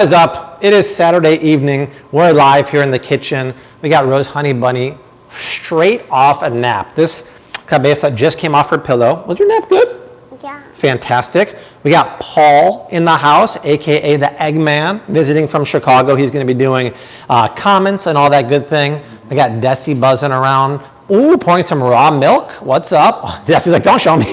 Is up. It is Saturday evening. We're live here in the kitchen. We got Rose Honey Bunny straight off a nap. This cabeza just came off her pillow. Was your nap good? Yeah. Fantastic. We got Paul in the house, aka the Eggman, visiting from Chicago. He's going to be doing comments and all that good thing. We got Desi buzzing around. Ooh, pouring some raw milk. What's up? Desi's like, don't show me.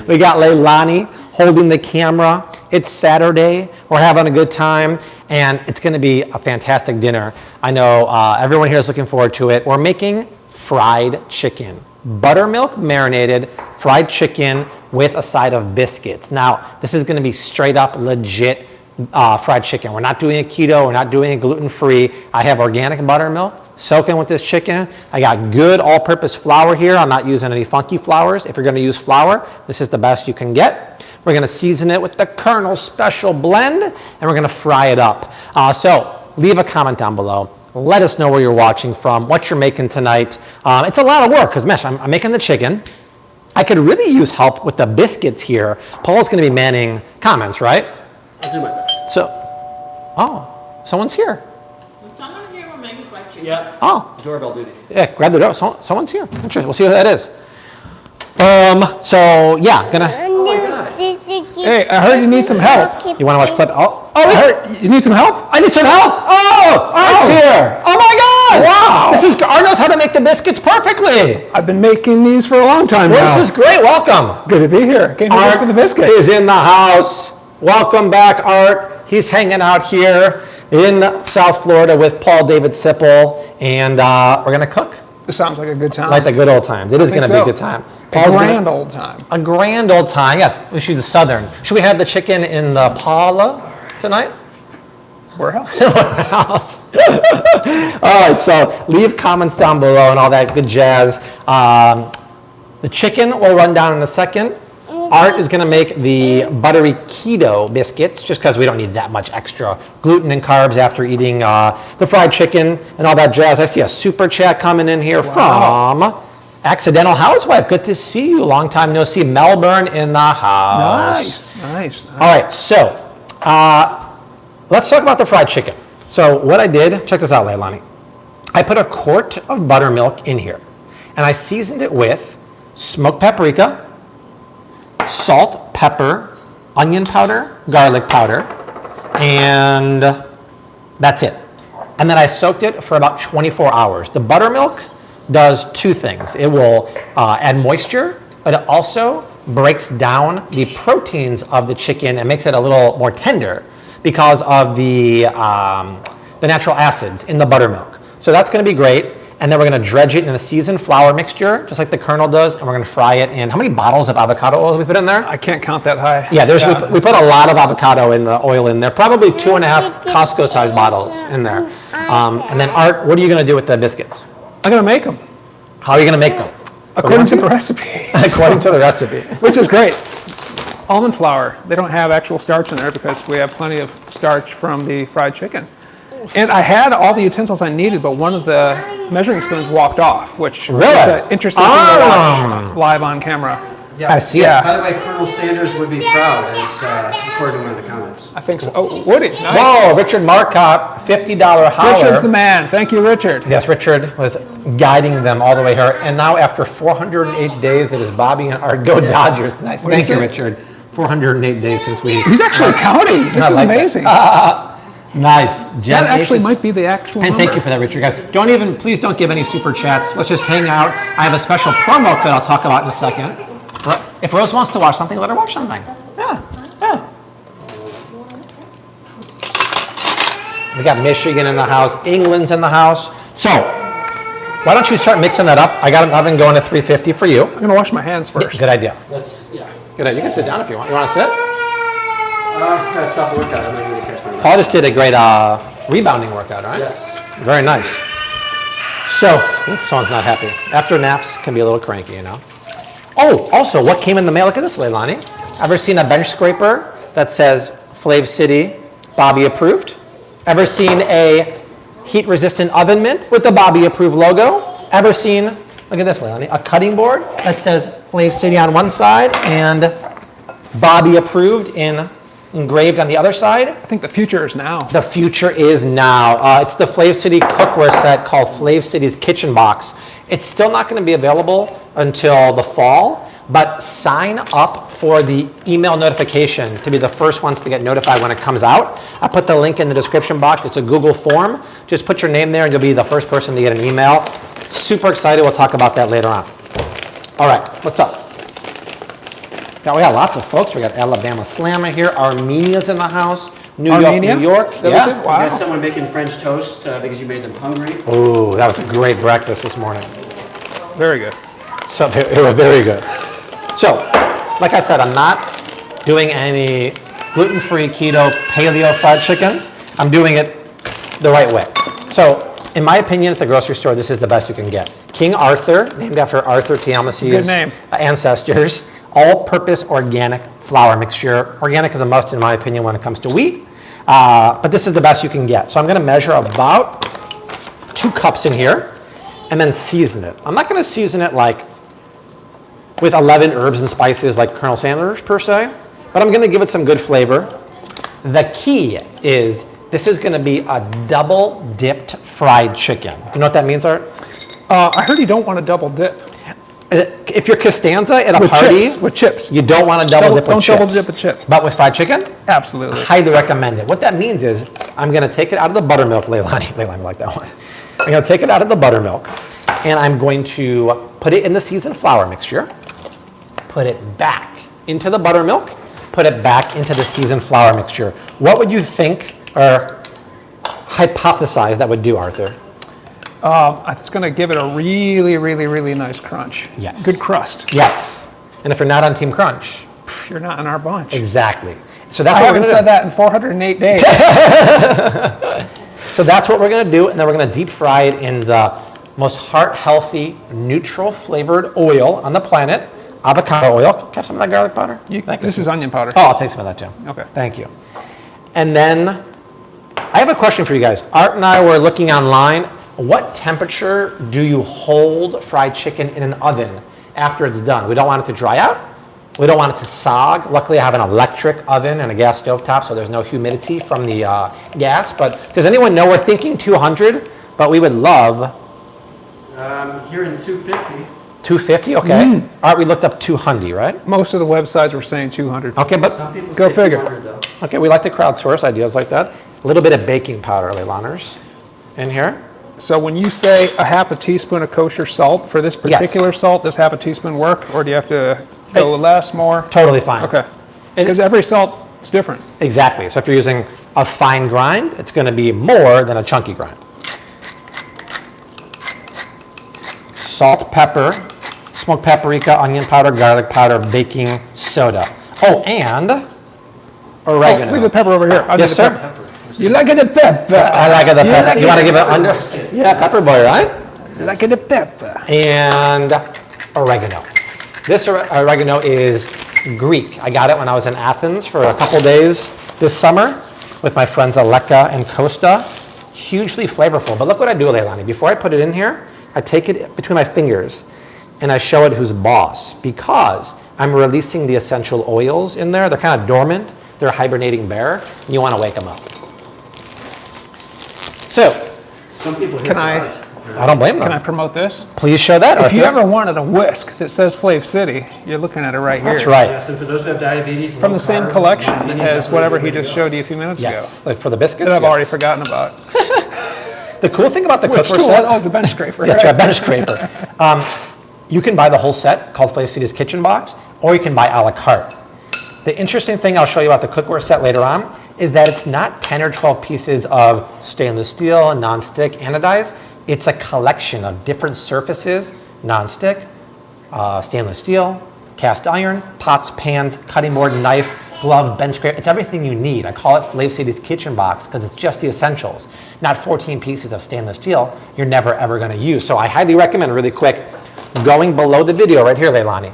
We got Leilani holding the camera. It's Saturday, we're having a good time, and it's gonna be a fantastic dinner. I know everyone here is looking forward to it. We're making fried chicken. Buttermilk marinated fried chicken with a side of biscuits. Now, this is gonna be straight up legit fried chicken. We're not doing a keto, we're not doing a gluten-free. I have organic buttermilk soaking with this chicken. I got good all-purpose flour here. I'm not using any funky flours. If you're gonna use flour, this is the best you can get. We're gonna season it with the Colonel Special Blend, and we're gonna fry it up. So leave a comment down below. Let us know where you're watching from, what you're making tonight. It's a lot of work, because Mesh, I'm making the chicken. I could really use help with the biscuits here. Paul's gonna be manning comments, right? I'll do my best. So, oh, someone's here. Is someone here we're making fried chicken? Yeah. Oh, Doorbell duty. yeah, grab the door. Someone's here. Interesting. We'll see who that is. So yeah, gonna. Oh my God. Hey, I heard you need some help. You want to watch clip? Oh, I heard you need some help? I need some help. Oh, Art's here. Oh my God! Wow. This is Art knows how to make the biscuits perfectly. I've been making these for a long time now. This is great. Welcome. Good to be here. Came here Art for the biscuits. is in the house. Welcome back, Art. He's hanging out here in South Florida with Paul David Sipple, and we're gonna cook This sounds like a good time. like the good old times. It is think gonna be so. a good time. A grand old time. A grand old time. Yes, we should do the Southern. Should we have the chicken in the parlor tonight? Warehouse. All right, so leave comments down below and all that good jazz. The chicken will run down in a second. Art is going to make the buttery keto biscuits just because we don't need that much extra gluten and carbs after eating the fried chicken and all that jazz. I see a super chat coming in here from Accidental Housewife. Good to see you. Long time no see. Melbourne in the house. Nice. All right, so let's talk about the fried chicken. So what I did, check this out, Leilani. I put a quart of buttermilk in here, and I seasoned it with smoked paprika, salt, pepper, onion powder, garlic powder, and that's it. And then I soaked it for about 24 hours. The buttermilk does two things. It will add moisture, but it also breaks down the proteins of the chicken and makes it a little more tender because of the natural acids in the buttermilk. So that's gonna be great. And then we're gonna dredge it in a seasoned flour mixture, just like the Colonel does, and we're gonna fry it in, how many bottles of avocado oil did we put in there? I can't count that high. Yeah, we put a lot of avocado in the oil in there, probably 2.5 Costco-sized bottles in there. And then Art, what are you gonna do with the biscuits? I'm gonna make them How are you gonna make them? according to the recipe. According to the recipe. Which is great. Almond flour. They don't have actual starch in there because we have plenty of starch from the fried chicken. And I had all the utensils I needed, but one of the measuring spoons walked off, which Really? is an interesting thing to watch live on camera. Yeah. I see Yeah. it. By the way, Colonel Sanders would be proud, as according to one of the comments. I think so. Oh, Woody. Nice. Whoa, Richard Marcotte, $50 holler. Richard's the man. Thank you, Richard. Yes, Richard was guiding them all the way here. And now after 408 days, it is Bobby and Art Go Dodgers. Nice. What do you Thank you, say? Richard. 408 days since we... He's actually counting. This I is like that. amazing. Nice. Jen That actually H is- might be the actual And number. thank you for that, Richard, guys. Please don't give any super chats. Let's just hang out. I have a special promo code I'll talk about in a second. If Rose wants to watch something, let her watch something. Yeah. We got Michigan in the house, England's in the house. So, why don't you start mixing that up? I got an oven going to 350 for you. I'm going to wash my hands first. Good idea. Yeah. Good idea. You can sit down if you want. You want to sit? That's not the workout. I'm not going to catch my Paul just did a great rebounding workout, right? Yes. Very nice. So, someone's not happy. After naps can be a little cranky, you know. Oh, also, what came in the mail? Look at this, Leilani. Ever seen a bench scraper that says Flav City, Bobby approved? Ever seen a heat-resistant oven mitt with the Bobby approved logo? Ever seen, look at this, Leilani, a cutting board that says Flav City on one side and Bobby approved in engraved on the other side. I think the future is now. The future is now. It's the Flav City cookware set called Flav City's Kitchen Box. It's still not going to be available until the fall, but sign up for the email notification to be the first ones to get notified when it comes out. I put the link in the description box. It's a Google form. Just put your name there and you'll be the first person to get an email. Super excited. We'll talk about that later on. All right, what's up? Now we got lots of folks. We got Alabama Slammer here. Armenia's in the house. New York. Yeah. Wow. You got someone making French toast because you made them hungry. Oh, that was a great breakfast this morning. Very good. So it was very good. So, like I said, I'm not doing any gluten-free, keto, paleo fried chicken. I'm doing it the right way. So, in my opinion, at the grocery store, this is the best you can get. King Arthur, named after Arthur Tiamasi's ancestors. All-purpose organic flour mixture. Organic is a must, in my opinion, when it comes to wheat. But this is the best you can get. So I'm going to measure about 2 cups in here and then season it. I'm not going to season it like with 11 herbs and spices like Colonel Sanders per se, but I'm going to give it some good flavor. The key is this is going to be a double dipped fried chicken. You know what that means, Art? I heard you don't want to double dip. If you're Costanza at a party, with chips, you don't want to double dip with chips. Don't double dip with chips. But with fried chicken, absolutely, highly recommend it. What that means is I'm going to take it out of the buttermilk. Leilani like that one. I'm going to take it out of the buttermilk, and I'm going to put it in the seasoned flour mixture. Put it back into the buttermilk. Put it back into the seasoned flour mixture. What would you think or hypothesize that would do, Arthur? It's going to give it a really, really, really nice crunch. Yes. Good crust. Yes. And if you're not on Team Crunch, you're not in our bunch. Exactly. So that's I what haven't said that in 408 days. So that's what we're going to do, and then we're going to deep fry it in the most heart-healthy, neutral-flavored oil on the planet, avocado oil. Can I have some of that garlic powder? This is onion powder. Oh, I'll take some of that too. Okay. Thank you. And then I have a question for you guys. Art and I were looking online. What temperature do you hold fried chicken in an oven after it's done? We don't want it to dry out. We don't want it to sog. Luckily, I have an electric oven and a gas stovetop, so there's no humidity from the gas. But does anyone know we're thinking 200? But we would love... Here in 250. 250, okay. Art, we looked up 200, right? Most of the websites were saying 200. Okay, but Some people go say figure. 200 though. Okay, we like to crowdsource ideas like that. A little bit of baking powder, Leilaners, in here. So when you say a half a teaspoon of kosher salt, for this particular salt, does half a teaspoon work, or do you have to go less, more? Totally fine. Okay. Because every salt is different. Exactly. So if you're using a fine grind, it's going to be more than a chunky grind. Salt, pepper, smoked paprika, onion powder, garlic powder, baking soda. Oh, and oregano. Leave the pepper over here. Yes, sir. Pepper. You like the pepper. I like the pepper. like You want to give it under? Yeah, pepper boy, right? You like the pepper. And oregano. This oregano is Greek. I got it when I was in Athens for a couple days this summer with my friends Aleka and Costa. Hugely flavorful. But look what I do, Leilani. Before I put it in here, I take it between my fingers and I show it who's boss, because I'm releasing the essential oils in there. They're kind of dormant. They're a hibernating bear, and you want to wake them up. So, Some people Can I don't blame them. can I promote this? Please show that, If you Arthur. ever wanted a whisk that says Flav City, you're looking at it right here. That's right. Yes, and for those who have diabetes, From low the same carb, collection then you as definitely whatever good he way to just go. showed you a few minutes Yes, ago. like for the biscuits. That I've yes. already forgotten about. The cool thing about the Which cookware tool? set. Oh, it's a bench scraper. That's right, bench scraper. You can buy the whole set called Flav City's Kitchen Box, or you can buy a la carte. The interesting thing I'll show you about the cookware set later on is that it's not 10 or 12 pieces of stainless steel, non-stick, anodized. It's a collection of different surfaces, non-stick, stainless steel, cast iron, pots, pans, cutting board, knife, glove, bench scraper. It's everything you need. I call it Flav City's Kitchen Box because it's just the essentials, not 14 pieces of stainless steel you're never ever going to use. So I highly recommend, really quick, going below the video right here, Leilani,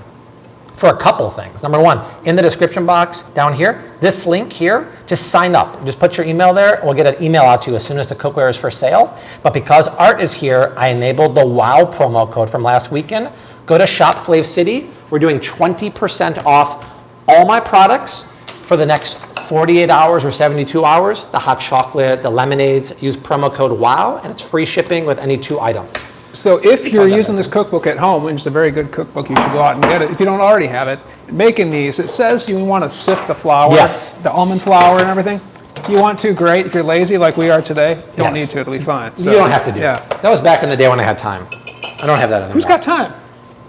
for a couple things. Number one, in the description box down here, this link here, just sign up. Just put your email there. We'll get an email out to you as soon as the cookware is for sale. But because Art is here, I enabled the WOW promo code from last weekend. Go to Shop Flav City. We're doing 20% off all my products for the next 48 hours or 72 hours. The hot chocolate, the lemonades, use promo code WOW, and it's free shipping with any 2 items. So if you're using this cookbook at home, and it's a very good cookbook, you should go out and get it. If you don't already have it, making these, it says you want to sift the flour, Yes. the almond flour and everything. If you want to, great. If you're lazy like we are today, don't Yes. need to, it'll be fine. So, You don't have to do yeah. it. That was back in the day when I had time. I don't have that anymore. Who's got time?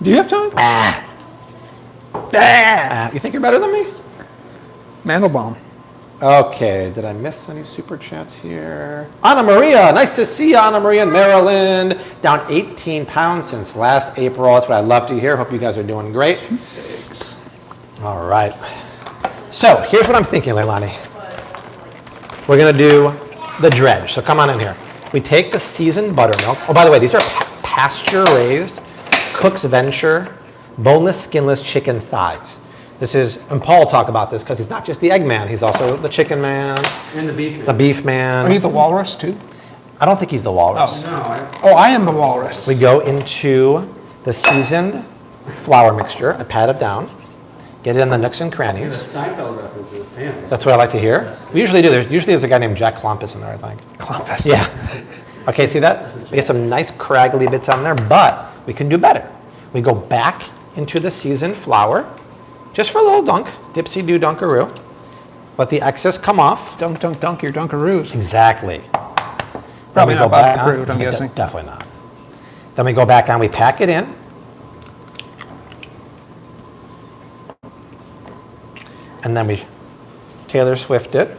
Do you have time? You think you're better than me? Mandelbaum. Okay, did I miss any super chats here? Anna Maria, nice to see you, Anna Maria in Maryland. Down 18 pounds since last April. That's what I love to hear. Hope you guys are doing great. Thanks. All right. So here's what I'm thinking, Leilani. We're gonna do the dredge. So come on in here. We take the seasoned buttermilk. Oh, by the way, these are pasture-raised Cook's Venture boneless, skinless chicken thighs. This is, and Paul will talk about this because he's not just the egg man, he's also the chicken man, And the beef. the beef man. Are you the walrus too? I don't think he's the walrus. No, I am the walrus. We go into the seasoned flour mixture. I pat it down, get it in the nooks and There's crannies. a Seinfeld reference in the family. That's what I like to hear. We usually do. There's a guy named Jack Klompus in there, I think. Klompus. Yeah. Okay, see that? We get some nice craggly bits on there, but we can do better. We go back into the seasoned flour, just for a little dunk, dipsy-do dunkaroo. Let the excess come off. Dunk, dunk, dunk your dunkaroos. Exactly. Probably Then we not go back about on. brewed, I'm guessing. Definitely not. Then we go back on, we pack it in. And then we Taylor Swift it.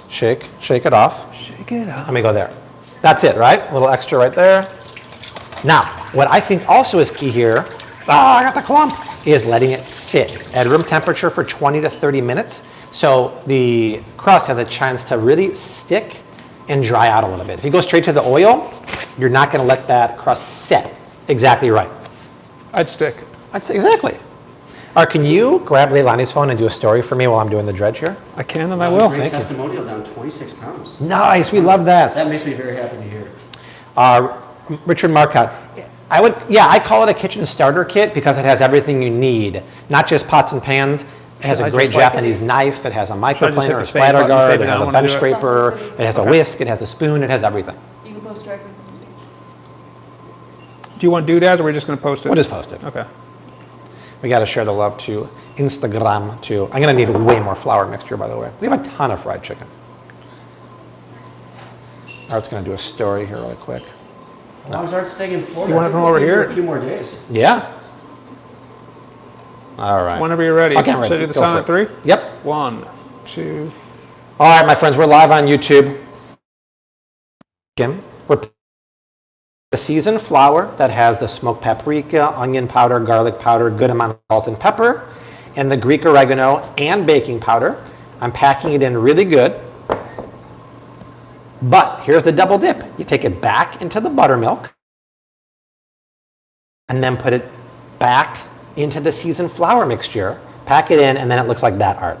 Shake it off. Shake it up. Let me go there. That's it, right? A little extra right there. Now, what I think also is key here, I got the clump, is letting it sit at room temperature for 20 to 30 minutes. So the crust has a chance to really stick and dry out a little bit. If you go straight to the oil, you're not gonna let that crust set. Exactly right. I'd stick. That's exactly. All right, can you grab Leilani's phone and do a story for me while I'm doing the dredge here? I can and I will. Great Thank you. testimonial, down 26 pounds. Nice, we love that. That makes me very happy to hear. Richard Marcotte. I call it a kitchen starter kit because it has everything you need, not just pots and pans. It has Should a I great just like Japanese knife. It has a Should I just hit microplaner, the a same slider button, guard. save It it has down a when I bench do it? scraper. It has a whisk. It has a spoon. It has everything. You can post directly from the speech. Do you want doodads or are we just going to post it? We'll just post it. Okay. We got to share the love to Instagram too. I'm gonna need way more flour mixture, by the way. We have a ton of fried chicken. Art's gonna do a story here really quick. As long as Art's staying in Florida, You want it I think from we'll over be here? A few more days. Yeah. All right. Whenever you're ready. Okay, I'm ready. Should I do the Go sound for at it. 3? Yep. 1, 2. All right, my friends, we're live on YouTube. We're the seasoned flour that has the smoked paprika, onion powder, garlic powder, good amount of salt and pepper, and the Greek oregano and baking powder. I'm packing it in really good. But here's the double dip. You take it back into the buttermilk and then put it back into the seasoned flour mixture, pack it in, and then it looks like that, Art.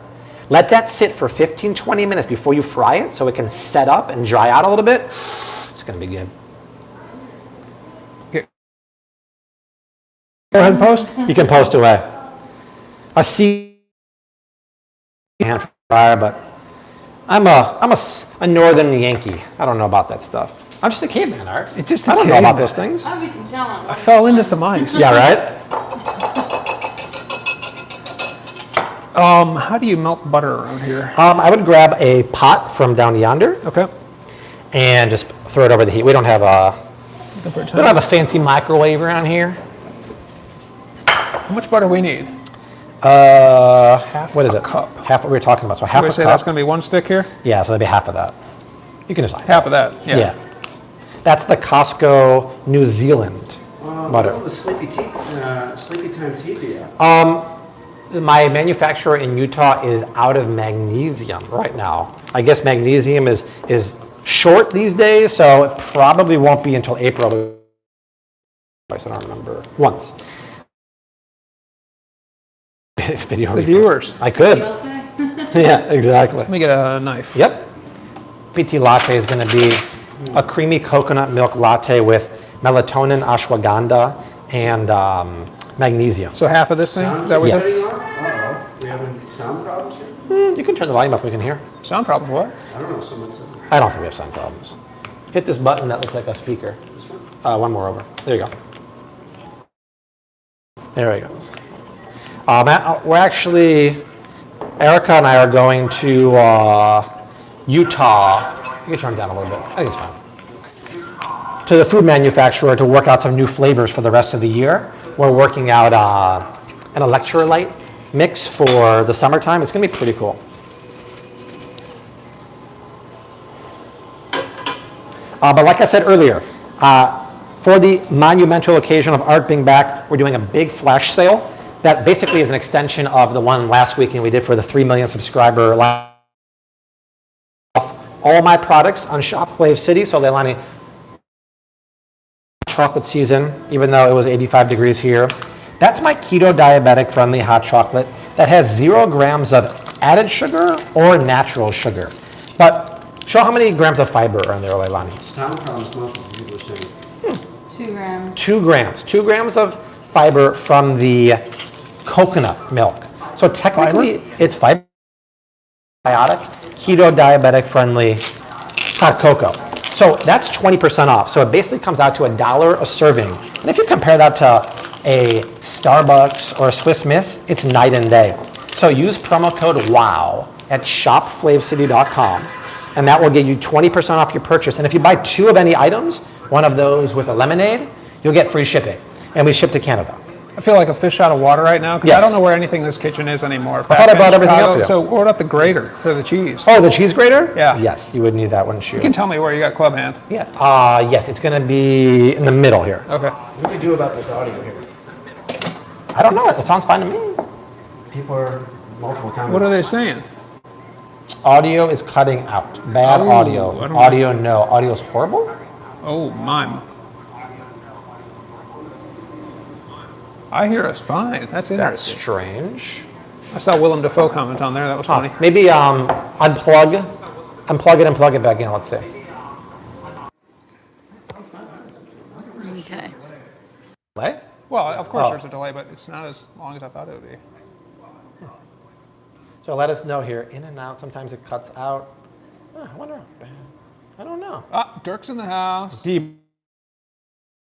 Let that sit for 15, 20 minutes before you fry it so it can set up and dry out a little bit. It's gonna be good. Go ahead and post. You can post away. I see hand fryer, but I'm a northern Yankee. I don't know about that stuff. I'm just a caveman, Art. It's just a I don't know about caveman. those things. I'll be some talent. I fell into some ice. Yeah, right? How do you melt butter around here? I would grab a pot from down yonder Okay. and just throw it over the heat. We don't have a fancy microwave around here. How much butter we need? What is a it? cup. Half what we were talking about. So half We a say that's cup. going to be 1 stick here? Yeah, so that'd be half of that. You can decide. Half of that. Yeah. Yeah. That's the Costco New Zealand butter. The Sleepy Time Teepee. Yeah. My manufacturer in Utah is out of magnesium right now. I guess magnesium is short these days, so it probably won't be until April. I don't remember. Once. Video The viewers. I could. Yeah, exactly. Let me get a knife. Yep. PT latte is going to be a creamy coconut milk latte with melatonin, ashwagandha, and magnesium. So half of this thing? Is that what Yes. it is? Uh-oh. We having sound problems here? You you can turn the volume up, we can hear. Sound problem, what? I don't know, someone said. I don't think we have sound problems. Hit this button that looks like a speaker. This one? One more over. There you go. There we go. We're actually, Erica and I are going to Utah. You can turn it down a little bit. I think it's fine. To the food manufacturer to work out some new flavors for the rest of the year. We're working out an electrolyte mix for the summertime. It's going to be pretty cool. But like I said earlier, for the monumental occasion of art being back, we're doing a big flash sale that basically is an extension of the one last weekend we did for the 3 million subscriber live. All my products on Shop Flave City, so Leilani, chocolate season, even though it was 85 degrees here. That's my keto diabetic friendly hot chocolate that has 0 grams of added sugar or natural sugar. But show how many grams of fiber are in there, Leilani. Sound problems, most people are saying. 2 grams. 2 grams. 2 grams of fiber from the coconut milk. So technically, it's fiber, biotic, keto diabetic friendly hot cocoa. So that's 20% off. So it basically comes out to $1 a serving. And if you compare that to a Starbucks or a Swiss Miss, it's night and day. So use promo code WOW at shopflavecity.com, and that will get you 20% off your purchase. And if you buy 2 of any items, one of those with a lemonade, you'll get free shipping. And we ship to Canada. I feel like a fish out of water right now because Yes. I don't know where anything in this kitchen is anymore. I thought I brought everything up for you. So what about the grater for the cheese? Oh, the cheese grater? Yeah. Yes, you would need that one, shoot. You can tell me where you got club hand. Yeah. Yes, it's going to be in the middle here. Okay. What do we do about this audio here? I don't know. It sounds fine to me. People are multiple comments. What are they saying? Audio is cutting out. Bad Oh, audio. I don't Audio, no. Audio is horrible? Oh, mime. I hear us fine. That's That's interesting. strange. I saw Willem Dafoe comment on there. That was funny. Maybe unplug it and plug it back in. Let's see. Okay. Play? Well, of course Oh. there's a delay, but it's not as long as I thought it would be. So let us know here. In and out. Sometimes it cuts out. I wonder. I don't know. Ah, Dirk's in the house. Deep.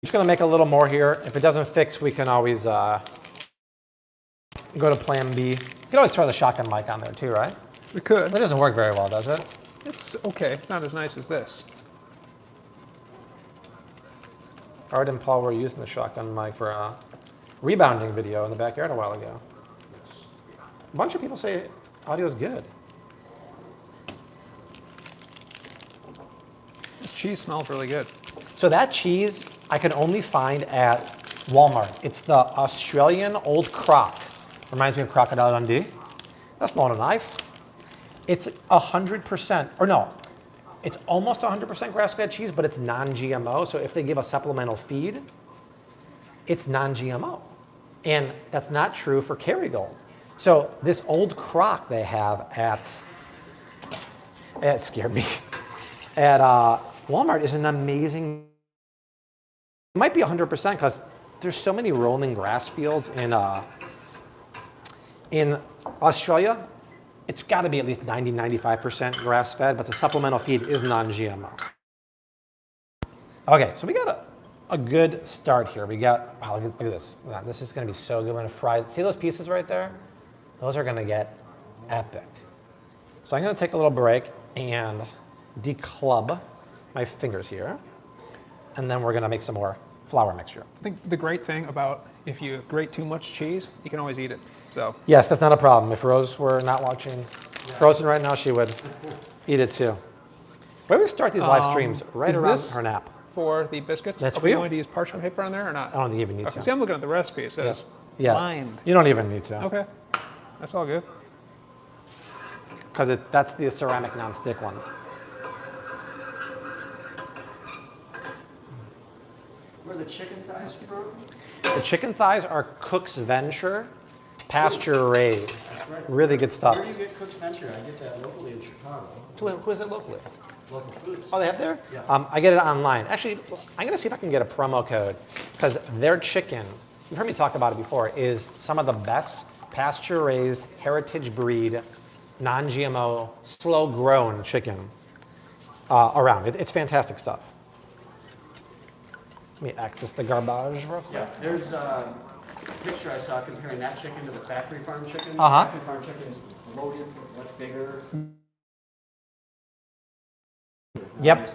Just gonna make a little more here. If it doesn't fix, we can always go to plan B. You can always throw the shotgun mic on there too, right? We could. That doesn't work very well, does it? It's okay. It's not as nice as this. Art and Paul were using the shotgun mic for a rebounding video in the backyard a while ago. A bunch of people say audio is good. This cheese smells really good. So that cheese I can only find at Walmart. It's the Australian Old Croc. Reminds me of Crocodile Dundee. That's not a knife. It's 100%, or no, it's almost 100% grass-fed cheese, but it's non-GMO. So if they give a supplemental feed, it's non-GMO. And that's not true for Kerrygold. So this Old Croc they have it scared me, at Walmart is an amazing, it might be 100% because there's so many rolling grass fields in Australia. It's got to be at least 90-95% grass-fed, but the supplemental feed is non-GMO. Okay, so we got a good start here. We got, wow, look at this. This is going to be so good when it fries. See those pieces right there? Those are going to get epic. So I'm going to take a little break and declub my fingers here, and then we're going to make some more flour mixture. I think the great thing about if you grate too much cheese, you can always eat it. So Yes, that's not a problem. If Rose were not watching Frozen right now, she would eat it too. Where do we start these live streams? Right is around this her nap. for the biscuits, That's are for we you. going to use parchment paper on there or not? I don't think you even need Okay. to. See, I'm looking at the recipe. It says lined. You don't even need to. Okay, that's all good. Because that's the ceramic non-stick ones. Where are the chicken thighs from? The chicken thighs are Cook's Venture, pasture raised. Really good stuff. Where do you get Cook's Venture? I get that locally in Chicago. Who is it locally? Local foods. Oh, they have there? Yeah. I get it online. Actually, I'm going to see if I can get a promo code because their chicken, you've heard me talk about it before, is some of the best pasture-raised heritage breed non-GMO, slow-grown chicken around. It's fantastic stuff. Let me access the garbage real quick. Yeah, there's a picture I saw comparing that chicken to the factory farm chicken. Uh-huh. Factory farm chicken is loaded, much bigger. Yep.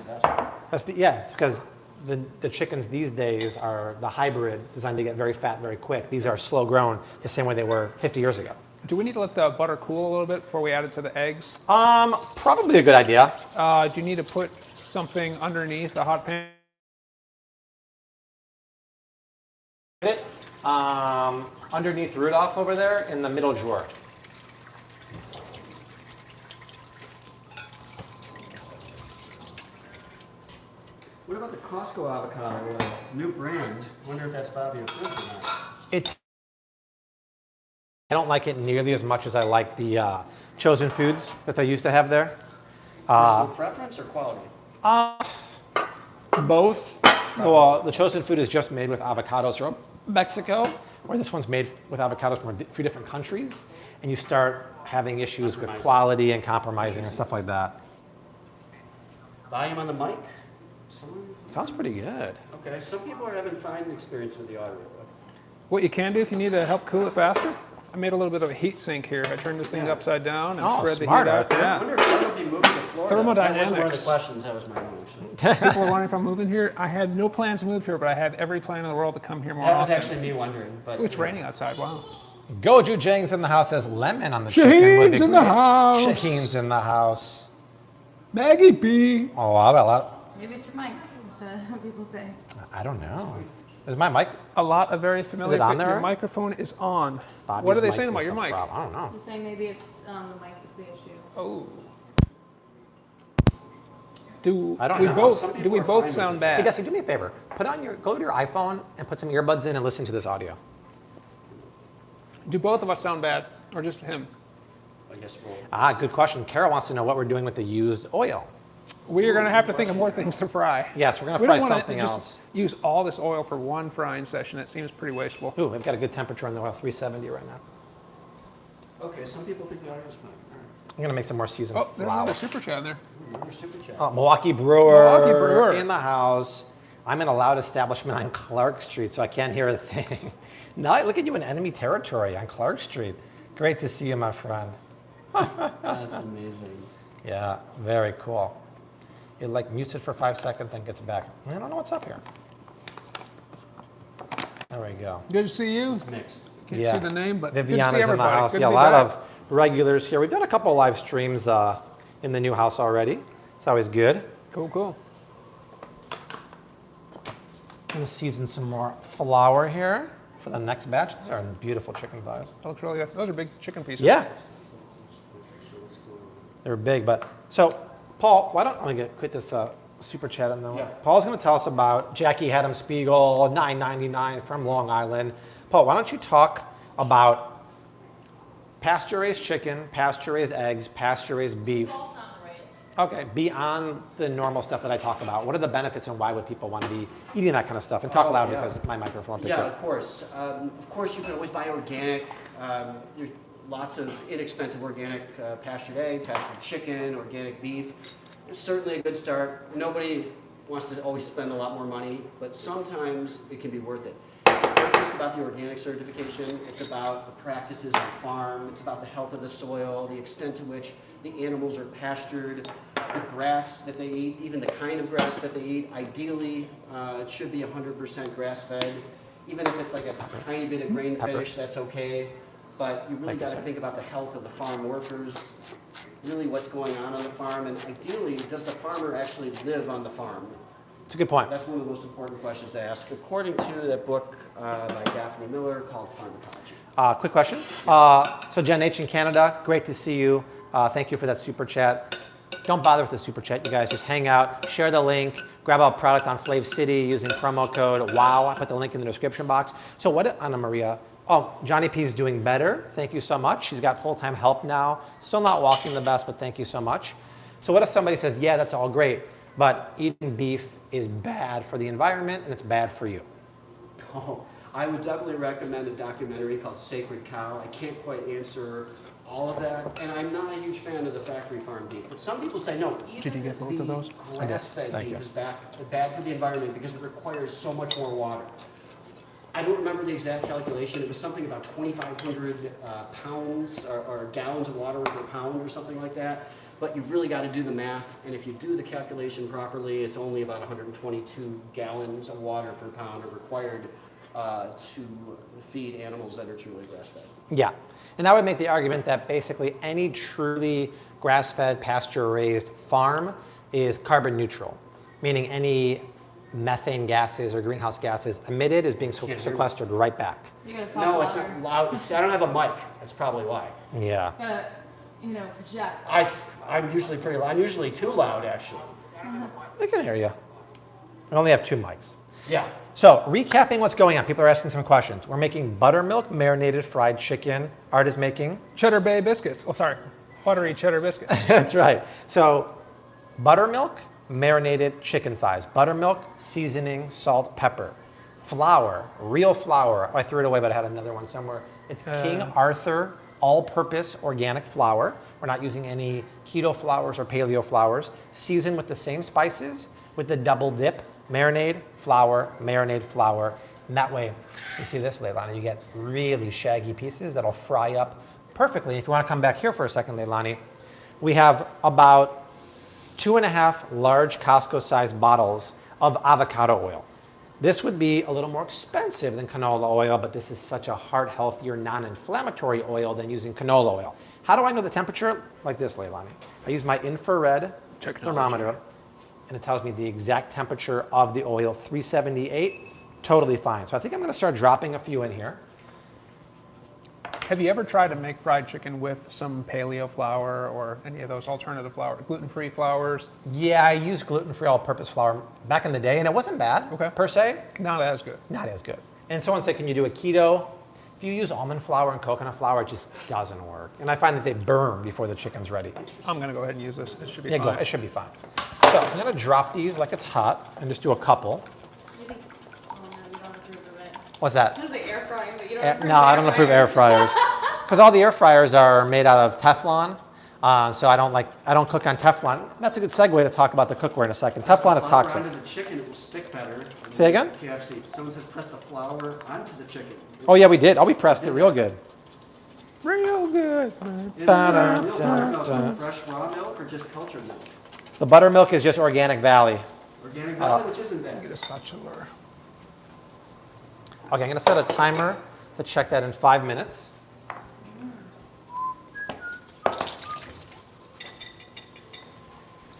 Yeah, because the chickens these days are the hybrid, designed to get very fat very quick. These are slow grown, the same way they were 50 years ago. Do we need to let the butter cool a little bit before we add it to the eggs? Probably a good idea. Do you need to put something underneath the hot pan? Underneath Rudolph over there in the middle drawer. What about the Costco avocado, new brand? Wonder if that's Bobby approved or not. I don't like it nearly as much as I like the Chosen Foods that they used to have there. Personal preference or quality? Both. Well, the Chosen Food is just made with avocados from Mexico, where this one's made with avocados from a few different countries, and you start having issues with quality and compromising and stuff like that. Volume on the mic? Sounds pretty good. Okay, some people are having fine experience with the audio. What you can do if you need to help cool it faster, I made a little bit of a heat sink here. I turned this thing upside down and spread the heat smart, out. Arthur. I wonder if I would be moving to Florida. Thermodynamics. That wasn't one of the questions, that was my own. People are wondering if I'm moving here. I had no plans to move here, but I have every plan in the world to come here more That was often. actually me wondering. But It's raining outside. Wow. Goju Jang's in the house says lemon on the chicken. Shaheen's in the house. Shaheen's in the house. Maggie B. Oh, I got a lot. Maybe it's your mic. That's what people say. I don't know. Is my mic? A lot of very familiar. Is it on there? Your microphone is on. Bobby's What are they mic saying is about your the mic? problem. I don't know. You're saying maybe it's the mic that's the issue. Oh. Do I don't we know. both? Some Do people we are both fine sound with it. Hey, bad? Desi, do me a favor. Go to your iPhone and put some earbuds in and listen to this audio. Do both of us sound bad, or just him? I guess we'll... Good question. Carol wants to know what we're doing with the used oil. We are going to have to think of more things to fry. Yes, we're going to We fry don't wanna something just else. Use all this oil for one frying session. It seems pretty wasteful. Ooh, we've got a good temperature on the oil, 370 right now. Okay, some people think the audio's fine. All right. I'm going to make some more seasoned Oh, there's flour. another super chat in there. Another super chat. Milwaukee Brewer, Milwaukee Brewer. in the house. I'm in a loud establishment on Clark Street, so I can't hear a thing. Now, look at you in enemy territory on Clark Street. Great to see you, my friend. That's amazing. Yeah, very cool. It like mutes it for 5 seconds, then gets back. I don't know what's up here. There we go. Good to see you. It's mixed. Can't see the name, but good to see Viviana's in the everybody. house. Good Yeah, to a be lot back. of regulars here. We've done a couple of live streams in the new house already. It's always good. Cool, cool. I'm gonna season some more flour here for the next batch. These are beautiful chicken thighs. That looks really good. Those are big chicken pieces. Yeah. They're big, but so Paul, why don't I quit this super chat on the Yeah. Paul's going to tell us about Jackie Haddam Spiegel, $9.99 from Long Island. Paul, why don't you talk about pasture-raised chicken, pasture-raised eggs, pasture-raised beef? All sound right. Okay, beyond the normal stuff that I talk about, what are the benefits and why would people want to be eating that kind of stuff? And talk loud yeah. because my microphone picks Yeah, up. of course. Of course, you can always buy organic. There's lots of inexpensive organic pastured egg, pastured chicken, organic beef. It's certainly a good start. Nobody wants to always spend a lot more money, but sometimes it can be worth it. It's not just about the organic certification. It's about the practices on the farm. It's about the health of the soil, the extent to which the animals are pastured, the grass that they eat, even the kind of grass that they eat. Ideally, it should be 100% grass-fed. Even if it's like a tiny bit of grain finish, that's okay. But you really got to think about the health of the farm workers, really what's going on the farm, and ideally, does the farmer actually live on the farm? It's a good point. That's one of the most important questions to ask, according to that book by Daphne Miller called Pharmacology. Quick question. So Jen H in Canada, great to see you. Thank you for that super chat. Don't bother with the super chat, you guys. Just hang out, share the link, grab a product on Flav City using promo code WOW. I put the link in the description box. So what, Anna Maria? Oh, Johnny P's doing better. Thank you so much. She's got full-time help now. Still not walking the best, but thank you so much. So what if somebody says, yeah, that's all great, but eating beef is bad for the environment and it's bad for you? Oh, I would definitely recommend a documentary called Sacred Cow. I can't quite answer all of that. And I'm not a huge fan of the factory farm beef. But some people say, no, even Did you get both of those? grass-fed Thank beef you. is bad for the environment because it requires so much more water. I don't remember the exact calculation. It was something about 2,500 pounds or gallons of water per pound or something like that. But you've really got to do the math. And if you do the calculation properly, it's only about 122 gallons of water per pound are required to feed animals that are truly grass-fed. Yeah, and I would make the argument that basically any truly grass-fed, pasture-raised farm is carbon neutral, meaning any methane gases or greenhouse gases emitted is being sequestered right back. You gotta talk No, it's louder. not loud. See, I don't have a mic. That's probably why. Yeah. You gotta, project. I'm usually pretty loud. I'm usually too loud, actually. I can hear you. I only have 2 mics. Yeah. So, recapping what's going on. People are asking some questions. We're making buttermilk marinated fried chicken. Art is making? Cheddar Bay biscuits. Oh, sorry. Buttery cheddar biscuits. That's right. So, buttermilk marinated chicken thighs. Buttermilk, seasoning, salt, pepper. Flour, real flour. I threw it away, but I had another one somewhere. It's King Arthur all-purpose organic flour. We're not using any keto flours or paleo flours. Seasoned with the same spices with the double dip. Marinade, flour, marinade, flour. And that way, you see this, Leilani, you get really shaggy pieces that'll fry up perfectly. If you want to come back here for a second, Leilani, we have about 2.5 large Costco-sized bottles of avocado oil. This would be a little more expensive than canola oil, but this is such a heart healthier, non-inflammatory oil than using canola oil. How do I know the temperature? Like this, Leilani. I use my infrared thermometer, and it tells me the exact temperature of the oil, 378, totally fine. So I think I'm gonna start dropping a few in here. Have you ever tried to make fried chicken with some paleo flour or any of those alternative flour, gluten-free flours? Yeah, I used gluten-free all-purpose flour back in the day, and it wasn't bad, per se. Not as good. Not as good. And someone said, can you do a keto? If you use almond flour and coconut flour, it just doesn't work. And I find that they burn before the chicken's ready. I'm gonna go ahead and use this. It should be Yeah, fine. it should be fine. So I'm gonna drop these like it's hot and just do a couple. You think, oh no, you don't approve of it. What's that? I was like air frying, but you don't approve No, I don't approve air fryers. Because all the air fryers are made out of Teflon. So I don't cook on Teflon. That's a good segue to talk about the cookware in a second. Teflon is toxic. Onto the chicken, it will stick better. Say again? KFC. Someone says press the flour onto the chicken. Oh yeah, we did. Oh, we pressed it real good. Real good. Is buttermilk fresh raw milk or just cultured milk? The buttermilk is just Organic Valley. Organic Valley, which isn't bad. Get a spatula. Okay, I'm gonna set a timer to check that in 5 minutes.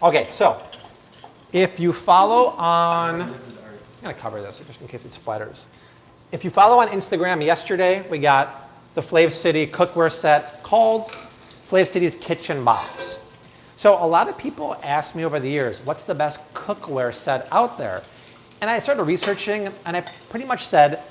Okay, so if you follow on, I'm gonna cover this just in case it splatters. If you follow on Instagram, yesterday we got the Flav City cookware set called Flav City's Kitchen Box. So a lot of people ask me over the years, what's the best cookware set out there? And I started researching and I pretty much said,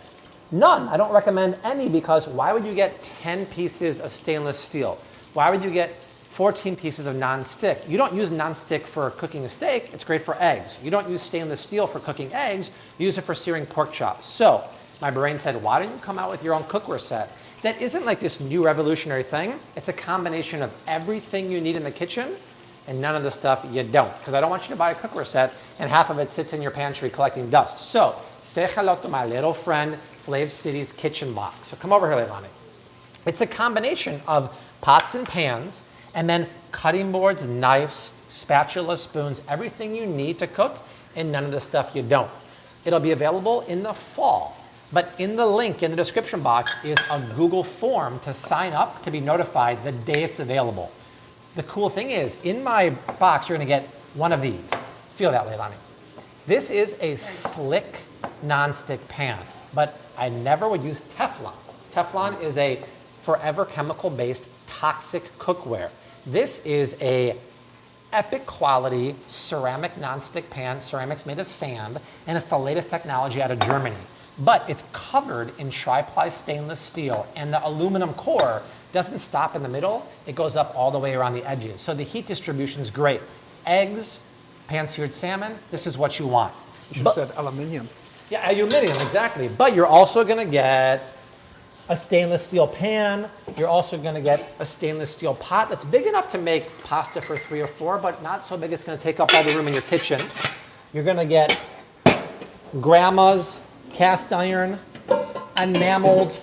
none. I don't recommend any because why would you get 10 pieces of stainless steel? Why would you get 14 pieces of non-stick? You don't use non-stick for cooking a steak, it's great for eggs. You don't use stainless steel for cooking eggs, you use it for searing pork chops. So my brain said, why don't you come out with your own cookware set? That isn't like this new revolutionary thing. It's a combination of everything you need in the kitchen and none of the stuff you don't. Because I don't want you to buy a cookware set and half of it sits in your pantry collecting dust. So say hello to my little friend, Flav City's Kitchen Box. So come over here, Leilani. It's a combination of pots and pans and then cutting boards, knives, spatula, spoons, everything you need to cook and none of the stuff you don't. It'll be available in the fall. But in the link in the description box is a Google form to sign up to be notified the day it's available. The cool thing is, in my box, you're gonna get one of these. Feel that, Leilani. This is a slick non-stick pan, but I never would use Teflon. Teflon is a forever chemical-based toxic cookware. This is a epic quality ceramic non-stick pan. Ceramic's made of sand, and it's the latest technology out of Germany. But it's covered in tri-ply stainless steel, and the aluminum core doesn't stop in the middle. It goes up all the way around the edges. So the heat distribution is great. Eggs, pan-seared salmon, this is what you want. You should have said aluminium. Yeah, aluminum, exactly. But you're also gonna get a stainless steel pan. You're also going to get a stainless steel pot that's big enough to make pasta for 3 or 4, but not so big it's going to take up all the room in your kitchen. You're going to get grandma's cast iron enameled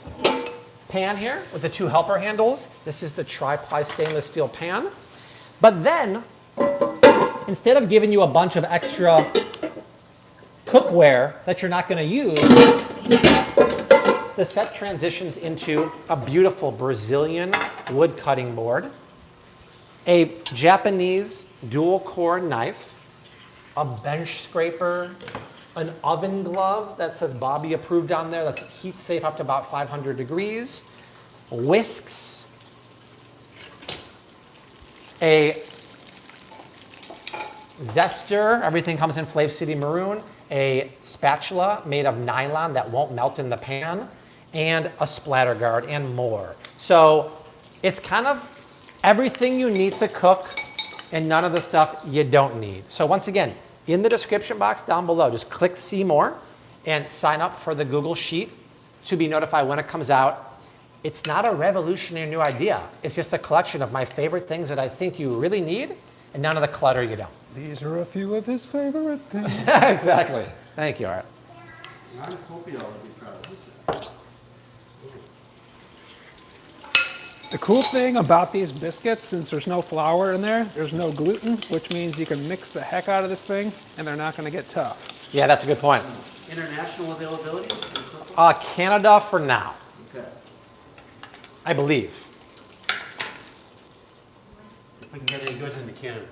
pan here with the 2 helper handles. This is the tri-ply stainless steel pan. But then, instead of giving you a bunch of extra cookware that you're not going to use, the set transitions into a beautiful Brazilian wood cutting board, a Japanese dual core knife, a bench scraper, an oven glove that says Bobby approved on there, that's heat safe up to about 500 degrees, whisks, a zester, everything comes in Flav City Maroon, a spatula made of nylon that won't melt in the pan, and a splatter guard, and more. So it's kind of everything you need to cook and none of the stuff you don't need. So once again, in the description box down below, just click see more and sign up for the Google Sheet to be notified when it comes out. It's not a revolutionary new idea. It's just a collection of my favorite things that I think you really need and none of the clutter you don't. These are a few of his favorite things. Exactly. Thank you, Art. I'm hoping I'll be proud of this. The cool thing about these biscuits, since there's no flour in there, there's no gluten, which means you can mix the heck out of this thing and they're not going to get tough. Yeah, that's a good point. International availability? Canada for now, Okay. I believe. If we can get any goods into Canada.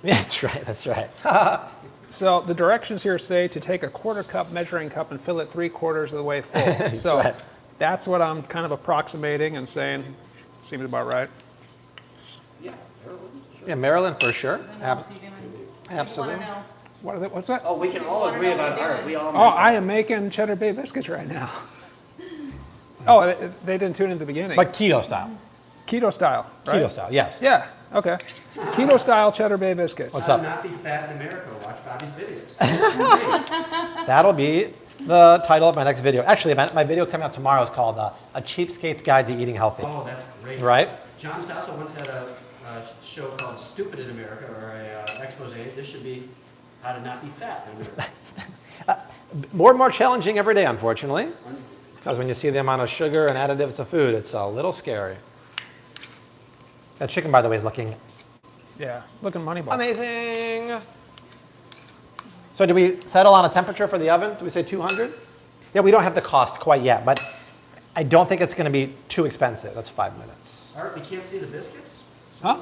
Yeah, that's right, that's right. So the directions here say to take a 1/4 cup measuring cup and fill it 3/4 of the way full. That's So right. that's what I'm kind of approximating and saying seems about right. Yeah. Yeah, Maryland for sure. Then what else are you doing? Absolutely. I wanna know. What's that? Oh, we can all agree about art. We all Oh, I am making cheddar bay biscuits right now. Oh, they didn't tune in at the beginning. But keto style. Keto style, right? Keto style, yes. Yeah, okay. Keto style cheddar bay biscuits. What's How up? to not be fat in America. Watch Bobby's videos. That'll be the title of my next video. Actually, my video coming out tomorrow is called A Cheapskate's Guide to Eating Healthy. Oh, that's great. Right? John Stossel once had a show called Stupid in America, or a expose. This should be how to not be fat in America. More and more challenging every day, unfortunately. Because when you see the amount of sugar and additives of food, it's a little scary. That chicken, by the way, is looking Yeah, looking moneyball. amazing. So do we settle on a temperature for the oven? Do we say 200? Yeah, we don't have the cost quite yet, but I don't think it's going to be too expensive. That's 5 minutes. Art, we can't see the biscuits? Huh?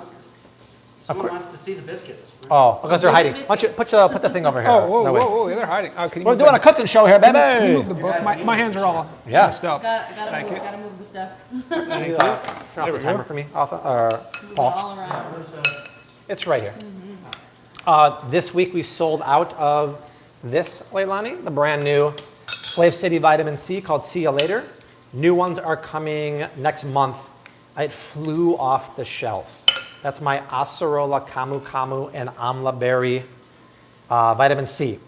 Someone wants to see the biscuits. Oh, because they're hiding. Why don't you put the thing over here? Oh, whoa, That way. whoa, yeah, they're hiding. Oh, can you We're move doing the- a cooking show here, Can you baby. move the book? My hands are all Yeah. messed up. Thank you. Gotta move the stuff. Turn off we the go. timer for me, Arthur, or Move it Paul. all around. It's right here. This week we sold out of this, Leilani, the brand new Flav City Vitamin C called See Ya Later. New ones are coming next month. It flew off the shelf. That's my acerola camu camu and amla berry vitamin C.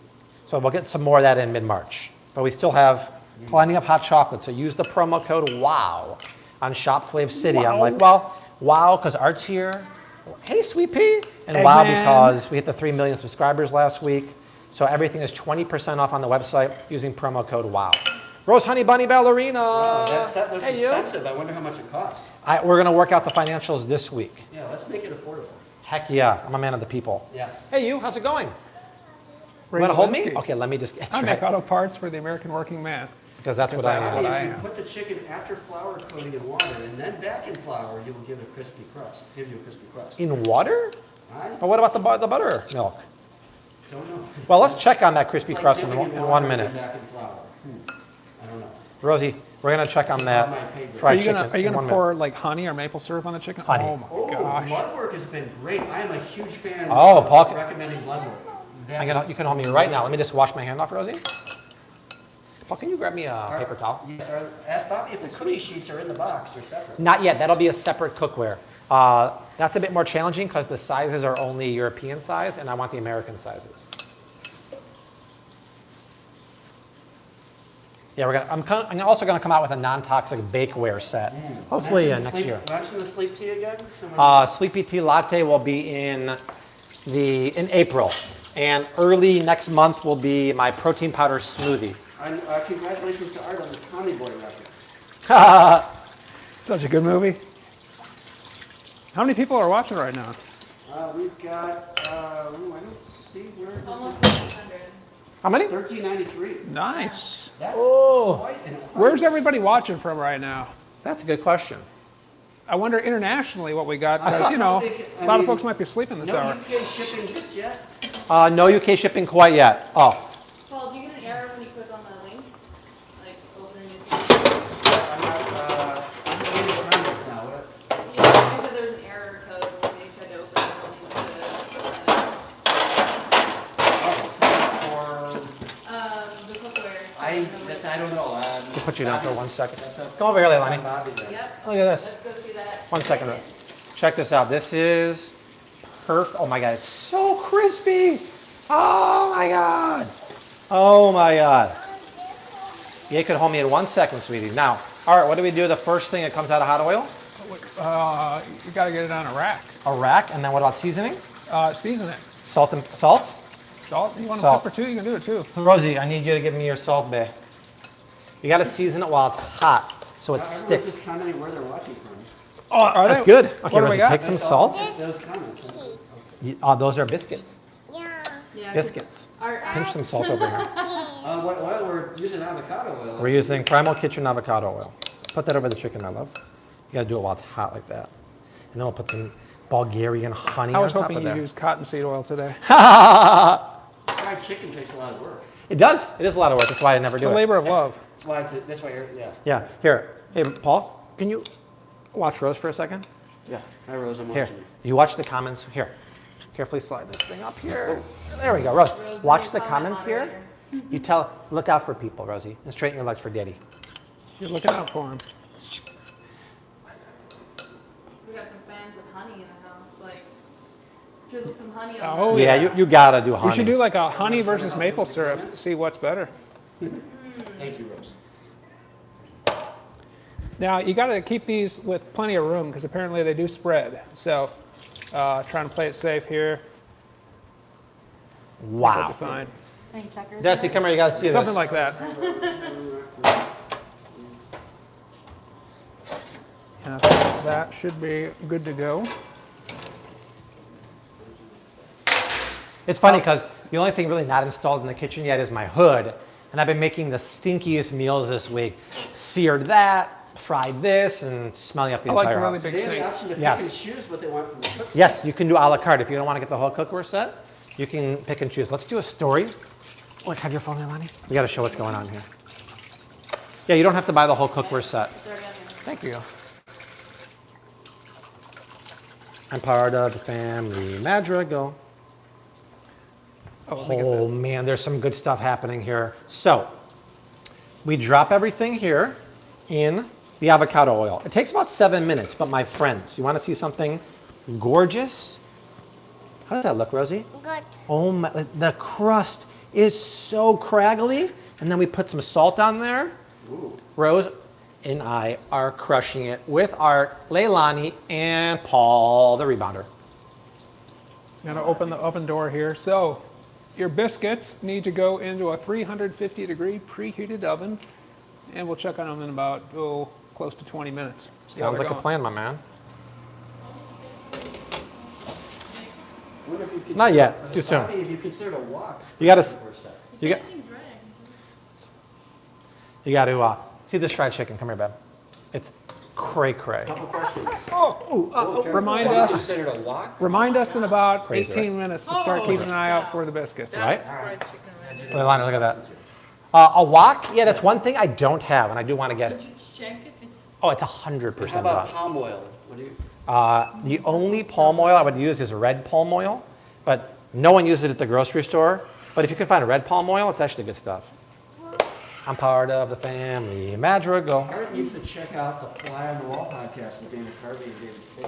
So we'll get some more of that in mid-March. But we still have plenty of hot chocolate. So use the promo code WOW on Shop Flav City. I'm like, well, wow, because Art's here. Hey, Sweet Pea. And wow, Eggman. because we hit the 3 million subscribers last week. So everything is 20% off on the website using promo code WOW. Rose Honey Bunny Ballerina. That set looks Hey, you. expensive. I wonder how much it costs. We're going to work out the financials this week. Yeah, let's make it affordable. Heck yeah, I'm a man of the people. Yes. Hey, you, how's it going? You Ray want to hold me? Zelinsky. Okay, let me just get I make right. auto parts for the American working man. Because that's what Because I that's am. what I If you am. put the chicken after flour coating in water and then back in flour, you will give a crispy crust. Give you a crispy crust. In water? I But what about the buttermilk? don't know. Well, let's check on that crispy It's like crust in, dipping in water 1 and minute. Back in flour. I don't know. Rosie, we're going to check on It's that above my pay grade. Are fried you chicken gonna in 1 minute. pour like honey or maple syrup on the chicken? Honey. Oh my Oh, gosh. blood work has been great. I am a huge fan Oh, of Paul- recommending blood work. You can hold me right now. Let me just wash my hand off, Rosie. Paul, can you grab me a paper towel? Yes, ask Bobby if the cookie sheets are in the box or separate. Not yet. That'll be a separate cookware. That's a bit more challenging because the sizes are only European size, and I want the American sizes. Yeah, I'm also gonna come out with a non-toxic bakeware set. Hopefully next year. Mention the sleep tea again. Sleepy tea latte will be in April, and early next month will be my protein powder smoothie. And congratulations to Art on the Tommy Boy reference. Such a good movie. How many people are watching right now? We've got, I don't see where it is. Almost 600. How many? 1393. Nice. That's Oh. quite an Where's everybody watching from right now? That's a good question. I wonder internationally what we got, I because, saw- you know, I a lot of mean, folks might be sleeping this No hour. UK shipping just yet. No UK shipping quite yet. Oh, Paul, do you get an error when you click on the link? Like open a new I'm getting the comments now. Yeah, I said there was an error code when they tried to open the link to the cookware. I don't know. I'll put you down for 1 second. Come over here, Leilani. Yep. Look at this. Let's go see that. 1 second. Check this out. This is perfect. Oh my God, it's so crispy. Oh my God. Oh my God. You could hold me in 1 second, sweetie. Now, all right, what do we do? The first thing that comes out of hot oil? You got to get it on a rack. A rack. And then what about seasoning? Season it. Salt and salt? Salt. You want Salt. a pepper too? You can do it too. Rosie, I need you to give me your salt bay. You got to season it while it's hot so it Everyone's sticks. just commenting where they're watching from. Oh, are That's they? good. Okay, What do we Rosie, got? take some salt. Those comments. Those are biscuits. Yeah. Biscuits. Our, Pinch some salt over here. What oil? We're using avocado oil. We're using Primal Kitchen avocado oil. Put that over the chicken, my love. You got to do it while it's hot like that. And then we'll put some Bulgarian honey I on was top hoping of you'd there. use cottonseed oil today. Fried chicken takes a lot of work. It does. It is a lot of work. That's why I never It's do a it. labor of love. That's why it's this way here. Yeah. Yeah. Here. Hey, Paul, can you watch Rose for a second? Yeah. Hi, Rose. I'm Here. watching you. You watch the comments. Here. Carefully slide this thing up here. There we go. Rose, watch the comments here. You look out for people, Rosie, and straighten your legs for Daddy. You're looking out for him. we got some fans of honey in the house. Like, drizzle some honey on Oh, that. Yeah, you got to do honey. We should do like a honey versus maple syrup to see what's better. Thank you, Rose. Now, you got to keep these with plenty of room because apparently they do spread. So, trying to play it safe here. That'll be Wow. fine. Any checkers? Desi, come here. You got to see Something this. like that. And I think that should be good to go. It's funny because the only thing really not installed in the kitchen yet is my hood. And I've been making the stinkiest meals this week. Seared that, fried this, and smelling up the I like entire the really house. big They have the sink. option to pick Yes. and choose what they want from the cook. Yes, you can do a la carte. If you don't want to get the whole cookware set, you can pick and choose. Let's do a story. Look, have your phone, Leilani. We got to show what's going on here. Yeah, you don't have to buy the whole cookware set. It's already on there. Thank you. I'm part of the family Madrigal. Oh, let me get Oh man, there's some good stuff happening here. So, we drop everything here in the avocado oil. It takes about 7 minutes, but my friends, you want to see something gorgeous? How does that look, Rosie? Good. Oh my, the crust is so craggly. And then we put some salt on there. Ooh. Rose and I are crushing it with Art, Leilani, and Paul, the rebounder. I'm going to open the oven door here. So, your biscuits need to go into a 350 degree preheated oven. And we'll check on them in about, close to 20 minutes. See how Sounds they're like a going. plan, my man. I wonder if you Not yet. It's consider- too soon. Bobby, if you consider a wok. You gotta for a set. You got, Everything's ready. you got to see this fried chicken. Come here, babe. It's cray cray. Couple questions. Remind Have you us. considered a wok? Remind us in about Crazy, 18 minutes to start keeping an eye out for the biscuits. Right? Fried chicken ready. Leilani, look at that. A wok? Yeah, that's one thing I don't have, and I do want to get Did it. you check if it's... Oh, it's 100% How about done. palm oil? What do you? The only palm oil I would use is red palm oil, but no one uses it at the grocery store. But if you can find a red palm oil, it's actually good stuff. I'm part of the family Madrigal. Art needs to check out the Fly on the Wall podcast with Dana Carvey and David Spade.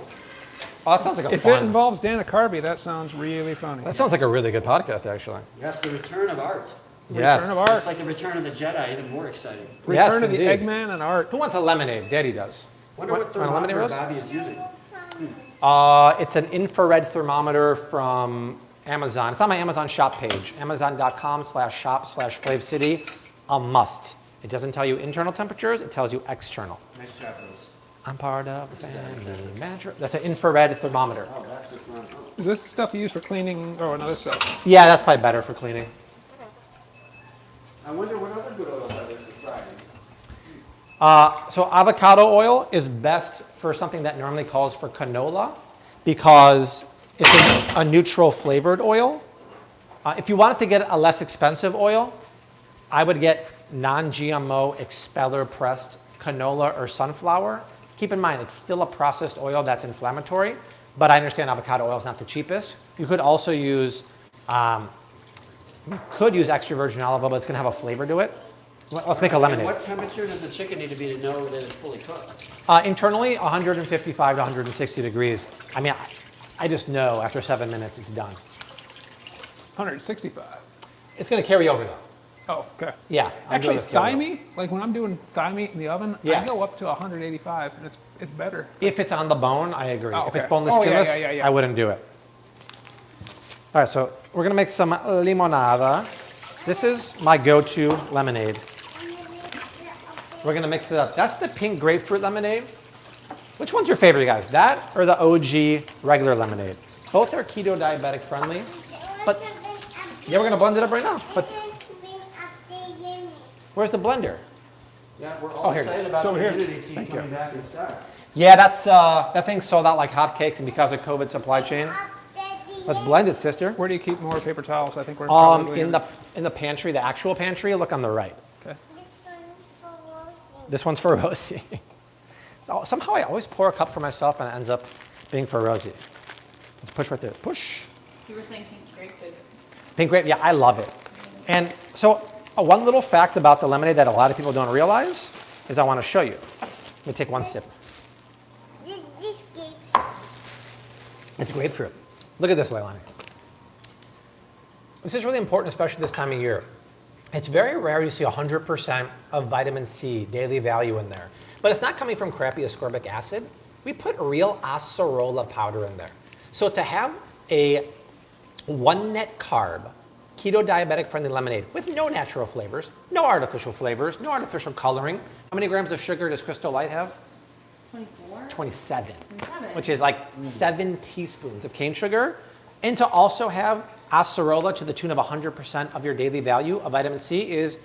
Oh, that sounds like a If it fun. involves Dana Carvey, that sounds really funny. That sounds like a really good podcast, actually. Yes, the return of Art. Yes. Return of art. It's like the Return of the Jedi, even more exciting. Yes, Return of the indeed. Eggman and art. Who wants a lemonade? Daddy does. Wonder what Want a lemonade, thermometer Rose? Bobby is using. It's an infrared thermometer from Amazon. It's on my Amazon shop page, amazon.com/shop/FlavCity. A must. It doesn't tell you internal temperatures, it tells you external. Nice job, Rose. I'm part of the family mattress. That's an infrared thermometer. Oh, that's the thermometer. Is this stuff used for cleaning? Oh, another stuff. Yeah, that's probably better for cleaning. I wonder what other good oils are there for frying. So avocado oil is best for something that normally calls for canola because it's a neutral flavored oil. If you wanted to get a less expensive oil, I would get non-GMO expeller pressed canola or sunflower. Keep in mind, it's still a processed oil that's inflammatory, but I understand avocado oil is not the cheapest. You could also use, extra virgin olive oil, but it's gonna have a flavor to it. Let's make a lemonade. And what temperature does the chicken need to be to know that it's fully cooked? Internally, 155 to 160 degrees. I mean, I just know after 7 minutes it's done. 165. It's gonna carry over though. Oh, okay. Yeah. I'm Actually, good with thigh carryover. meat, like when I'm doing thigh meat in the oven, Yeah. I go up to 185, and it's better. If it's on the bone, I agree. Oh, If it's okay. boneless, Oh, yeah, skinless, yeah. I wouldn't do it. All right, so we're gonna make some limonada. This is my go-to lemonade. We're gonna mix it up. That's the pink grapefruit lemonade. Which one's your favorite, guys? That or the OG regular lemonade? Both are keto diabetic friendly, but yeah, we're gonna blend it up right now. But where's the blender? Yeah, we're all here it is. excited about It's over the here. immunity tea Thank you. coming back in stock. Yeah, that thing sold out like hotcakes, and because of COVID supply chain. Let's blend it, sister. Where do you keep more paper towels? I think we're probably In the pantry, the actual pantry. Look on the right. Okay. This one's for Rosie. So somehow I always pour a cup for myself, and it ends up being for Rosie. Let's push right there. Push. You were saying pink grapefruit. Pink grape. Yeah, I love it. And so one little fact about the lemonade that a lot of people don't realize is I want to show you. Let me take one sip. It's grapefruit. Look at this, Leilani. This is really important, especially this time of year. It's very rare you see 100% of vitamin C daily value in there. But it's not coming from crappy ascorbic acid. We put real acerola powder in there. So to have a 1 net carb, keto diabetic friendly lemonade with no natural flavors, no artificial flavors, no artificial coloring. How many grams of sugar does Crystal Light have? 24? 27, 27. which is like 7 teaspoons of cane sugar. And to also have acerola to the tune of 100% of your daily value of vitamin C is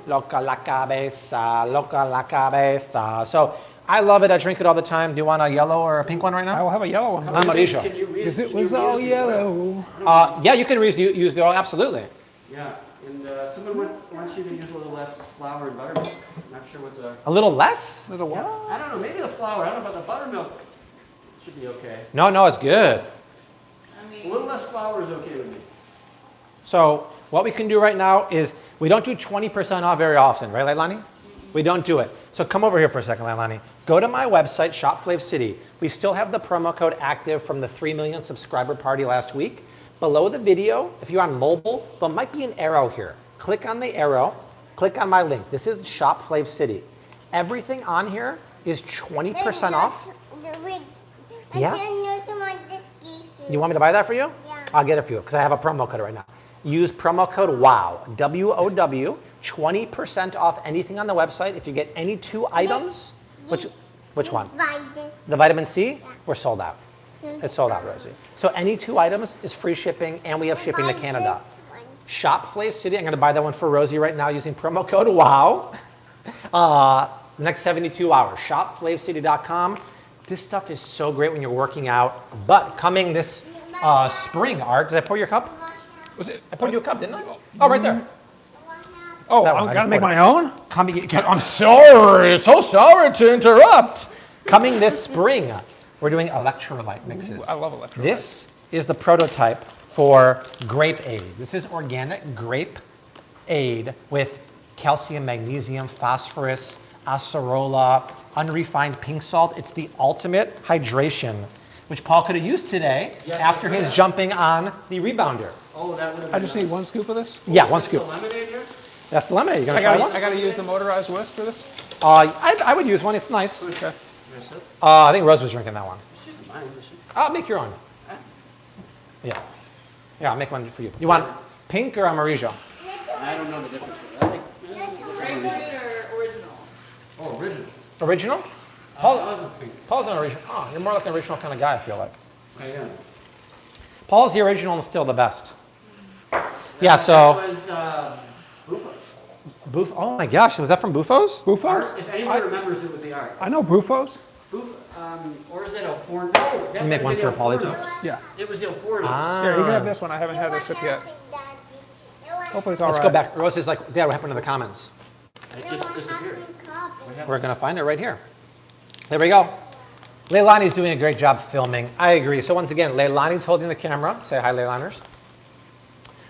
loca la cabeza, loca la cabeza. So I love it. I drink it all the time. Do you want a yellow or a pink one right I now? will have a yellow one. Amarillo. Can you reuse- Because it can you was reuse all the oil? yellow. Yeah, you can use the oil, absolutely. Yeah, and someone wants you to use a little less flour and buttermilk. Not sure what the... A little less? Little what? I don't know, maybe the flour. I don't know about the buttermilk. Should be okay. No, it's good. I A mean, little less flour is okay with me. So what we can do right now is we don't do 20% off very often, right, Leilani? We don't do it. So come over here for a second, Leilani. Go to my website, Shop Flav City. We still have the promo code active from the 3 million subscriber party last week. Below the video, if you're on mobile, there might be an arrow here. Click on the arrow, click on my link. This is Shop Flav City. Everything on here is 20% off. Yeah? You want me to buy that for you? Yeah. I'll get it for you because I have a promo code right now. Use promo code WOW, W-O-W, 20% off anything on the website. If you get any 2 items, which one? The vitamin C? We're sold out. It's sold out, Rosie. So any 2 items is free shipping, and we have shipping to Canada. Shop Flav City. I'm going to buy that one for Rosie right now using promo code WOW. Next 72 hours. ShopFlavCity.com. This stuff is so great when you're working out. But coming this spring, Art, did I pour your cup? Was it? I poured you a cup, didn't I? Oh, right there. Oh, That one, I I just gotta make poured my own? I'm sorry, so sorry to interrupt. Coming this spring, we're doing electrolyte mixes. Ooh, I love electrolyte. This is the prototype for Grape Aid. This is organic grape aid with calcium, magnesium, phosphorus, acerola, unrefined pink salt. It's the ultimate hydration, which Paul could have used today Yes, after I his could. jumping on the rebounder. Oh, that would have I been just nice. need 1 scoop of this. Yeah, 1 The scoop. lemonade here? That's the lemonade. You gonna try one? I gotta use the motorized whisk for this. I would use one. It's nice. Okay. Yes, sir. I think Rose was drinking that one. She's mine, is she? I'll make your own. Yeah. Yeah, I'll make one for you. You want pink or amarillo? I don't know the difference. I think Grapefruit or original? Oh, original. Original? I Paul, love the pink. Paul's an original. Oh, you're more like an original kind of guy, I feel like. I am. Paul's the original and still the best. Yeah, so. That was Buffalo's. Oh my gosh, was that from Bufo's? Buffos? Art, if anyone remembers, it would be art. I know Buffos. Or is it El Forno? No, that You make would one have for been El Pauly, Forno's. Yeah. It was El Forno's. Here, you can have this one. I haven't had this sip yet. Hopefully it's all Let's right. go back. Rose is like, Dad, what happened to the comments? It just disappeared. What happened? We're going to find it right here. There we go. Leilani's doing a great job filming. I agree. So once again, Leilani's holding the camera. Say hi, Leilaners.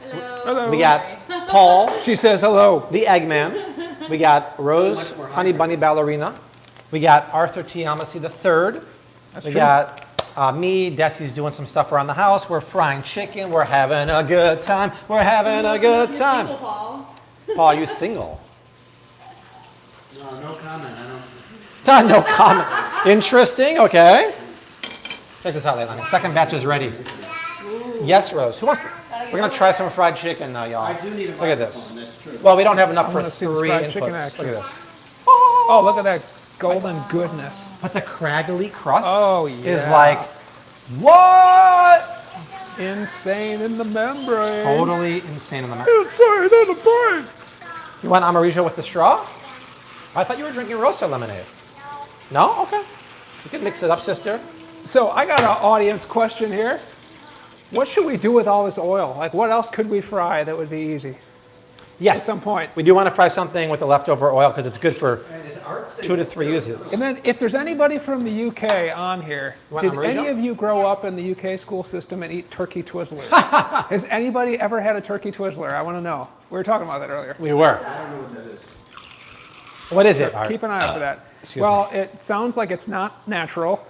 Hello. Hello. We got Paul, She says hello. the Eggman. We got Rose, Much more Honey Bunny Ballerina. We got Arthur T. Amasi III. That's We true. got me, Desi's doing some stuff around the house. We're frying chicken. We're having a good time. We're having a good You're time. single, Paul. Paul, you single? No comment. I don't. No comment. Interesting. Okay. Check this out, Leilani. Second batch is ready. Yes, Rose. Who wants to? We're gonna try some fried chicken now, y'all. I do need a Look at this. microphone, that's true. Well, we don't have enough I for wanna see this 3 fried inputs. chicken Look action. at this. Oh, look at that golden goodness. But the craggly crust Oh, is yeah. like, what? Insane in the membrane. Totally insane in the mouth. Insane in the brain. You want amarillo with the straw? I thought you were drinking rosa lemonade. No. No? Okay. You can mix it up, sister. So I got an audience question here. What should we do with all this oil? Like, what else could we fry that would be easy at Yes. some point? We do want to fry something with the leftover oil because it's good for And is art 2 to 3 uses. And then if there's anybody from the UK on here, want did amarillo? any of you grow up in the UK school system and eat turkey Twizzlers? Has anybody ever had a turkey Twizzler? I want to know. We were talking about that earlier. We were. I don't know what that is. What is it, Art? Keep an eye out for that. excuse Well, it sounds like it's not natural.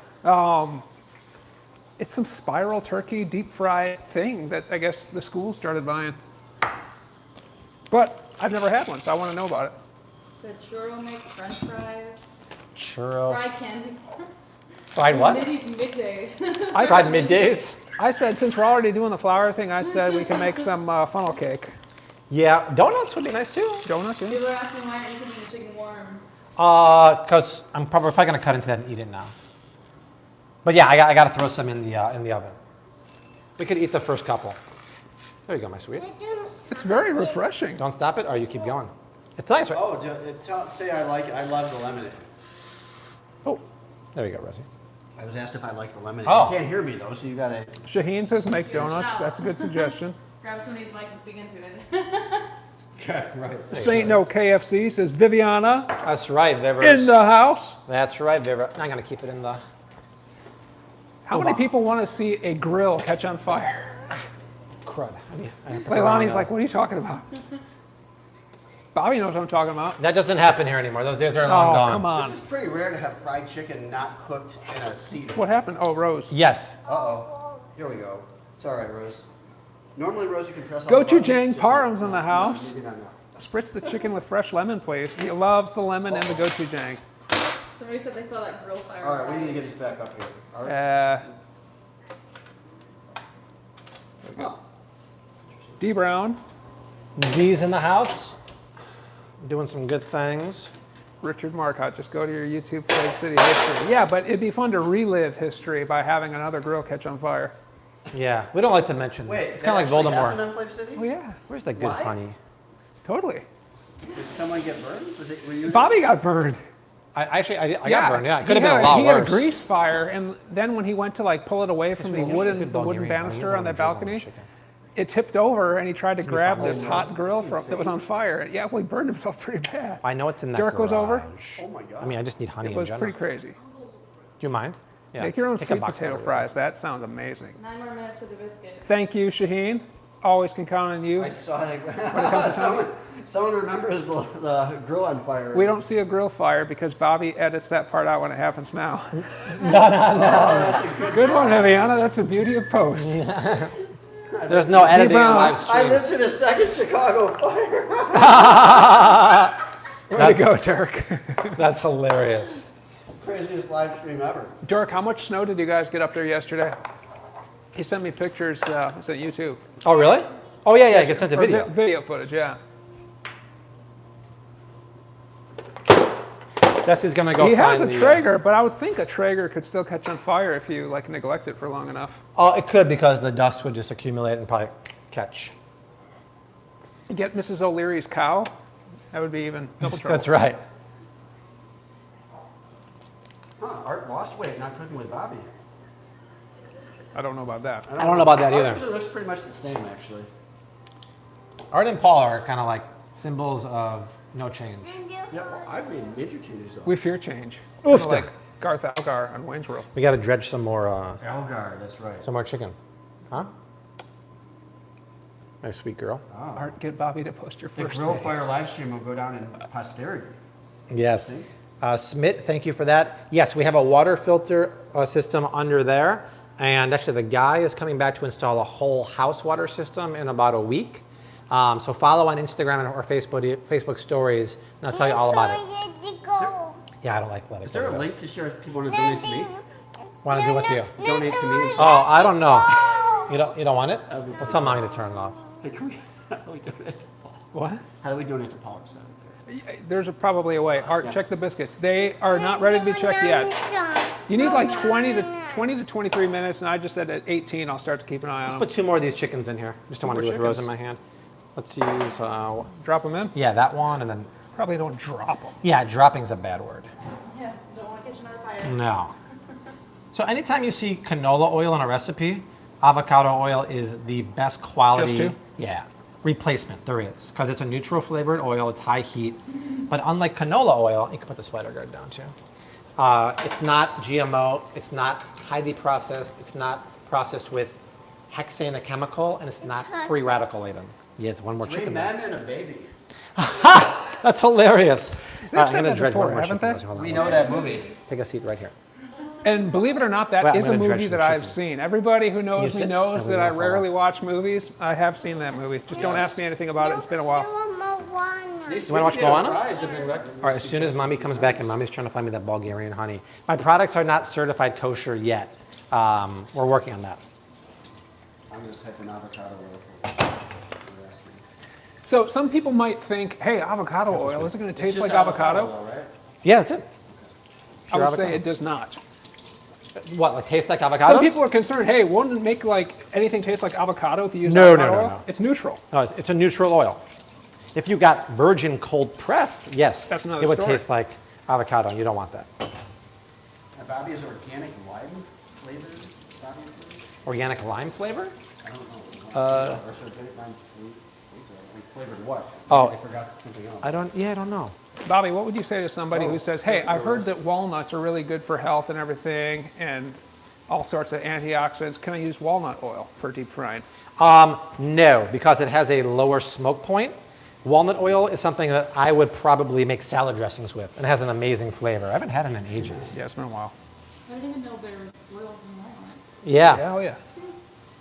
It's some spiral turkey deep fried thing that I guess the schools started buying. But I've never had one, so I want to know about it. Said churro mix, french fries, Churro. fried candy. Fried what? Midday. I Fried said, middays? I said, since we're already doing the flour thing, I said we can make some funnel cake. Yeah, donuts would be nice too. Donuts, yeah? People are asking why aren't you keeping the chicken warm? Because I'm probably going to cut into that and eat it now. But yeah, I got to throw some in the oven. We could eat the first couple. There you go, my sweet. It's very refreshing. Don't stop it, or you keep going. It's nice, right? Oh, say I like it. I love the lemonade. Oh, there you go, Rosie. I was asked if I like the lemonade. Oh. You can't hear me though, so you gotta. Shaheen says make donuts. That's a good suggestion. Grab some of these mic and speak into it. Okay, right. Saint No KFC says Viviana That's right, Viver. in the house. That's right, Viver. I'm going to keep it in the... How many people want to see a grill catch on fire? Crud. I put the wrong, Leilani's like, what are you talking about? Bobby knows what I'm talking about. That doesn't happen here anymore. Those days are long Oh, gone. come on. This is pretty rare to have fried chicken not cooked in a cedar. What happened? Oh, Rose. Yes. Uh-oh. Here we go. It's all right, Rose. Normally, Rose, you can press all the Go-to buttons, Jang just Parham's not- in the not- house. maybe not now. Spritz the chicken with fresh lemon, please. He loves the lemon and the gochujang. Somebody said they saw that grill fire. All right, we need to get this back up here. All right. Oh. D Brown, Z's in the house. Doing some good things. Richard Marcotte, just go to your YouTube Flave City history. Yeah, but it'd be fun to relive history by having another grill catch on fire. Yeah, we don't like to mention that. Wait, It's kind of like Voldemort. On Flame City? Oh yeah, Where's the good Live? honey? totally. Did someone get burned? Were you? Bobby got burned. I got burned, yeah. It could have He been a had- lot He worse. had a grease fire, and then when he went to like pull it away from the Sweet, wooden good bone wooden here, honey. banister Doesn't on that wanna drizzle on the balcony, chicken. it tipped over, and he tried to grab follow this me? hot grill that was on fire. Yeah, well, he burned himself pretty bad. I know it's in that Dirk was over? garage. Oh my God. I mean, I just need honey It in was general. pretty crazy. Do you mind? Yeah. Make your own Take a sweet box potato over there. fries. That sounds amazing. 9 more minutes with the biscuits. Thank you, Shaheen. Always can count on you. I saw that. Someone remembers the grill on fire. We don't see a grill fire because Bobby edits that part out when it happens now. No. Good one, Viviana. That's the beauty of post. There's no editing on live I lived streams. through the second Chicago fire. Way to go, Dirk. That's hilarious. Craziest live stream ever. Dirk, how much snow did you guys get up there yesterday? He sent me pictures. I sent you too. Oh, really? Oh, yeah, I can send the Or video. Video footage, yeah. Jesse's going to go He find has a the, Traeger, but I would think a Traeger could still catch on fire if you like neglect it for long enough. Oh, it could because the dust would just accumulate and probably catch. Get Mrs. O'Leary's cow. That would be even double trouble. That's right. Huh, Art lost weight not cooking with Bobby. I don't know about that. I don't know about that Art either. actually looks pretty much the same, actually. Art and Paul are kind of like symbols of no change. Yeah, well, I've made major changes though. We fear change. Oof. Kinda like Garth Algar on Wayne's World. We got to dredge some more Algar, that's right. chicken. Huh? Nice sweet girl. Oh. Art, get Bobby to post your The first grill video. fire live stream will go down in posterity. Yes. See? Smith, thank you for that. Yes, we have a water filter system under there. And actually, the guy is coming back to install a whole house water system in about a week. So follow on Instagram or Facebook stories, and I'll tell you all about it. Yeah, I don't like letting Is there a go. link to share if people want to donate to me? Want to do what to you? Donate to me. Oh, I don't know. You don't want it? Well, tell mommy to turn it off. Hey, can we, how do we donate to Paul? What? How do we donate to Paul instead? There's probably a way. Art, check the biscuits. They are not ready to be checked yet. You need like 20 to 23 minutes, and I just said at 18 I'll start to keep an eye on Let's them. put 2 more of these chickens in here. Just don't want to more do with Rose chickens. in my hand. Let's use, Drop them in. yeah, that one, and then, Probably don't drop them. yeah, dropping's a bad word. Yeah, don't want to catch another fire. No. So anytime you see canola oil in a recipe, avocado oil is the best quality. Just two? Yeah, replacement there is, because it's a neutral flavored oil, it's high heat. But unlike canola oil, you can put the spider guard down too. It's not GMO, it's not highly processed, it's not processed with hexane, a chemical, and it's not free radical laden. Yeah, it's one more 3 chicken men there. and a baby. That's hilarious. They've All right, said I'm gonna that dredge before, one more haven't chicken. they? Hold on, We hold know on. that movie. Take a seat right here. And believe it or not, that Well, is I'm a gonna dredge movie some that I've chicken. seen. Everybody who knows you me sit? knows And we that I will fall rarely off. watch movies. I have seen that movie. Just don't ask me anything about it. It's been a while. These You wanna watch sweet potato Moana? fries have been recommended. All right, as soon as mommy comes back, and mommy's trying to find me that Bulgarian honey. My products are not certified kosher yet. We're working on that. I'm going to type in avocado oil for rescue. So some people might think, hey, avocado oil, is it going to taste It's like just avocado? oil, right? Yeah, that's it. I would avocado. say it does not. What, like taste like avocados? Some people are concerned, hey, won't it make like anything taste like avocado if you use No, avocado no, no, oil? no. It's neutral. No, it's a neutral oil. If you got virgin cold pressed, yes, That's another it would story. taste like avocado, and you don't want that. Bobby is organic lime flavored. Bobby food? Organic lime flavor? I don't know. Or should organic lime flavored what? Oh. I forgot something else. I don't know. Bobby, what would you say to somebody who says, hey, I heard that walnuts are really good for health and everything and all sorts of antioxidants. Can I use walnut oil for deep frying? No, because it has a lower smoke point. Walnut oil is something that I would probably make salad dressings with, and it has an amazing flavor. I haven't had it in ages. Yeah, it's been a while. I didn't even know there was oil from walnuts. Yeah, Yeah, oh yeah.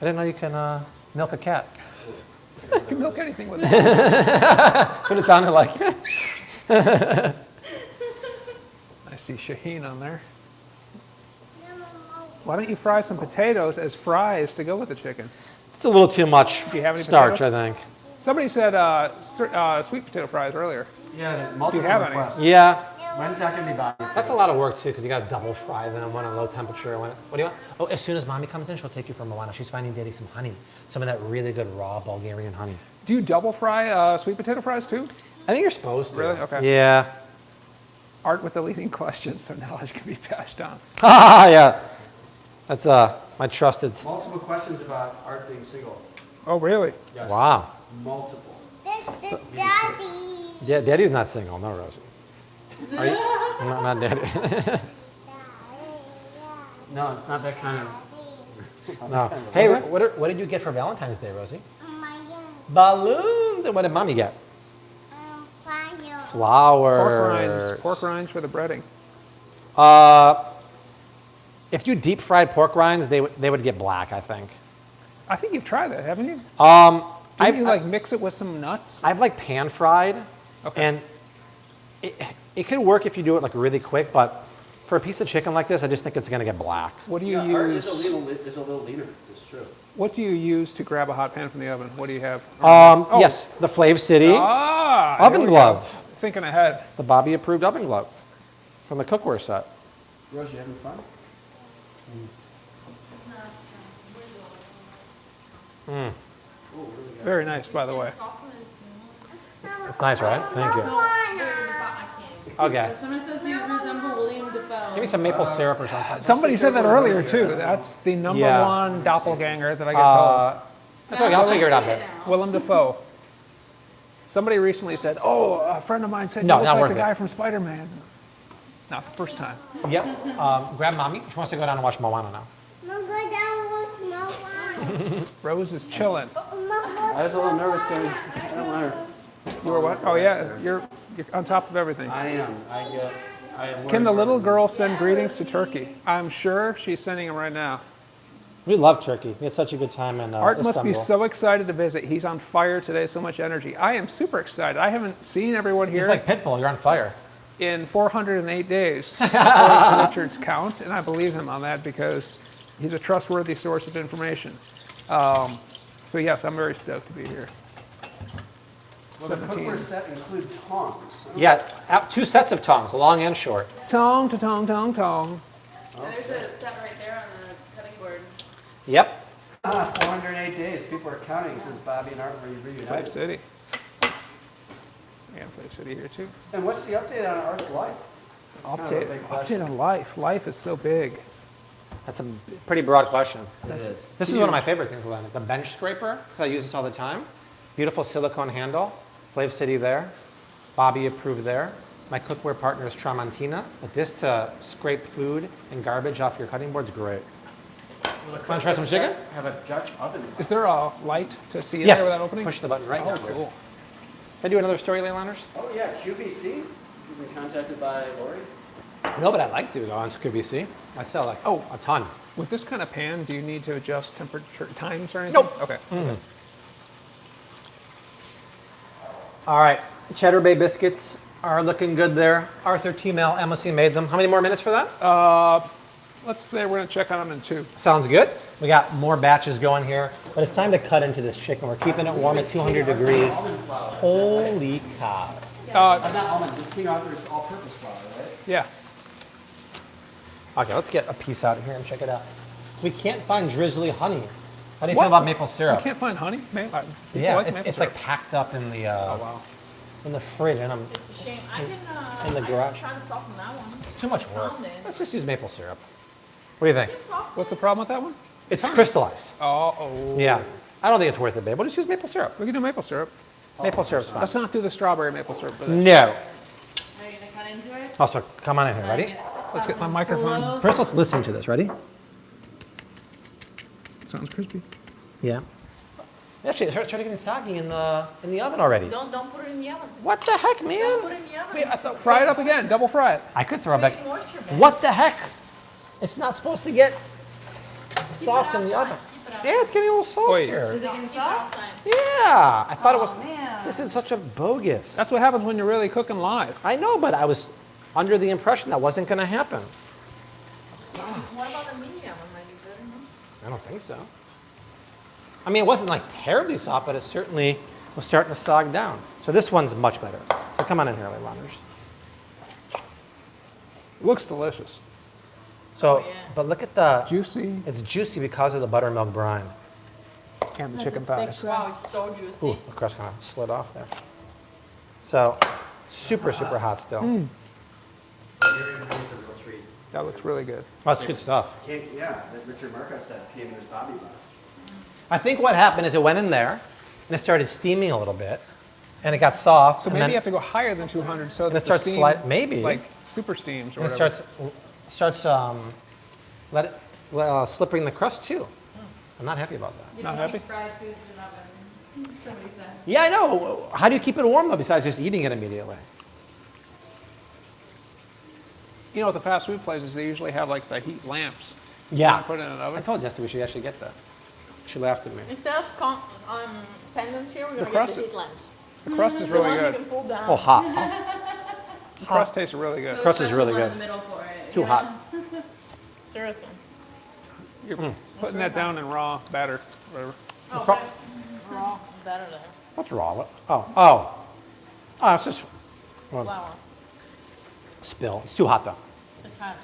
I didn't know you can milk a cat. You can milk anything with it. That's what it sounded like. I see Shaheen on there. Why don't you fry some potatoes as fries to go with the chicken? It's a little too much Do you have any starch, potatoes? I think. Somebody said sweet potato fries earlier. Yeah, multiple have any? requests. Yeah, When's that going to be Bobby? that's a lot of work too, because you got to double fry them, one at low temperature. What do you want? Oh, as soon as mommy comes in, she'll take you for Moana. She's finding daddy some honey, some of that really good raw Bulgarian honey. Do you double fry sweet potato fries too? I think you're supposed to. Really? Okay. Yeah. Art with the leading question, so knowledge can be passed on. Yeah. That's my trusted. Multiple questions about Art being single. Oh, really? Yes. Wow. Multiple. Daddy. Yeah, daddy's not single, no, Rosie. Are you? Not daddy. No, it's not that kind of. No. Hey, what did you get for Valentine's Day, Rosie? Balloons. And what did mommy get? Flowers. Pork rinds for the breading. If you deep fried pork rinds, they would get black, I think. I think you've tried that, haven't you? I've Didn't you like mix it with some nuts? I've like pan fried, Okay. and it could work if you do it like really quick, but for a piece of chicken like this, I just think it's gonna get black. What do you Yeah, ours use? is a little leaner. It's true. What do you use to grab a hot pan from the oven? What do you have? Yes, the Flav City here oven we go. glove, Thinking ahead. the Bobby approved oven glove from the cookware set. Rose, you having fun? Very nice, by the way. It's nice, right? Thank you. Okay, Someone says you resemble William Defoe. give me some maple syrup or something. Somebody said that earlier too. That's the number Yeah. one doppelganger that I get told. That's okay, I'll figure it out there. Willem Dafoe. Somebody recently said, "Oh, a friend of mine said No, you look not like worth the it. guy from Spider-Man." Not the first time. Yep. Grab mommy. She wants to go down and watch Moana now. Rose is chilling. I was a little nervous there. I don't want her. You were what? Oh yeah, you're on top of everything. I am. I am. Can the little girl send greetings to Turkey? I'm sure she's sending them right now. We love Turkey. We had such a good time in Art must be Istanbul. so excited to visit. He's on fire today, so much energy. I am super excited. I haven't seen everyone It's here like Pitbull, you're on fire. in 408 days, according to Richard's count, and I believe him on that because he's a trustworthy source of information. So yes, I'm very stoked to be here. Well, the 17. cookware set includes tongs. Yeah, 2 sets of tongs, long and short. Tong to tong tong tong. There's a set right there on the cutting board. Yep. 408 days. People are counting since Bobby and Art were Flav reunited. City. And Flav City here too. And what's the update on Art's life? That's kind of a big question. Update on life. Life is so big. That's a pretty broad question. It is. This is one of my favorite things, Atlanta. The bench scraper, because I use this all the time. Beautiful silicone handle. Flav City there. Bobby approved there. My cookware partner is Tramontina. But this to scrape food and garbage off your cutting board is great. Want to try some chicken? Have a Dutch oven. Is there a light to see in Yes. there without opening? Push the button right Oh, down there. cool. Can I do another story, Leylanders? Oh yeah, QVC. You've been contacted by Lori. No, but I'd like to go on QVC. I'd sell like a ton. With this kind of pan, do you need to adjust temperature times or anything? Nope. Okay. All right, Cheddar Bay biscuits are looking good there. Arthur T. Mel, Emma C. made them. How many more minutes for that? Let's say we're gonna check on them in 2. Sounds good. We got more batches going here, but it's time to cut into this chicken. We're keeping it warm at 200 degrees. Holy cow. Not almond, just King Arthur's all-purpose flour, right? Yeah. Okay, let's get a piece out of here and check it out. We can't find drizzly honey. How do you What? feel about maple You syrup? can't find honey? People Yeah, like it's maple like syrup. packed up in the wow. in the fridge, and It's a shame. I can. In the I garage. can try to soften that one. it's too much work. Found it. Let's just use maple syrup. What do you think? It's soft. What's the problem with that one? It's crystallized. Oh. Yeah, I don't think it's worth it, babe. We'll just use maple syrup. We can do maple syrup. Maple syrup's fine. Let's not do the strawberry maple syrup. But No. Are you gonna cut into it? Also, come on in here. Ready? Let's get my microphone. Close. First, let's listen to this. Ready? Sounds crispy. Yeah. Actually, it started getting soggy in the oven already. Don't put it in the oven. What the heck, Don't put man? it in the oven. Wait, I thought Fry it up again. Double fry it. I could throw it back. Create moisture, babe. What the heck? It's not supposed to get Keep it soft in the outside. oven. Keep it outside. Yeah, it's getting a little soft Wait. here. Is it getting soft? Outside. Yeah, I thought it was. Oh, man. This is such a bogus. That's what happens when you're really cooking live. I know, but I was under the impression that wasn't going to happen. What about the medium? Might be good, no? I don't think so. I mean, it wasn't like terribly soft, but it certainly was starting to sog down. So this one's much better. So come on in here, Leilonders. Looks delicious. So, Oh, yeah. but look at the. Juicy. It's juicy because of the buttermilk brine. And the chicken thighs. Wow, it's so juicy. Ooh, the crust kind of slid off there. So, super hot still. You're in a real treat. That looks really good. Oh, that's good stuff. Yeah, that Richard Markov said came in his Bobby box. I think what happened is it went in there and it started steaming a little bit and it got soft. So and maybe then you have to go higher than 200 so that it the starts steam, maybe. like super steams or and it whatever. starts slippering the crust too. I'm not happy about that. You Not don't happy? eat fried foods in oven. Somebody said. Yeah, I know. How do you keep it warm though besides just eating it immediately? You know, at the fast food places, they usually have like the heat lamps. Yeah. Put it in an I oven. told Jesse we should actually get that. She laughed at me. Instead of pendants here, we're going to get crust the is- heat lamps. The crust is The really ones you good. can pull down. Oh, hot. The crust tastes really good. Crust is really Special one good. in the middle for it. Too yeah. hot. Seriously. You're putting that down in raw batter, whatever. Oh, pro- okay. Raw, better there. What's wrong with? Oh, it's just Flour. spill. It's too hot though. It's hot.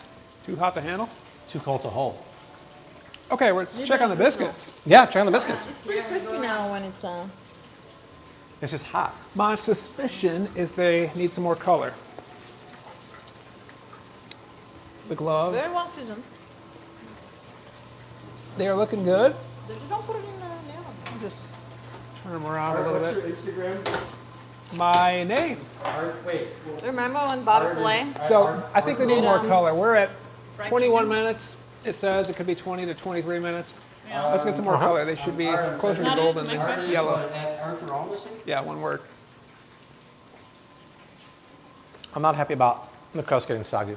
Too hot to handle? Too cold to hold. Okay, let's check on the biscuits. Yeah, check on the biscuits. It's pretty crispy now when it's It's just hot. My suspicion is they need some more color. The glove, very well seasoned. they are looking good. Just don't put it in the nail. I'll just turn them around a little What's bit. your Instagram? My name. Wait. Remember when Bobby Flay? So I think they need more color. We're at Fried 21 chicken? minutes. It says it could be 20 to 23 minutes. Yeah. Let's get some more color. They should be closer to Not golden even than my yellow. Aren't they all missing? Yeah, one word. I'm not happy about the crust getting soggy.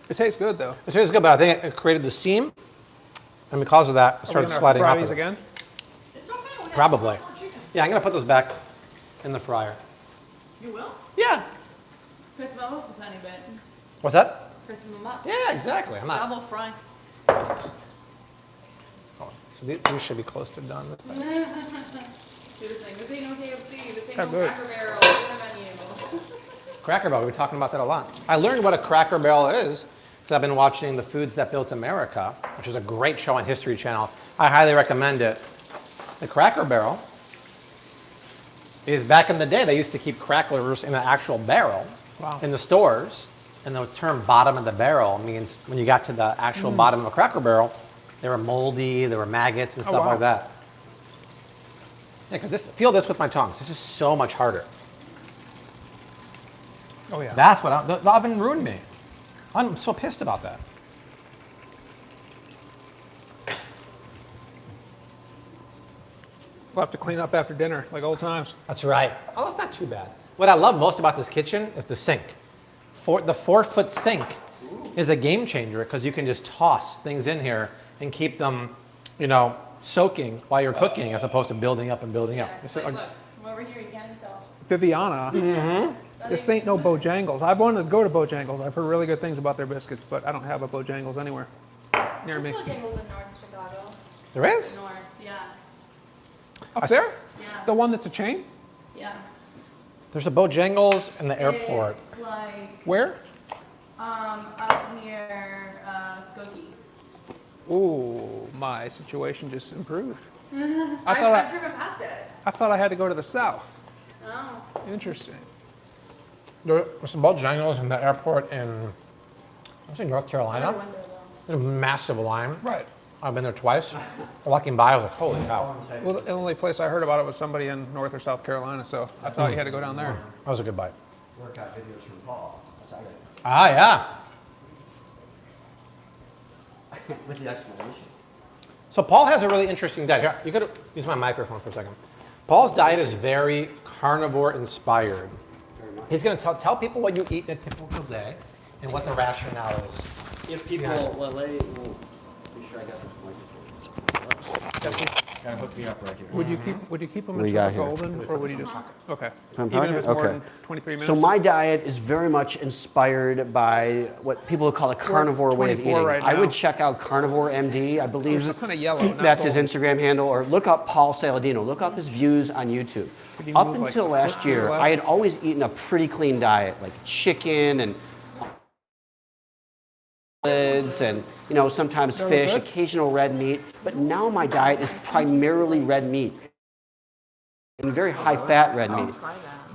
It tastes good though. It tastes good, but I think it created the steam, and because of that, it Are we started gonna sliding fry off. these of it. again? It's okay. We have Probably. some more chicken. Yeah, I'm gonna put those back in the fryer. You will? Yeah. Crisp them up a tiny bit. What's that? Crisp them up. Yeah, exactly. I'm not. Double fry. Oh, so these should be close to done. She was saying, this ain't no KFC, this ain't How no good. Cracker Barrel, this is a menu. Cracker Barrel. We've been talking about that a lot. I learned what a Cracker Barrel is because I've been watching The Foods That Built America, which is a great show on History Channel. I highly recommend it. The Cracker Barrel is back in the day, they used to keep cracklers in an actual barrel in the stores. And the term bottom of the barrel means when you got to the actual bottom of a Cracker Barrel, they were moldy, there were maggots and stuff wow. like that. Yeah, because feel this with my tongs. This is so much harder. Oh yeah. That's what the oven ruined me. I'm so pissed about that. We'll have to clean up after dinner, like old times. That's right. Oh, that's not too bad. What I love most about this kitchen is the sink. The 4-foot sink is a game changer because you can just toss things in here and keep them, soaking while you're cooking as opposed to building up and building up. It's like, look, from over here, you can't tell. Viviana, this ain't no Bojangles. I've wanted to go to Bojangles. I've heard really good things about their biscuits, but I don't have a Bojangles anywhere near me. There's Bojangles in North Chicago. There is? North, yeah. Up there? Yeah. The one that's a chain? Yeah. There's a Bojangles in the airport. It's like, Where? up near, Skokie. Ooh, my situation just improved. I've driven past it. I thought I had to go to the south. Oh. Interesting. There's some Bojangles in the airport in, North I Carolina. wonder though. There's a massive line. Right. I've been there twice. Walking by, I was like, holy cow. Well, the only place I heard about it was somebody in North or South Carolina, so I thought you had to go down there. That was a good bite. Workout videos from Paul. That's how Ah, yeah. With the explanation. So Paul has a really interesting diet. Here, you could use my microphone for a second. Paul's diet is very carnivore inspired. He's going to tell people what you eat in a typical day and what the rationale is. If people, well, be sure I got the microphone. Gotta hook me up right here. Would you keep them What do you got until here? golden, or would you just? Okay. I'm Even talking? if it's more Okay. than 23 minutes. So my diet is very much inspired by what people would call a carnivore way of 24 eating. right I now. would check out Carnivore MD. I believe There's a ton of yellow, not that's his gold. Instagram handle, or look up Paul Saladino. Look up his views on YouTube. Could you Up move, like, until a last foot to the year, left? I had always eaten a pretty clean diet, like chicken and salads and sometimes That was fish, good? occasional red meat. But now my diet is primarily red meat and very high fat red meat.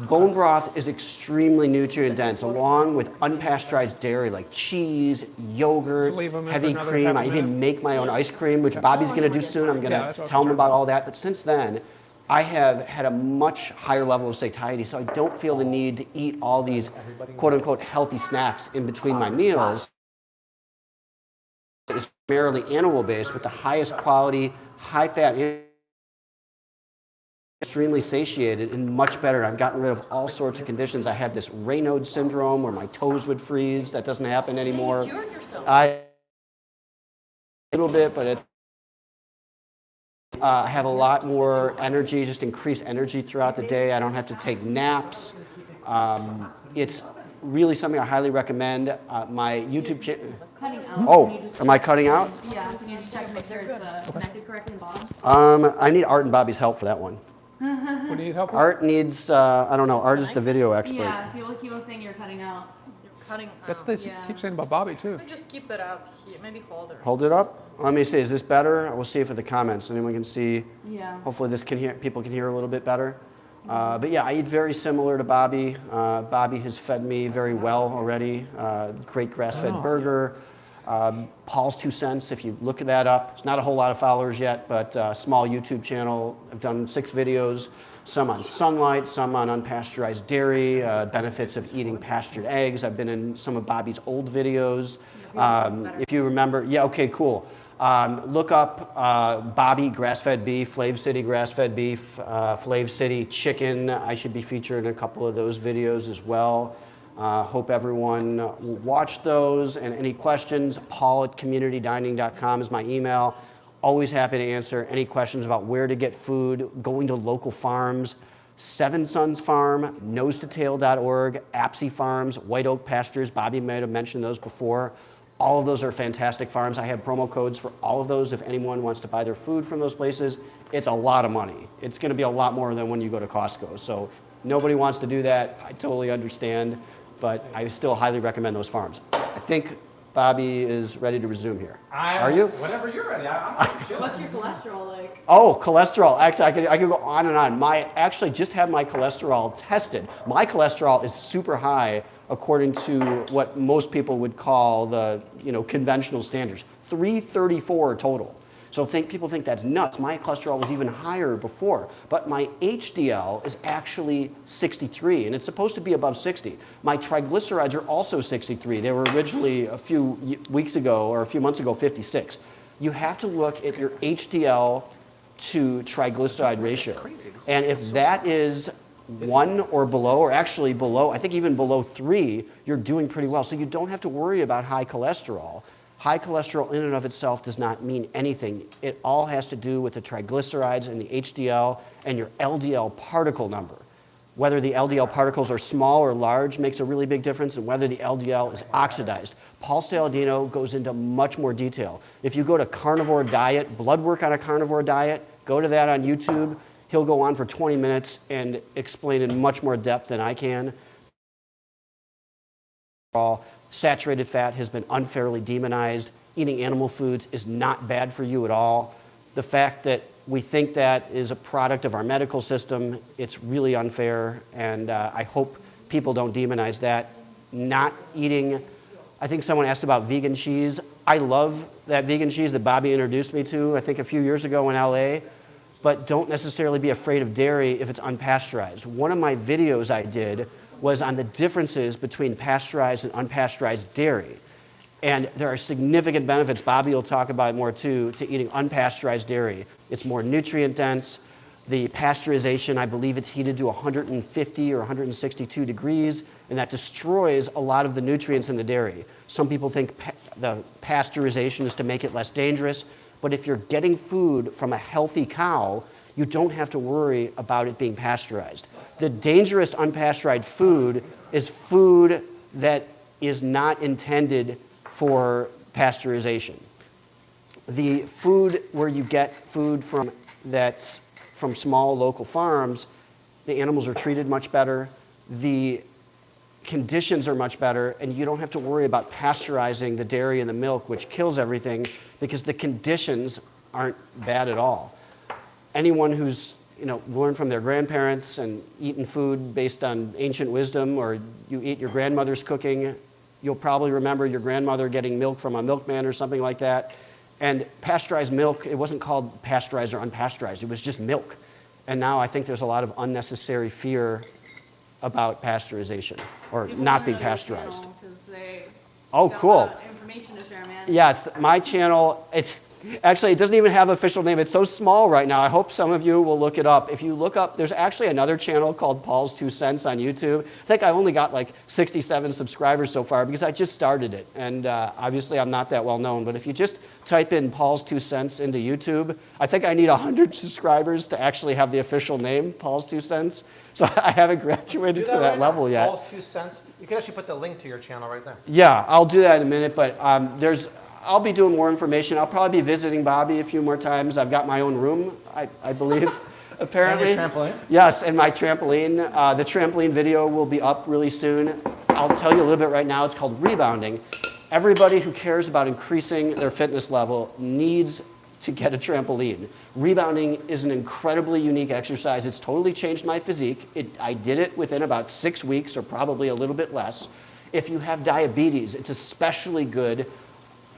Bone broth is extremely nutrient dense, along with unpasteurized dairy like cheese, yogurt, So leave 'em in for heavy another cream. half a I even minute. make my own ice cream, which Bobby's going to do soon. I'm going Yeah, to that's what I was tell him concerned about all that. But since then, I have had a much higher level of satiety, so I don't feel the need to eat all these quote-unquote healthy snacks in between my meals. It's primarily animal-based with the highest quality, high-fat, extremely satiated and much better. I've gotten rid of all sorts of conditions. I had this Raynaud syndrome where my toes would freeze. That doesn't happen anymore. You cured yourself. A little bit, but I have a lot more energy, just increased energy throughout the day. I don't have to take naps. It's really something I highly recommend. My YouTube channel. Cutting out. Oh, am I cutting out? Yeah, can you just check to make sure it's connected correctly in the bottom? I need Art and Bobby's help for that one. What do you need help with? Art needs, I don't know, Art is the video expert. Yeah, he was saying you're cutting out. You're cutting That's out. what they keep saying about Bobby, too. Just keep it out here. Maybe hold it. Hold it up. Let me see, is this better? We'll see if in the comments anyone can see. Yeah. Hopefully this can hear, people can hear a little bit better. But yeah, I eat very similar to Bobby. Bobby has fed me very well already. Great grass-fed burger. Paul's 2 Cents, if you look that up. It's not a whole lot of followers yet, but small YouTube channel. I've done 6 videos, some on sunlight, some on unpasteurized dairy, benefits of eating pastured eggs. I've been in some of Bobby's old videos. If you remember, yeah, okay, cool. Look up Bobby grass-fed beef, Flav City grass-fed beef, Flav City chicken. I should be featured in a couple of those videos as well. Hope everyone will watch those. And any questions, paul@communitydining.com is my email. Always happy to answer any questions about where to get food, going to local farms. Seven Sons Farm, nosetotale.org, Apsey Farms, White Oak Pastures. Bobby might have mentioned those before. All of those are fantastic farms. I have promo codes for all of those if anyone wants to buy their food from those places. It's a lot of money. It's going to be a lot more than when you go to Costco. So nobody wants to do that. I totally understand, but I still highly recommend those farms. I think Bobby is ready to resume here. Are you? Whenever you're ready. I'm chilling. What's your cholesterol like? Oh, cholesterol. Actually, I could go on and on. I actually just had my cholesterol tested. My cholesterol is super high according to what most people would call the conventional standards. 334 total. So people think that's nuts. My cholesterol was even higher before, but my HDL is actually 63, and it's supposed to be above 60. My triglycerides are also 63. They were originally a few weeks ago or a few months ago 56. You have to look at your HDL to triglyceride ratio, and if that is 1 or below, or actually below, I think even below 3, you're doing pretty well. So you don't have to worry about high cholesterol. High cholesterol in and of itself does not mean anything. It all has to do with the triglycerides and the HDL and your LDL particle number. Whether the LDL particles are small or large makes a really big difference, and whether the LDL is oxidized. Paul Saladino goes into much more detail. If you go to carnivore diet, blood work on a carnivore diet, go to that on YouTube. He'll go on for 20 minutes and explain in much more depth than I can. Saturated fat has been unfairly demonized. Eating animal foods is not bad for you at all. The fact that we think that is a product of our medical system, it's really unfair, and I hope people don't demonize that. Not eating, I think someone asked about vegan cheese. I love that vegan cheese that Bobby introduced me to, I think a few years ago in LA, but don't necessarily be afraid of dairy if it's unpasteurized. One of my videos I did was on the differences between pasteurized and unpasteurized dairy. And there are significant benefits, Bobby will talk about more too, to eating unpasteurized dairy. It's more nutrient dense. The pasteurization, I believe it's heated to 150 or 162 degrees, and that destroys a lot of the nutrients in the dairy. Some people think the pasteurization is to make it less dangerous, but if you're getting food from a healthy cow, you don't have to worry about it being pasteurized. The dangerous unpasteurized food is food that is not intended for pasteurization. The food where you get food from that's from small local farms, the animals are treated much better, the conditions are much better, and you don't have to worry about pasteurizing the dairy and the milk, which kills everything, because the conditions aren't bad at all. Anyone who's learned from their grandparents and eaten food based on ancient wisdom, or you eat your grandmother's cooking, you'll probably remember your grandmother getting milk from a milkman or something like that. And pasteurized milk, it wasn't called pasteurized or unpasteurized, it was just milk. And now I think there's a lot of unnecessary fear about pasteurization, or People not being wanna know your pasteurized. channel 'cause they Oh, got a cool. lot of information to share, man. Yes, my channel, it doesn't even have an official name. It's so small right now. I hope some of you will look it up. If you look up, there's actually another channel called Paul's 2 Cents on YouTube. I think I only got like 67 subscribers so far because I just started it. And obviously I'm not that well known. But if you just type in Paul's 2 cents into YouTube. I think I need 100 subscribers to actually have the official name, Paul's 2 cents. So I haven't graduated to that level yet. Paul's 2 cents. You can actually put the link to your channel right there. Yeah, I'll do that in a minute, but I'll be doing more information. I'll probably be visiting Bobby a few more times. I've got my own room, I believe, apparently. And your trampoline? Yes, and my trampoline. The trampoline video will be up really soon. I'll tell you a little bit right now. It's called rebounding. Everybody who cares about increasing their fitness level needs to get a trampoline. Rebounding is an incredibly unique exercise. It's totally changed my physique. I did it within about 6 weeks or probably a little bit less. If you have diabetes, it's especially good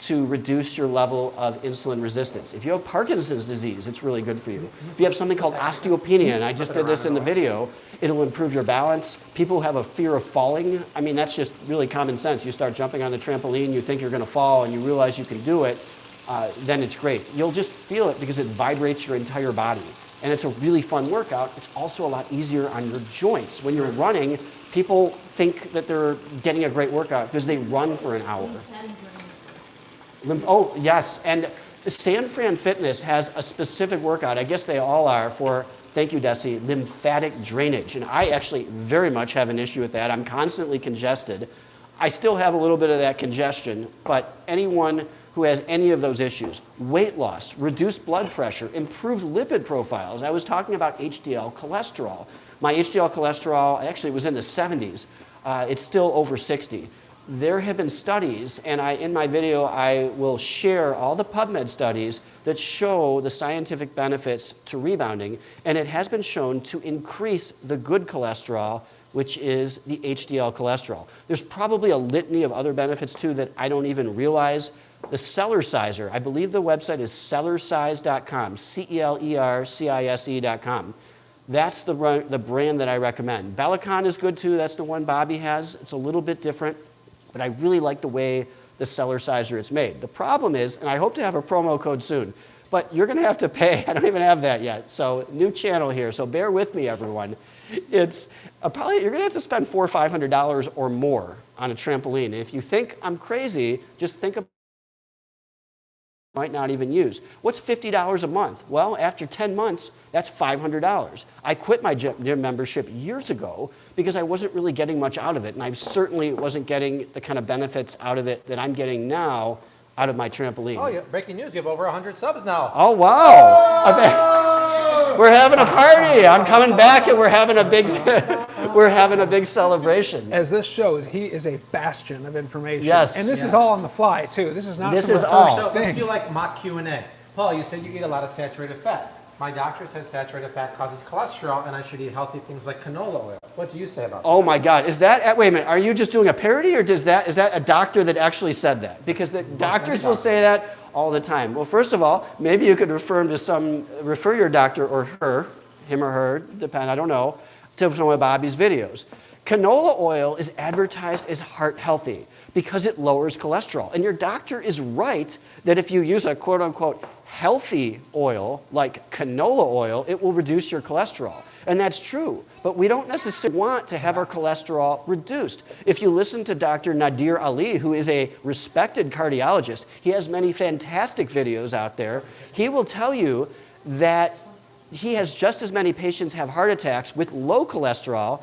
to reduce your level of insulin resistance. If you have Parkinson's disease, it's really good for you. If you have something called osteopenia, and I just did this in the video, it'll improve your balance. People who have a fear of falling, I mean, that's just really common sense. You start jumping on the trampoline, you think you're gonna fall, and you realize you can do it, then it's great. You'll just feel it because it vibrates your entire body. And it's a really fun workout. It's also a lot easier on your joints. When you're running, people think that they're getting a great workout because they run for an hour. Oh, yes, and San Fran Fitness has a specific workout, I guess they all are, for, thank you, Desi, lymphatic drainage. And I actually very much have an issue with that. I'm constantly congested. I still have a little bit of that congestion, but anyone who has any of those issues, weight loss, reduced blood pressure, improved lipid profiles. I was talking about HDL cholesterol. My HDL cholesterol, actually it was in the 70s. It's still over 60. There have been studies, and in my video I will share all the PubMed studies that show the scientific benefits to rebounding, and it has been shown to increase the good cholesterol, which is the HDL cholesterol. There's probably a litany of other benefits too that I don't even realize. The Cellerciser, I believe the website is cellercise.com, CELERCISE.com. That's the brand that I recommend. Bellicon is good too, that's the one Bobby has. It's a little bit different, but I really like the way the Cellerciser is made. The problem is, and I hope to have a promo code soon, but you're gonna have to pay. I don't even have that yet. So new channel here, so bear with me everyone. It's probably, you're gonna have to spend $400 or $500 or more on a trampoline. And if you think I'm crazy, just think about might not even use. What's $50 a month? Well, after 10 months, that's $500. I quit my gym membership years ago because I wasn't really getting much out of it, and I certainly wasn't getting the kind of benefits out of it that I'm getting now out of my trampoline. Oh yeah, breaking news, you have over 100 subs now. Oh wow! We're having a party. I'm coming back and we're having a big celebration. As this shows, he is a bastion of information. Yes. And this is all on the fly too. This is not This some is rehearsed all. So let's thing. do like mock Q&A. Paul, you said you eat a lot of saturated fat. My doctor says saturated fat causes cholesterol and I should eat healthy things like canola oil. What do you say about that? Oh my God, is that, wait a minute, are you just doing a parody or is that a doctor that actually said that? Because the doctors will say that all the time. Well, first of all, maybe you could refer your doctor or her, him or her, depend, I don't know, to some of Bobby's videos. Canola oil is advertised as heart healthy because it lowers cholesterol. And your doctor is right that if you use a quote unquote healthy oil like canola oil, it will reduce your cholesterol. And that's true, but we don't necessarily want to have our cholesterol reduced. If you listen to Dr. Nadir Ali, who is a respected cardiologist, he has many fantastic videos out there, he will tell you that he has just as many patients have heart attacks with low cholesterol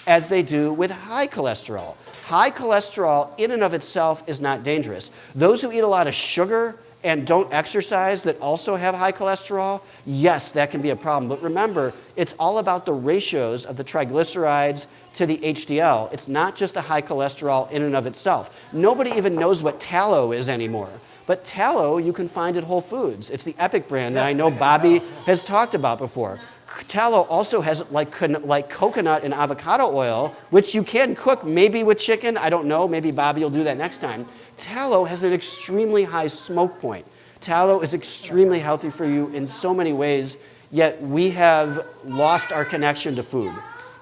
as they do with high cholesterol. High cholesterol in and of itself is not dangerous. Those who eat a lot of sugar and don't exercise that also have high cholesterol, yes, that can be a problem. But remember, it's all about the ratios of the triglycerides to the HDL. It's not just the high cholesterol in and of itself. Nobody even knows what tallow is anymore. But tallow you can find at Whole Foods. It's the Epic brand that I know Bobby has talked about before. Tallow also has like coconut and avocado oil, which you can cook maybe with chicken. I don't know, maybe Bobby will do that next time. Tallow has an extremely high smoke point. Tallow is extremely healthy for you in so many ways, yet we have lost our connection to food.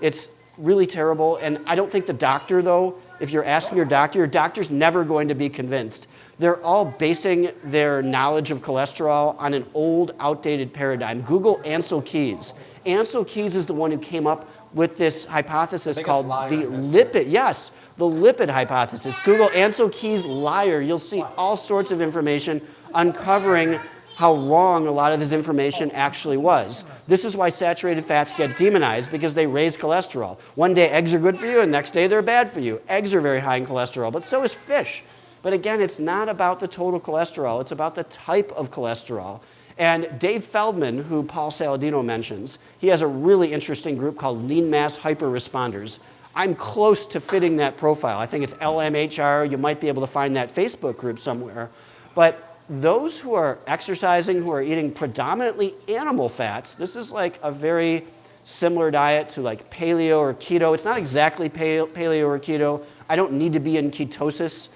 It's really terrible, and I don't think the doctor, though, if you're asking your doctor's never going to be convinced. They're all basing their knowledge of cholesterol on an old, outdated paradigm. Google Ansel Keys. Ansel Keys is the one who came up with this hypothesis called the lipid hypothesis. Google Ansel Keys liar. You'll see all sorts of information uncovering how wrong a lot of his information actually was. This is why saturated fats get demonized, because they raise cholesterol. One day eggs are good for you, and next day they're bad for you. Eggs are very high in cholesterol, but so is fish. But again, it's not about the total cholesterol, it's about the type of cholesterol. And Dave Feldman, who Paul Saladino mentions, he has a really interesting group called Lean Mass Hyper-Responders. I'm close to fitting that profile. I think it's LMHR. You might be able to find that Facebook group somewhere. But those who are exercising, who are eating predominantly animal fats, this is like a very similar diet to like paleo or keto. It's not exactly paleo or keto. I don't need to be in ketosis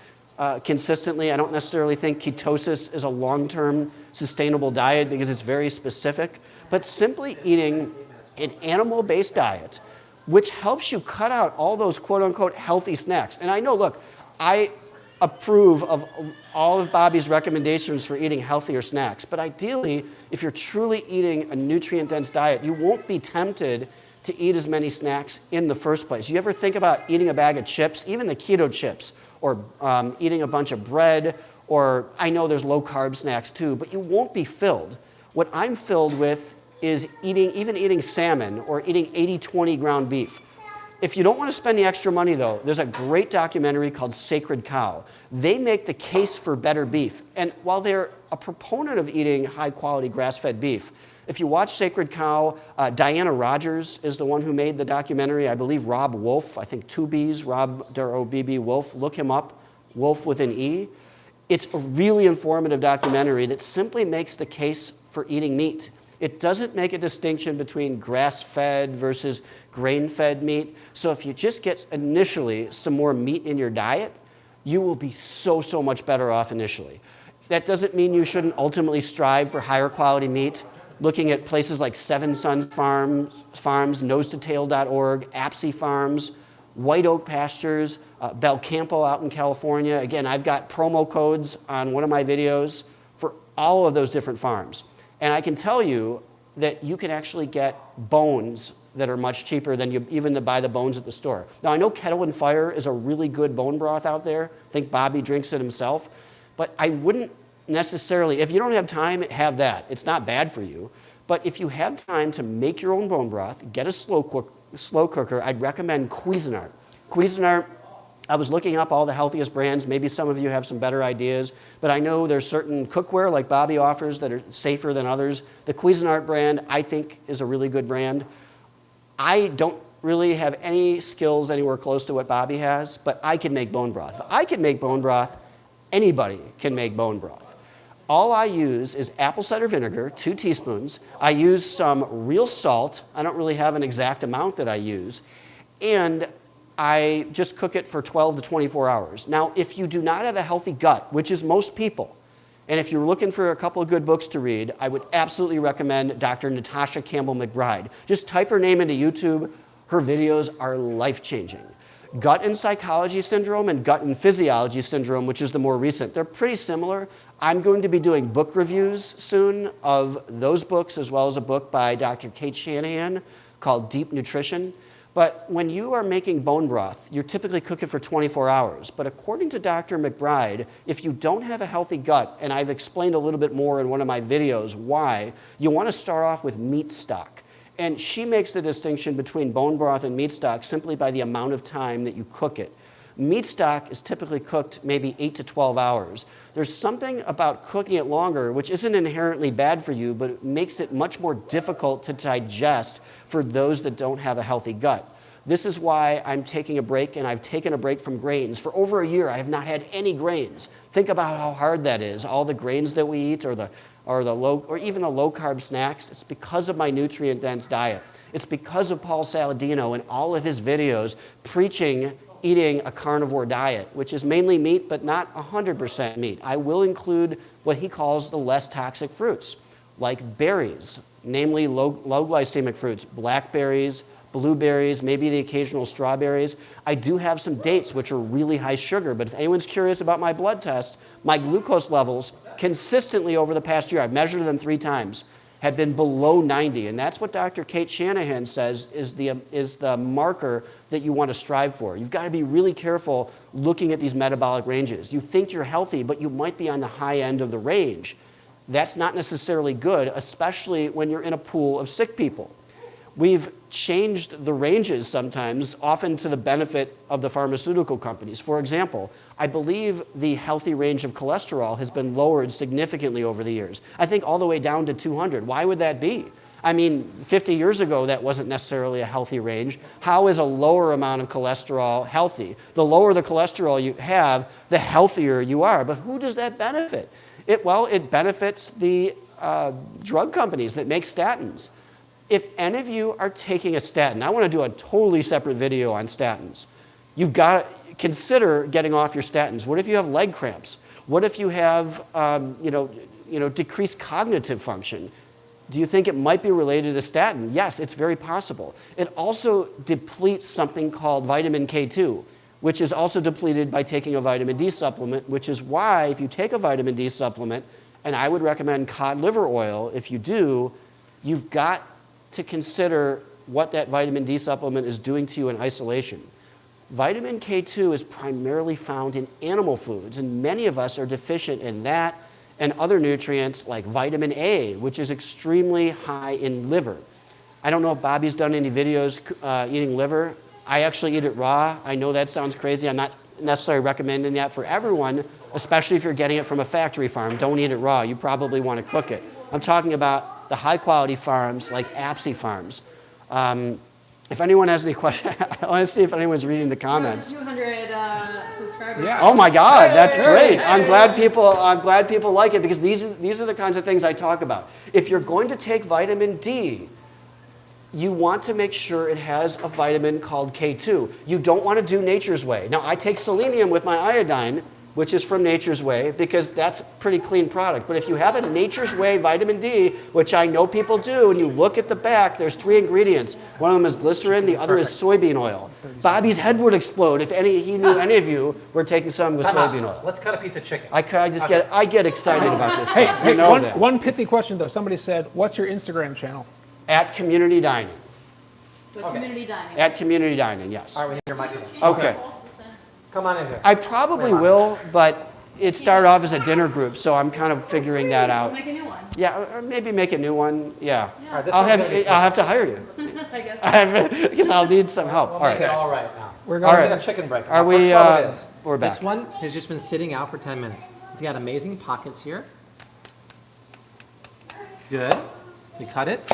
consistently. I don't necessarily think ketosis is a long-term sustainable diet because it's very specific. But simply eating an animal-based diet, which helps you cut out all those quote-unquote healthy snacks. And I know, look, I approve of all of Bobby's recommendations for eating healthier snacks. But ideally, if you're truly eating a nutrient-dense diet, you won't be tempted to eat as many snacks in the first place. You ever think about eating a bag of chips, even the keto chips, or eating a bunch of bread, or I know there's low-carb snacks too, but you won't be filled. What I'm filled with is even eating salmon or eating 80-20 ground beef. If you don't want to spend the extra money, though, there's a great documentary called Sacred Cow. They make the case for better beef. And while they're a proponent of eating high-quality grass-fed beef, if you watch Sacred Cow, Diana Rogers is the one who made the documentary. I believe Rob Wolf, I think 2 B's, Rob W Wolf, look him up, Wolf with an E. It's a really informative documentary that simply makes the case for eating meat. It doesn't make a distinction between grass-fed versus grain-fed meat. So if you just get initially some more meat in your diet, you will be so much better off initially. That doesn't mean you shouldn't ultimately strive for higher quality meat. Looking at places like Seven Sons Farms, nosetotale.org, Apsey Farms, White Oak Pastures, Belcampo out in California. Again, I've got promo codes on one of my videos for all of those different farms. And I can tell you that you can actually get bones that are much cheaper than you even to buy the bones at the store. Now, I know Kettle and Fire is a really good bone broth out there. I think Bobby drinks it himself. But I wouldn't necessarily, if you don't have time, have that. It's not bad for you. But if you have time to make your own bone broth, get a slow cooker, I'd recommend Cuisinart. Cuisinart, I was looking up all the healthiest brands. Maybe some of you have some better ideas, but I know there's certain cookware like Bobby offers that are safer than others. The Cuisinart brand, I think, is a really good brand. I don't really have any skills anywhere close to what Bobby has, but I can make bone broth. If I can make bone broth, anybody can make bone broth. All I use is apple cider vinegar, 2 teaspoons. I use some real salt. I don't really have an exact amount that I use. And I just cook it for 12 to 24 hours. Now, if you do not have a healthy gut, which is most people, and if you're looking for a couple of good books to read, I would absolutely recommend Dr. Natasha Campbell McBride. Just type her name into YouTube. Her videos are life-changing. Gut and Psychology Syndrome and Gut and Physiology Syndrome, which is the more recent, they're pretty similar. I'm going to be doing book reviews soon of those books, as well as a book by Dr. Kate Shanahan called Deep Nutrition. But when you are making bone broth, you're typically cooking for 24 hours. But according to Dr. McBride, if you don't have a healthy gut, and I've explained a little bit more in one of my videos why, you want to start off with meat stock. And she makes the distinction between bone broth and meat stock simply by the amount of time that you cook it. Meat stock is typically cooked maybe 8 to 12 hours. There's something about cooking it longer, which isn't inherently bad for you, but it makes it much more difficult to digest for those that don't have a healthy gut. This is why I'm taking a break, and I've taken a break from grains. For over a year, I have not had any grains. Think about how hard that is. All the grains that we eat, or even the low-carb snacks, it's because of my nutrient-dense diet. It's because of Paul Saladino and all of his videos preaching eating a carnivore diet, which is mainly meat, but not 100% meat. I will include what he calls the less toxic fruits, like berries, namely low glycemic fruits, blackberries, blueberries, maybe the occasional strawberries. I do have some dates, which are really high sugar, but if anyone's curious about my blood test, my glucose levels consistently over the past year, I've measured them 3 times, had been below 90, and that's what Dr. Kate Shanahan says is the marker that you want to strive for. You've got to be really careful looking at these metabolic ranges. You think you're healthy, but you might be on the high end of the range. That's not necessarily good, especially when you're in a pool of sick people. We've changed the ranges sometimes, often to the benefit of the pharmaceutical companies. For example, I believe the healthy range of cholesterol has been lowered significantly over the years. I think all the way down to 200. Why would that be? I mean, 50 years ago, that wasn't necessarily a healthy range. How is a lower amount of cholesterol healthy? The lower the cholesterol you have, the healthier you are. But who does that benefit? It benefits the drug companies that make statins. If any of you are taking a statin, I want to do a totally separate video on statins. You've got to consider getting off your statins. What if you have leg cramps? What if you have decreased cognitive function? Do you think it might be related to statin? Yes, it's very possible. It also depletes something called vitamin K2, which is also depleted by taking a vitamin D supplement, which is why if you take a vitamin D supplement, and I would recommend cod liver oil, if you do, you've got to consider what that vitamin D supplement is doing to you in isolation. Vitamin K2 is primarily found in animal foods, and many of us are deficient in that and other nutrients like vitamin A, which is extremely high in liver. I don't know if Bobby's done any videos eating liver. I actually eat it raw. I know that sounds crazy. I'm not necessarily recommending that for everyone, especially if you're getting it from a factory farm. Don't eat it raw. You probably want to cook it. I'm talking about the high-quality farms like Apsey Farms. If anyone has any questions, I want to see if anyone's reading the comments. 200 subscribers. Yeah. Oh my God, that's great! I'm glad people like it because these are the kinds of things I talk about. If you're going to take vitamin D, you want to make sure it has a vitamin called K2. You don't want to do Nature's Way. Now, I take selenium with my iodine, which is from Nature's Way, because that's a pretty clean product. But if you have a Nature's Way vitamin D, which I know people do, and you look at the back, there's 3 ingredients. One of them is glycerin, the other is soybean oil. Bobby's head would explode if he knew any of you were taking some with soybean oil. Let's cut a piece of chicken. I get excited about this. Hey, one pithy question though. Somebody said, what's your Instagram channel? At Community Dining. So community dining. At Community Dining, yes. All right, we need your microphone. Okay. Come on in here. I probably will, but it started off as a dinner group, so I'm kind of figuring that out. Make a new one. Yeah, or maybe make a new one. Yeah. All right, I'll have to hire you I guess. because I'll need some help. We'll All make it right. all right now. We're We'll going take a chicken break. Are Now, we, first of all, it is. we're back. This one has just been sitting out for 10 minutes. It's got amazing pockets here. Good. We cut it.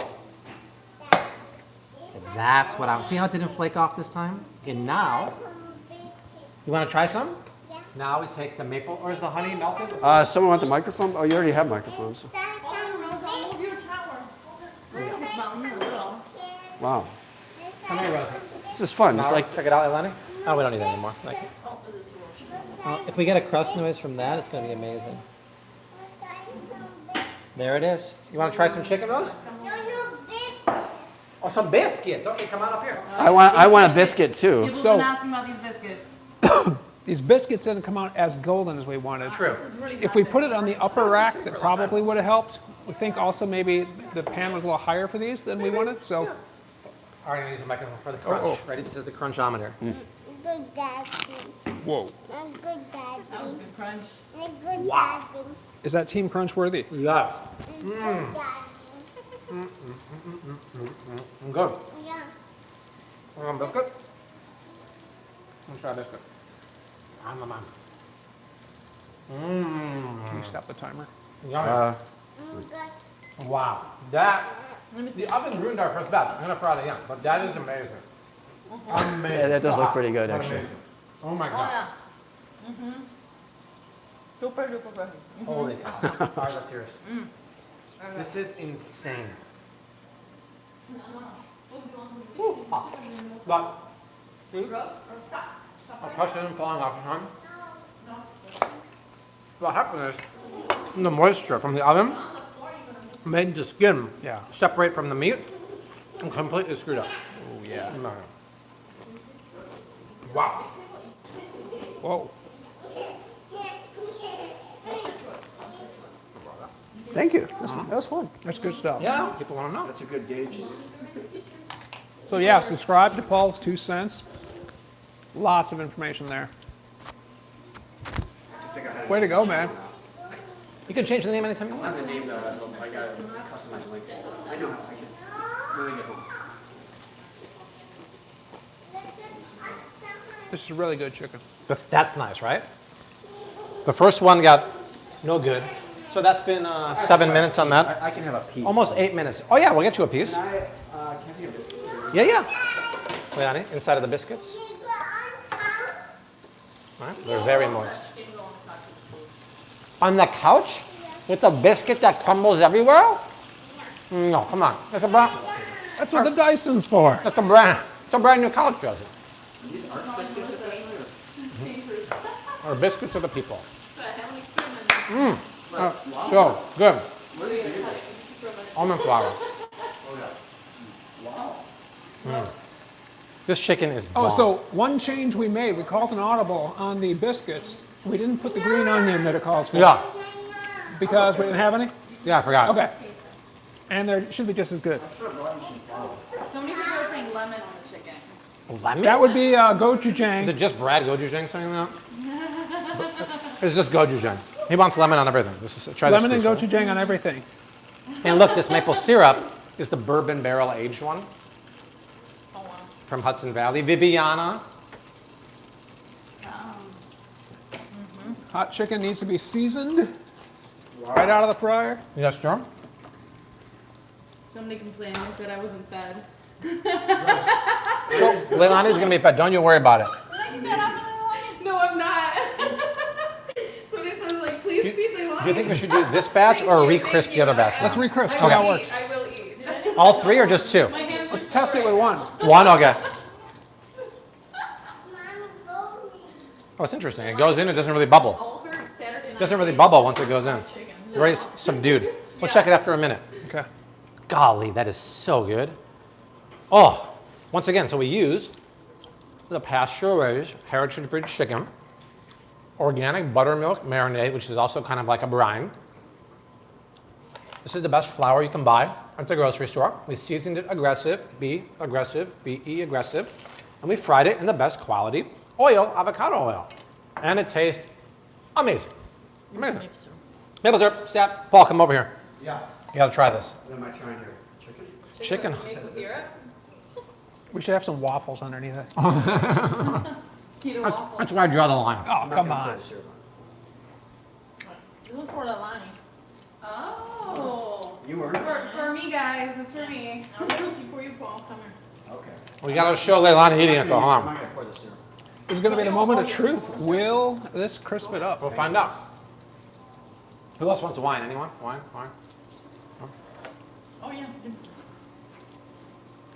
And that's what see how it didn't flake off this time? And now, you want to try some? Now we take the maple, or is the honey melted? Someone want the microphone? Oh, you already have microphones. All of your tower. It's mountain a little. Wow. Come here, Rosie. This is fun. It's like, Check it out, Eleni. Oh, we don't need that anymore. Thank you. If we get a crust noise from that, it's going to be amazing. There it is. You want to try some chicken, Rose? Oh, some biscuits. Okay, come on up here. I want a biscuit too. People have So- been asking about these biscuits. These biscuits didn't come out as golden as we wanted. True. This is really If we put it on the upper rack, that probably would have helped. We think also maybe the pan was a little higher for these than we wanted. So All right, I'm going to use a microphone for the crunch. Ready? This is the crunchometer. Good daddy. whoa, A good daddy. That was a good crunch. A good Wow. daddy. is that Team Crunch worthy? Yeah. A good daddy. Good. Yeah. Want a biscuit? Let's try a biscuit. Can you stop the timer? Yummy. Good. Wow. That, Let me see. the oven ruined our first batch. I'm going to fry it again, but that is amazing. Amazing. Yeah, that does look pretty good, Wow. actually. Amazing. Oh my Oh God. yeah. Super duper good. Holy cow. All right, let's hear it. This is insane. Woo. But, see? Our crust isn't falling off the tongue. What happened is, the moisture from the oven made the skin separate from the meat and completely screwed up. Oh yeah. Wow. Whoa. Thank you. That was fun. That's good stuff. Yeah, people want to know. That's a good gauge. So yeah, subscribe to Paul's 2 cents. Lots of information there. Way to go, man. You can change the name anytime you I want. have the name though. I got a customized link. I know how I can really get home. This is really good chicken. That's nice, right? The first one got no good. So that's been 7 minutes on that. I can have a piece. Almost 8 minutes. Oh yeah, we'll get you a piece. Can I have this? Yeah, yeah. Wait, honey, inside of the biscuits. All right, they're very moist. On the couch? With a biscuit that crumbles everywhere? No, come on. It's a That's what the Dyson's for. it's a brand new couch present. These aren't biscuits officially? Or biscuits of the people. Wow. So good. What are these made of? Almond flour. Oh yeah. Wow. This chicken is Oh, bomb. so one change we made, we called an audible on the biscuits. We didn't put the green onion that it calls for. Yeah. Because we didn't have any? Yeah, I forgot. Okay. And they should be just as good. So many people are saying lemon on the chicken. Lemon? That would be Is gochujang. it just Brad Gochujang saying that? It's just gochujang. He wants lemon on everything. Try Lemon and this. gochujang on everything. And look, this maple syrup is the bourbon barrel aged one Oh wow. from Hudson Valley. Viviana. Hot chicken needs to be seasoned right out of the fryer. Yes, sir. Somebody complained and said I wasn't fed. Leilani's going to be fed. Don't you worry about it. No, I'm not. Somebody says like, please feed Leilani. Do you think we should do this batch or Thank you, re-crisp thank the other you. batch? Let's re-crisp, see I how will it works. eat, I will eat. All three or just two? My hands Let's test it with one. One? Okay. Mom, go. Oh, it's interesting. It goes in, it doesn't really bubble. all heard Saturday night. It doesn't really bubble once it goes in. Chicken. It's very subdued. We'll check it after a minute. Okay. Golly, that is so good. Oh, once again, so we use the Pasteurized heritage breed chicken, organic buttermilk marinade, which is also kind of like a brine. This is the best flour you can buy at the grocery store. We seasoned it aggressive, B-E aggressive, and we fried it in the best quality oil, avocado oil. And it tastes amazing. Amazing. Maple syrup, step. Paul, come over here. Yeah. You gotta try this. What am I trying here? Chicken? Chicken. Maple syrup? We should have some waffles underneath it. Keto waffle. That's where I draw the line. Oh, I'm not come gonna on. put syrup This was for Leilani. Oh. on. You were? For me, guys. This for me. This was for you, Paul. Come here. Okay. We gotta show Leilani eating it though. Hold I'm on. not gonna pour the syrup. It's going to be the moment of truth. Will this crisp it up? We'll find out. Who else wants wine? Anyone? Wine? Wine? Oh yeah.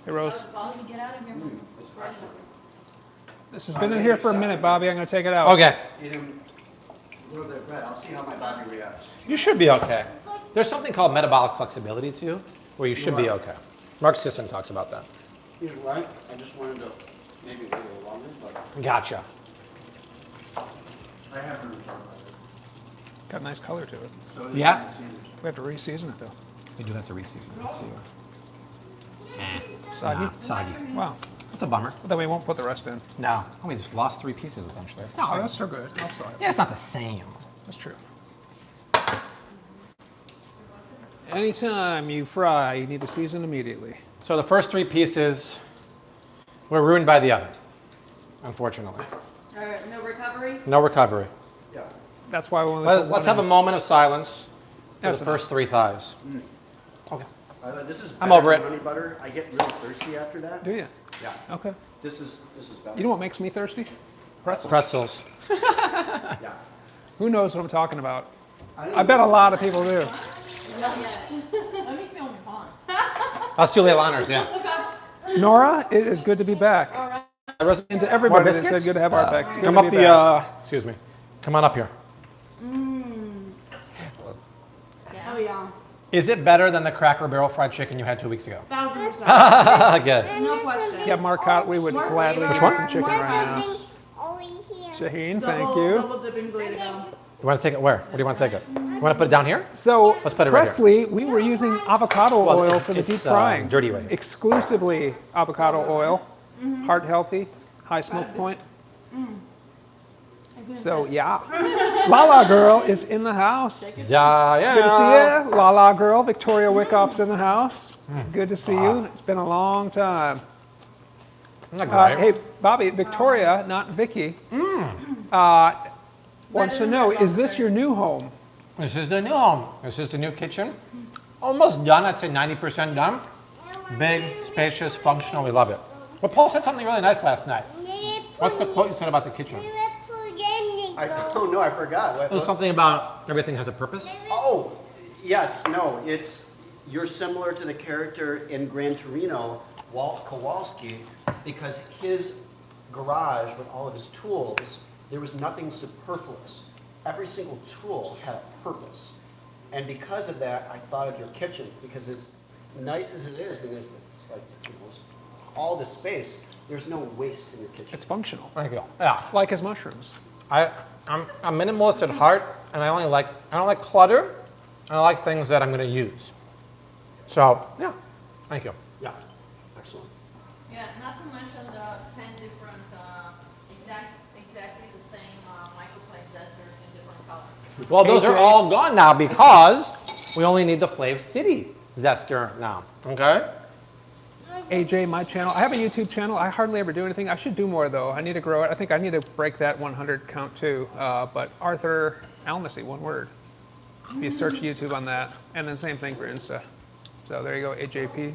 Hey, Rose. Bobby, get out of here. This has been in here for a minute, Bobby. I'm going to take it out. Okay. Eating a little bit of bread. I'll see how my body reacts. You should be okay. There's something called metabolic flexibility too, where you should be okay. Mark Sisson talks about that. He's right. I just wanted to maybe wait a little longer, but Gotcha. I haven't talked about it. Got a nice color to it. So Yeah? We have to re-season it, though. We do have to re-season. Let's see. Soggy? Nah, soggy. Wow. That's a bummer. But then we won't put the rest in. No. Oh, we just lost 3 pieces essentially. No, that's still good. I'll start. Yeah, it's not the same. That's true. Anytime you fry, you need to season immediately. So the first 3 pieces were ruined by the oven, unfortunately. All right. No recovery. No recovery. Yeah. That's why we only Let's, put let's one have a in. moment of silence for That's the first 3 thighs. Okay. This is I'm better over than it. honey butter. I get really thirsty after that. Do you? Yeah. Okay. This is better. You know what makes me thirsty? Pretzels. Pretzels. Yeah. Who knows what I'm talking about? I bet a lot of people do. Not yet. Let me feel my palm. Let's do Leilani's, yeah. Nora, it is good to be back. All right. And to everybody that biscuits? said good to have our back. Good Come to up be the, back. excuse me. Come on up here. Oh yeah. Is it better than the Cracker Barrel fried chicken you had 2 weeks ago? 1000%. Good. No question. Yeah, Marcotte, we would More gladly flavor. get Which one? some chicken right now. Over here. Shaheen, thank you. Double dipping's the way to go. You want to take it where? Where do you want to take it? You want to put it down here? So, Let's put it right here. Presley, we were using avocado Well, oil it's- for the it's, deep frying. dirty way. Exclusively avocado oil, heart healthy, high smoke point. So, yeah. Lala Girl is in the house. Yeah, yeah. Good to see you. Lala Girl, Victoria Wickoff's in the house. Good to see you. It's been a long time. Isn't that great? Hey, Bobby, Victoria, not Vicky, wants to know, is this your new home? This is the new home. This is the new kitchen. Almost done. I'd say 90% done. Big, spacious, functional. We love it. But Paul said something really nice last night. What's the quote you said about the kitchen? I don't know, I forgot. It was something about everything has a purpose. Oh, yes, no, you're similar to the character in Gran Torino, Walt Kowalski, because his garage with all of his tools, there was nothing superfluous. Every single tool had a purpose. And because of that, I thought of your kitchen, because as nice as it is, and it's like, you know, all the space, there's no waste in your kitchen. It's functional, Thank you. Yeah. like his mushrooms. I'm a minimalist at heart, and I don't like clutter, and I like things that I'm going to use. So, yeah, thank you. Yeah, excellent. Yeah, not to mention the 10 different, exactly the same microplane zesters in different colors. Well, those are all gone now because we only need the Flav City zester now, okay? AJ, my channel. I have a YouTube channel. I hardly ever do anything. I should do more, though. I need to grow it. I think I need to break that 100 count, too. But Arthur Almacy, one word. If you search YouTube on that. And then same thing for Insta. So there you go, AJP.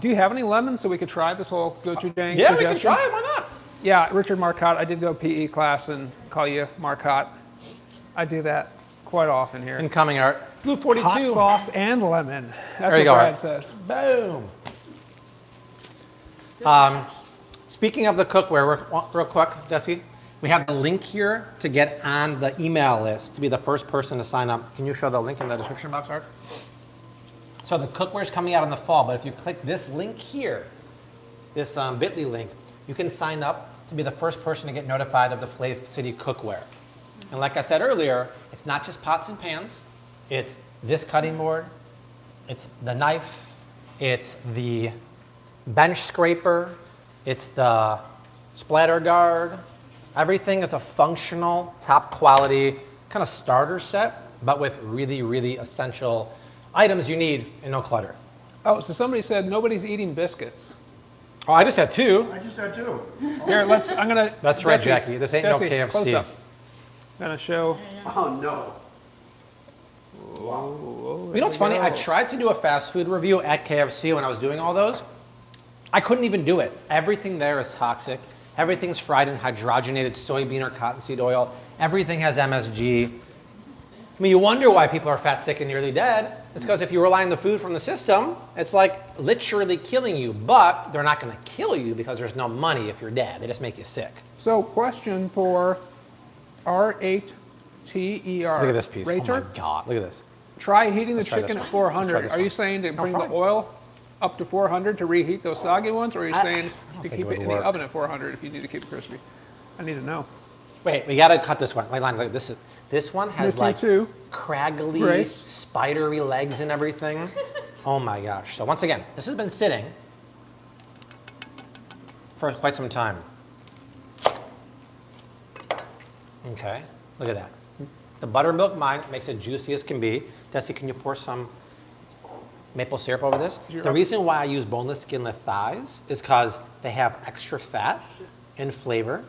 Do you have any lemons so we could try this whole gochujang Yeah, suggestion? we can try it. Why not? Yeah, Richard Marcotte. I did go PE class and call you Marcotte. I do that quite often here. Incoming art. Blue 42. Hot sauce and lemon. That's There you what go, Brad Art. says. Boom. Speaking of the cookware, real quick, Jesse, we have the link here to get on the email list to be the first person to sign up. Can you show the link in the description box, Art? So the cookware is coming out in the fall, but if you click this link here, this bit.ly link, you can sign up to be the first person to get notified of the Flav City cookware. And like I said earlier, it's not just pots and pans. It's this cutting board, it's the knife, it's the bench scraper, it's the splatter guard. Everything is a functional, top quality kind of starter set, but with really, really essential items you need and no clutter. Oh, so somebody said nobody's eating biscuits. Oh, I just had two. I just had two. Here, I'm gonna. That's right, Jesse, Jackie. This ain't no Jesse, KFC. Close up. Gonna show. Oh, no. You know what's funny? I tried to do a fast food review at KFC when I was doing all those. I couldn't even do it. Everything there is toxic. Everything's fried in hydrogenated soybean or cottonseed oil. Everything has MSG. I mean, you wonder why people are fat, sick, and nearly dead. It's because if you rely on the food from the system, it's like literally killing you. But they're not going to kill you because there's no money if you're dead. They just make you sick. So, question for R8TER. Look at this piece. Rater, Oh my God, look at this. try heating the Let's try chicken this at one. Let's try 400. this Are you one. saying to bring fine. the oil up to 400 to reheat those soggy ones, or are you saying to think keep it it would in work. the oven at 400 if you need to keep it crispy? I need to know. Wait, we got to cut this one. Line, look, this one has Missing like two. craggly, Grace. spidery legs and everything. Oh my gosh. So once again, this has been sitting for quite some time. Okay, look at that. The buttermilk mine makes it juicy as can be. Desi, can you pour some maple syrup over this? The reason why I use boneless, skinless thighs is because they have extra fat and flavor.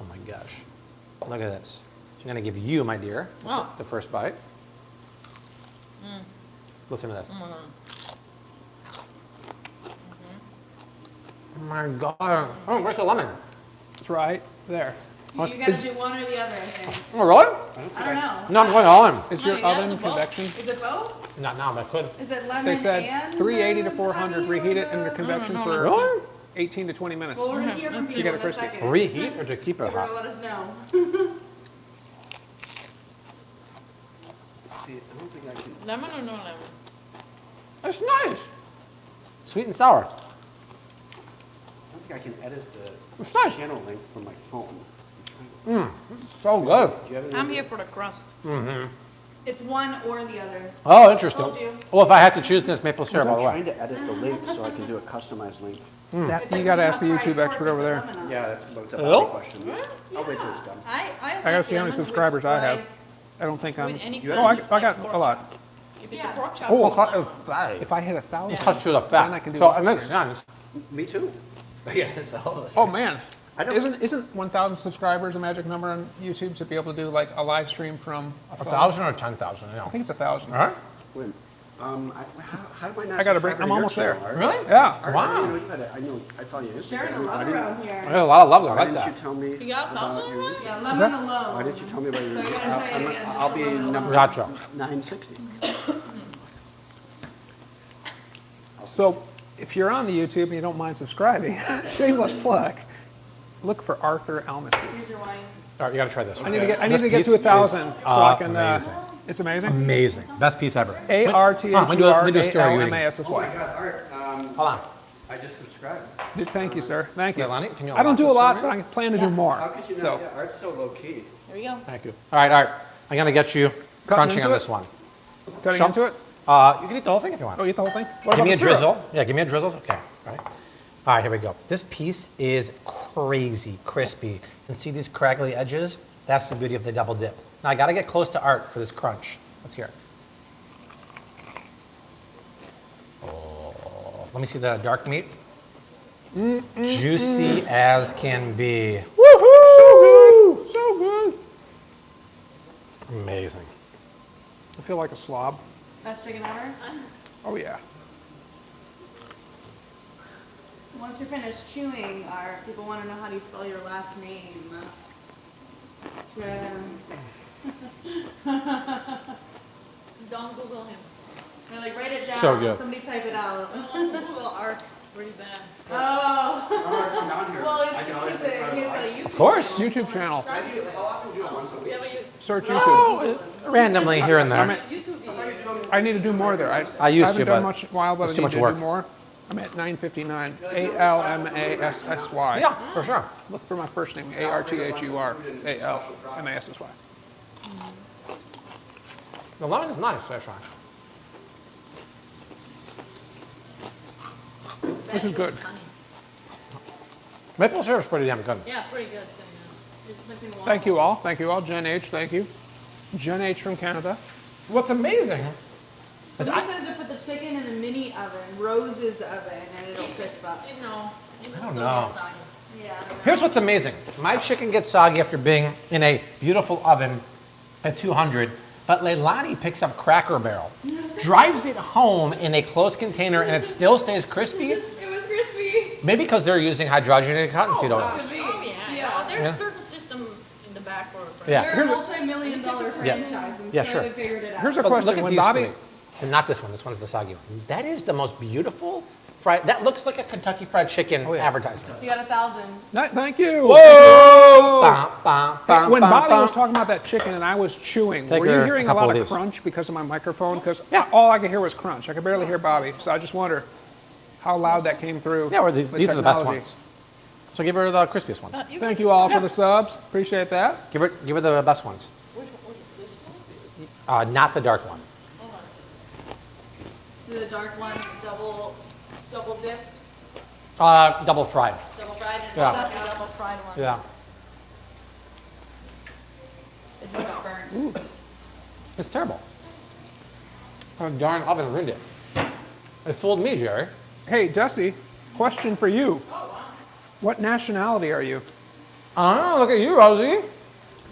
Oh my gosh. Look at this. I'm going to give you, my dear, the first bite. Listen to this. Oh my God. Oh, where's the lemon? It's right there. You gotta do one or the other, I think. Oh, really? I don't know. No, I'm going all in. Is No, your you gotta oven do both. convection? Is it both? Not now, but I could. Is it lemon They said and 380 to the 400, honey reheat or it under the- convection for Really? 18 to 20 minutes. Well, we're gonna hear from You people got in it a crispy. second. Reheat or to keep it They're gonna hot? let us know. See, I don't think I can. Lemon or no lemon? It's nice. Sweet and sour. I don't think I can edit the It's nice. channel link from my phone. I'm So good. Do you have any? I'm here for the crust. It's one or the other. Oh, interesting. Told you. Well, if I had to choose, then it's maple syrup all I'm the way. trying to edit the link so I can do a customized link. That, It's you like got to when ask the have YouTube fried expert pork over with there. lemon on it. Yeah, that's a Hello? big question. I'll wait till it's done. I got to see how many subscribers I have. I don't think I'm. With any Oh, I kind got of a lot. If it's a pork chop, Oh, it's lemon. If I hit 1,000, Cuts through the then I fat. can do So it. it makes sense. Me too. Yeah, so. Oh man, I don't- isn't 1,000 subscribers a magic number on YouTube to be able to do like a live stream from a phone? 1,000 or 10,000? I think it's 1,000. All right. Wait, how am I not? I gotta bring- subscribed to I'm your almost there. channel, Art? Really? Yeah. Art, Wow. I know. I follow you on Sharing a Instagram. love Why didn't, around here. There's a lot of love. I why like didn't you that. tell me You got about 1,000 your? already? Yeah, lemon alone. Why didn't you tell me about your? So I gotta tell you again, I'll just be lemon number alone. Gotcha. 960. So if you're on the YouTube and you don't mind subscribing, shameless plug, look for Arthur Almacy. Here's your wine. All right, you got to try this. I need to get This to piece 1,000 so I can. amazing. It's amazing. Amazing. Best piece ever. A R T H Let me U R do a A story L reading. M A S S Oh my Y. God, Art. Hold on. I just subscribed. Thank you, sir. Thank you. Yeah, Lonnie, can you I don't do a unlock lot, this but for me? I plan to do more. How could you not? So Yeah, Art's so low key. There we go. Thank you. All right. I'm going to get you crunching into on it? this one. cutting Shum- into it. You can eat the whole thing if you want. Oh, eat the whole thing. What Give about me a the syrup? drizzle. Yeah, give me a drizzle. Okay. All right. All right, here we go. This piece is crazy crispy. And see these craggly edges? That's the beauty of the double dip. Now I got to get close to Art for this crunch. Let's hear it. Oh, let me see the dark meat. Juicy as can be. Woohoo! So good. So good. Amazing. I feel like a slob. Best chicken ever. Oh yeah. Once you're finished chewing, people want to know how do you spell your last name. Don't Google him. They're like, write it down. So good. Somebody type it out. Google art really bad. Oh. Art, come down here. Well, I it's can just always because make fun he's of got a Art. YouTube. Of course. YouTube channel. How often do you do it? Once a week? Yeah, but you, Search YouTube. Oh, randomly here and I'm there. at, YouTube video. I need to do more there. I used haven't to, done but much in a while, but it's I too need much to work. do more. I'm at 959. ALMASSY. Yeah, for sure. Look for my first name. ARTHURALMASSY. The lemon is nice, actually. This is good. Honey. Maple syrup's pretty damn good. Yeah, pretty good. It's missing one. Thank you all. Thank you all. Jen H. Thank you. Jen H. from Canada. What's amazing is Somebody said to put the chicken in the mini oven, Rose's oven, and it'll crisp up. You know, it will don't still know. get soggy. Yeah. I don't know. Here's what's amazing. My chicken gets soggy after being in a beautiful oven at 200, but Leilani picks up Cracker Barrel, drives it home in a closed container, and it still stays crispy. It was crispy. Maybe because they're using hydrogenated cottonseed oil. Could be. Oh, yeah. Yeah. There's Yeah. certain system in the back for Yeah. They're a multi-million-dollar Yes. franchise. I'm Yeah, sure sure. they figured it out. Here's a But question. look at When these Bobby, three. And not this one. This one's the soggy one. That is the most beautiful fried. That looks like a Kentucky Fried Chicken yeah. advertisement. You got 1,000. Thank you. Whoa! Bum, bum, bum, When bum, Bobby bum. was talking about that chicken and I was chewing, Take were you her a hearing a couple lot of of these. crunch because of my microphone? Because Yeah. all I could hear was crunch. I could barely hear Bobby. So I just wonder how loud that came through. Yeah, well, these are the best technology. ones. So give her the crispiest ones. Thank you all for the subs. Appreciate that. Give her the best ones. Not the dark one. The dark one, double dipped, Double fried. double fried, and Yeah. that's the double fried one. Yeah. It just got burnt. It's terrible. Oh, darn oven ruined it. It fooled me, Jerry. Hey, Desi, question for you. What nationality are you? Oh, look at you, Rosie.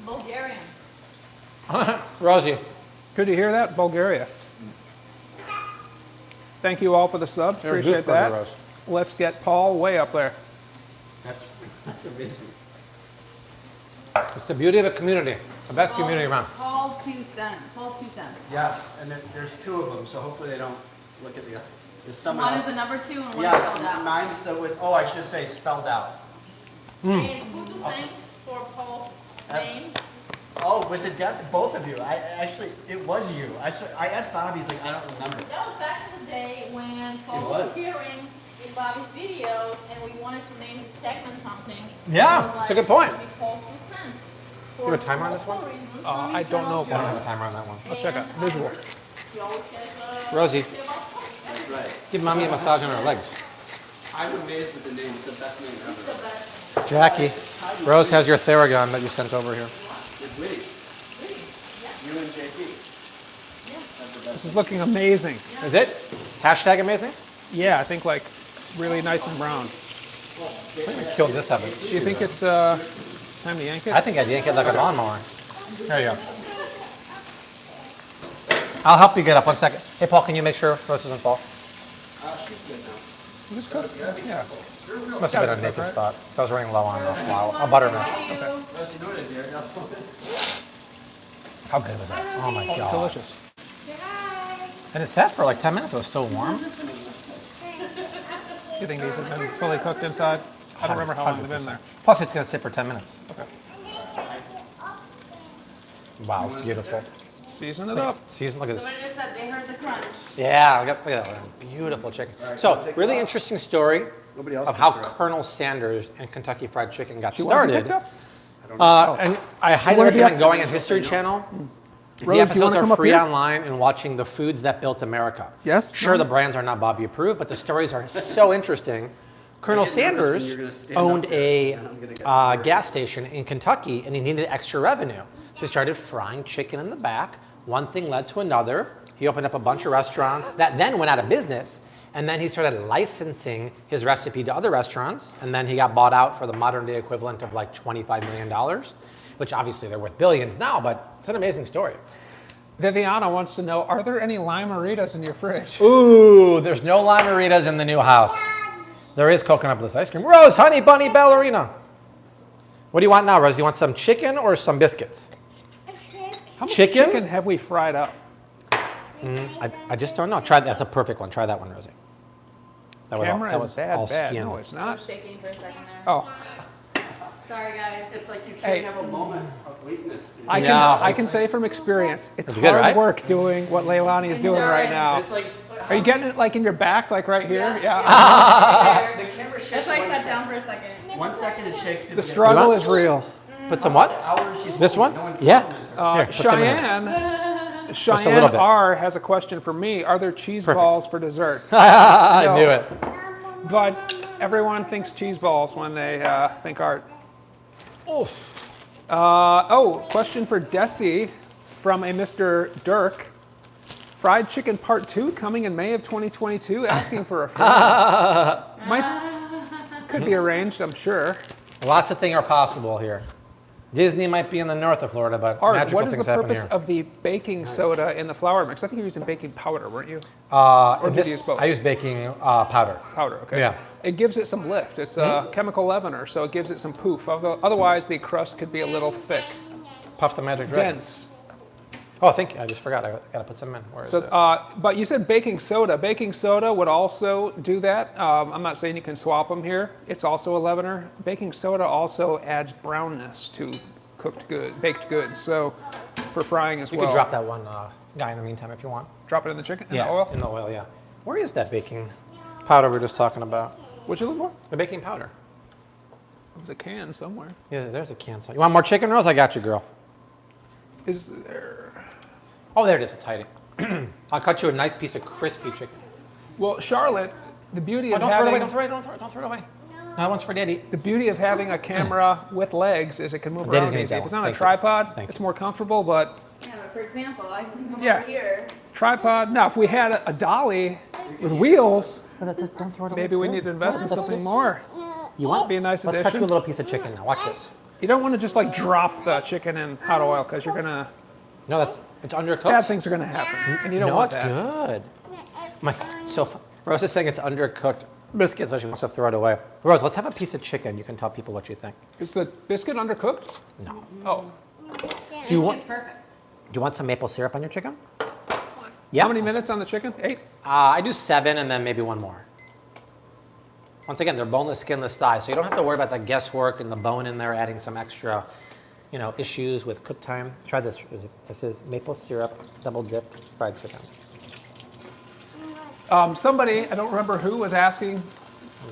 Bulgarian. Rosie. Good to hear that, Bulgaria. Thank you all for the subs. You're a Appreciate goof burger, that. Rose. Let's get Paul way up there. That's amazing. It's the beauty of a community. The best community around. Paul 2 cents. Paul's 2 cents. Yes, and there's two of them, so hopefully they don't look at the other. There's someone One else. is the number 2 and one is Yeah, spelled out. mine's the with. Oh, I should say spelled out. And who to thank for Paul's name? Oh, was it both of you? It was you. I asked Bobby. He's like, I don't remember. That was back in the day when Paul It was was. appearing in Bobby's videos and we wanted to name the segment something. Yeah, And I was it's a good point. "It should be Paul's 2 cents. You have a timer on this one? I don't know I don't have a about timer on that one. I'll check out visual. You always get Rosie, That's right. give mommy a massage on her legs. I'm amazed with the name. It's the best name ever. Jackie, Rose has your Theragun that you sent over here. It's witty. You and JP. This is looking amazing. Is it? Hashtag amazing? Yeah, I think like really nice and brown. I'm gonna kill this oven. Do you think it's time to yank it? I think I'd yank it like a lawnmower. There you go. I'll help you get up 1 second. Hey Paul, can you make sure Rose doesn't fall? She's good now. It's good. Yeah. Must have been a naked spot. So I was running low on buttermilk. Rosie, you know what I did? How good was that? Oh my god. Delicious. And it sat for like 10 minutes. It was still warm. Do you think these have been fully cooked inside? I don't remember how long they've been there. Plus, it's going to sit for 10 minutes. Okay. Wow, it's beautiful. Season it up. Season, look at this. Somebody just said they heard the crunch. Yeah, look at that. Beautiful chicken. So, really interesting story Nobody else of how can throw. Colonel Sanders and Kentucky Fried Chicken got Do you want to be started. picked up? And I highly wanna be recommend up- going on History Channel. Rose, The do you episodes wanna come are up free here? online and watching the foods that built America. Yes? Sure, the brands are not Bobby approved, but the stories are so interesting. Colonel get nervous when Sanders you're gonna stand owned up a there, and I'm gonna get nervous. gas station in Kentucky, and he needed extra revenue. So he started frying chicken in the back. One thing led to another. He opened up a bunch of restaurants that then went out of business. And then he started licensing his recipe to other restaurants. And then he got bought out for the modern day equivalent of like $25 million, which obviously they're worth billions now, but it's an amazing story. Viviana wants to know, are there any limeritas in your fridge? Ooh, there's no limeritas in the new house. There is coconut bliss ice cream. Rose, honey bunny ballerina. What do you want now, Rose? Do you want some chicken or some biscuits? How much Chicken? chicken have we fried up? I just don't know. Try that's a perfect one. Try that one, Rosie. That was Camera all is bad. skin. No, it's I not. was shaking for a second there. Oh, Sorry, guys. It's like you can't Hey. have a moment of weakness. I can No. I can say from experience, it's It's hard good, right? work doing what Leilani is doing right now. It's like Are you getting it like in your back, like right here? Yeah. the camera shakes That's why I 1 sat down second. for a second. 1 second it shakes. The struggle want- is real. Put some what? Hours she's This one? holding, no one Yeah. films her. Here, put some in here. Cheyenne a little bit. R has a question for me. Are there cheese Perfect. balls for dessert? I No. knew it. But everyone thinks cheese balls when they think art. Oof. Question for Desi from a Mr. Dirk. Fried chicken part 2 coming in May of 2022, asking for a friend. Could be arranged, I'm sure. Lots of things are possible here. Disney might be in the north of Florida, but Art, magical what is the things happen purpose here. of the baking soda in the flour mix? I think you're using baking powder, weren't you? Or did you use both? I use baking powder. Powder, okay. Yeah. It gives it some lift. It's a chemical leavener, so it gives it some poof. Otherwise, the crust could be a little thick, Puff the magic dragon. dense. Oh, thank you. I just forgot. I gotta put some in. Where is So, it? but you said baking soda. Baking soda would also do that. I'm not saying you can swap them here. It's also a leavener. Baking soda also adds brownness to baked goods. So for frying as You well. could drop that one guy in the meantime if you want. Drop it in the chicken, in Yeah, the oil. in the oil, yeah. Where is that baking powder we were just talking about? What'd you look for? The baking powder. There's a can somewhere. Yeah, there's a can. You want more chicken rolls? I got you, girl. Is there? Oh, there it is. It's hiding. I'll cut you a nice piece of crispy chicken. Well, Charlotte, the beauty Oh, of don't throw it away. having Don't throw it. Don't throw it away. No, that one's for Daddy. the beauty of having a camera with legs is it can move Daddy's around gonna eat easy. that If it's one. on a Thank you. tripod, Thank it's you. more comfortable. But Yeah, but for example, I can come Yeah. over here. tripod. Now, if we had a dolly with wheels, Don't throw it away. maybe we need to invest in something more. You want? Be a nice Let's cut you a addition. little piece of chicken now. Watch this. You don't want to just like drop the chicken in hot oil because you're gonna No, it's undercooked. bad things are gonna happen, and you don't no, want it's that. good. My, so Rose is saying it's undercooked biscuit, so she wants to throw it away. Rose, let's have a piece of chicken. You can tell people what you think. Is the biscuit undercooked? No. Oh, Do you want? It's perfect. Do you want some maple syrup on your chicken? Yeah. how many minutes on the chicken? 8. I do 7 and then maybe 1 more. Once again, they're boneless, skinless thighs, so you don't have to worry about the guesswork and the bone in there adding some extra, issues with cook time. Try this. This is maple syrup double dipped fried chicken. Somebody, I don't remember who, was asking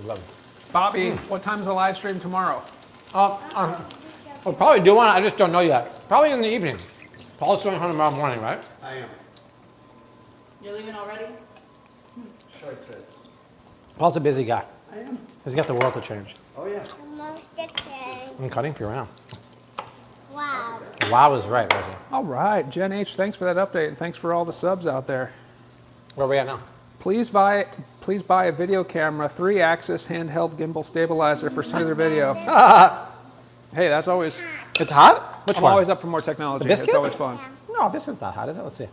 I love it. Bobby, what time's the live stream tomorrow? We'll probably do one, I just don't know yet. Probably in the evening. Paul's going home tomorrow morning, right? I am. You're leaving already? Short trip. Paul's a busy guy. I am. He's got the world to change. Oh, yeah. Almost the same. I'm cutting for you now. Wow. Wow is right, Rosie. All right, Jen H, thanks for that update, and thanks for all the subs out there. Where are we at now? Please buy a video camera, 3-axis handheld gimbal stabilizer for smoother video. Hey, that's always, It's hot? Which I'm one? always up for more technology. The biscuit? It's always fun. No, this is not hot, is it? Let's see.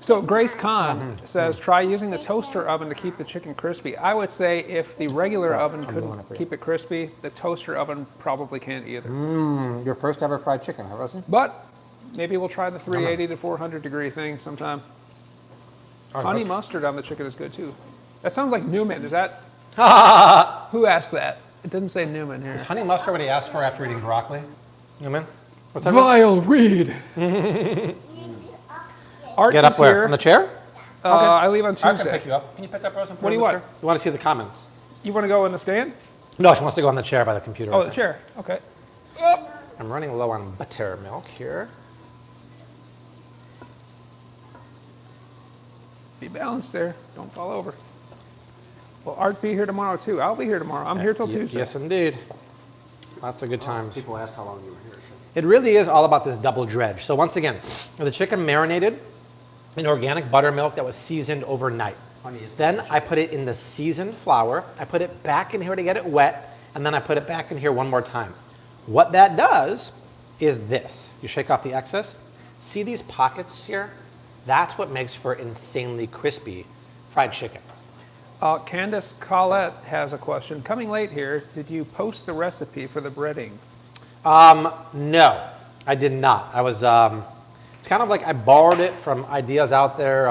So Grace Khan says, try using the toaster oven to keep the chicken crispy. I would say if the regular oven doing it couldn't for you. keep it crispy, the toaster oven probably can't either. Your first ever fried chicken, huh, Rosie? But maybe we'll try the 380 to 400 degree thing sometime. Honey mustard on the chicken is good too. That sounds like Newman. Is that? Who asked that? It didn't say Newman here. Honey mustard what he asked for after eating broccoli? Newman? What's that? Vile weed. Art Get up is where? here. On the chair? I leave on I can Tuesday. pick you up. Can you pick up Rose and put What do her you on the want? chair? You want to see the comments? You want to go in the stand? No, she wants to go on the chair by the computer. Oh, right the there. chair. Okay. I'm running low on buttermilk here. Be balanced there. Don't fall over. Will Art be here tomorrow too? I'll be here tomorrow. I'm here till Tuesday. Yes, indeed. Lots of good times. People asked how long you were here. It really is all about this double dredge. So once again, the chicken marinated in organic buttermilk that was seasoned overnight. Then I put it in the seasoned flour. I put it back in here to get it wet, and then I put it back in here one more time. What that does is this. You shake off the excess. See these pockets here? That's what makes for insanely crispy fried chicken. Candace Collette has a question. Coming late here, did you post the recipe for the breading? No, I did not. I was, it's kind of like I borrowed it from ideas out there.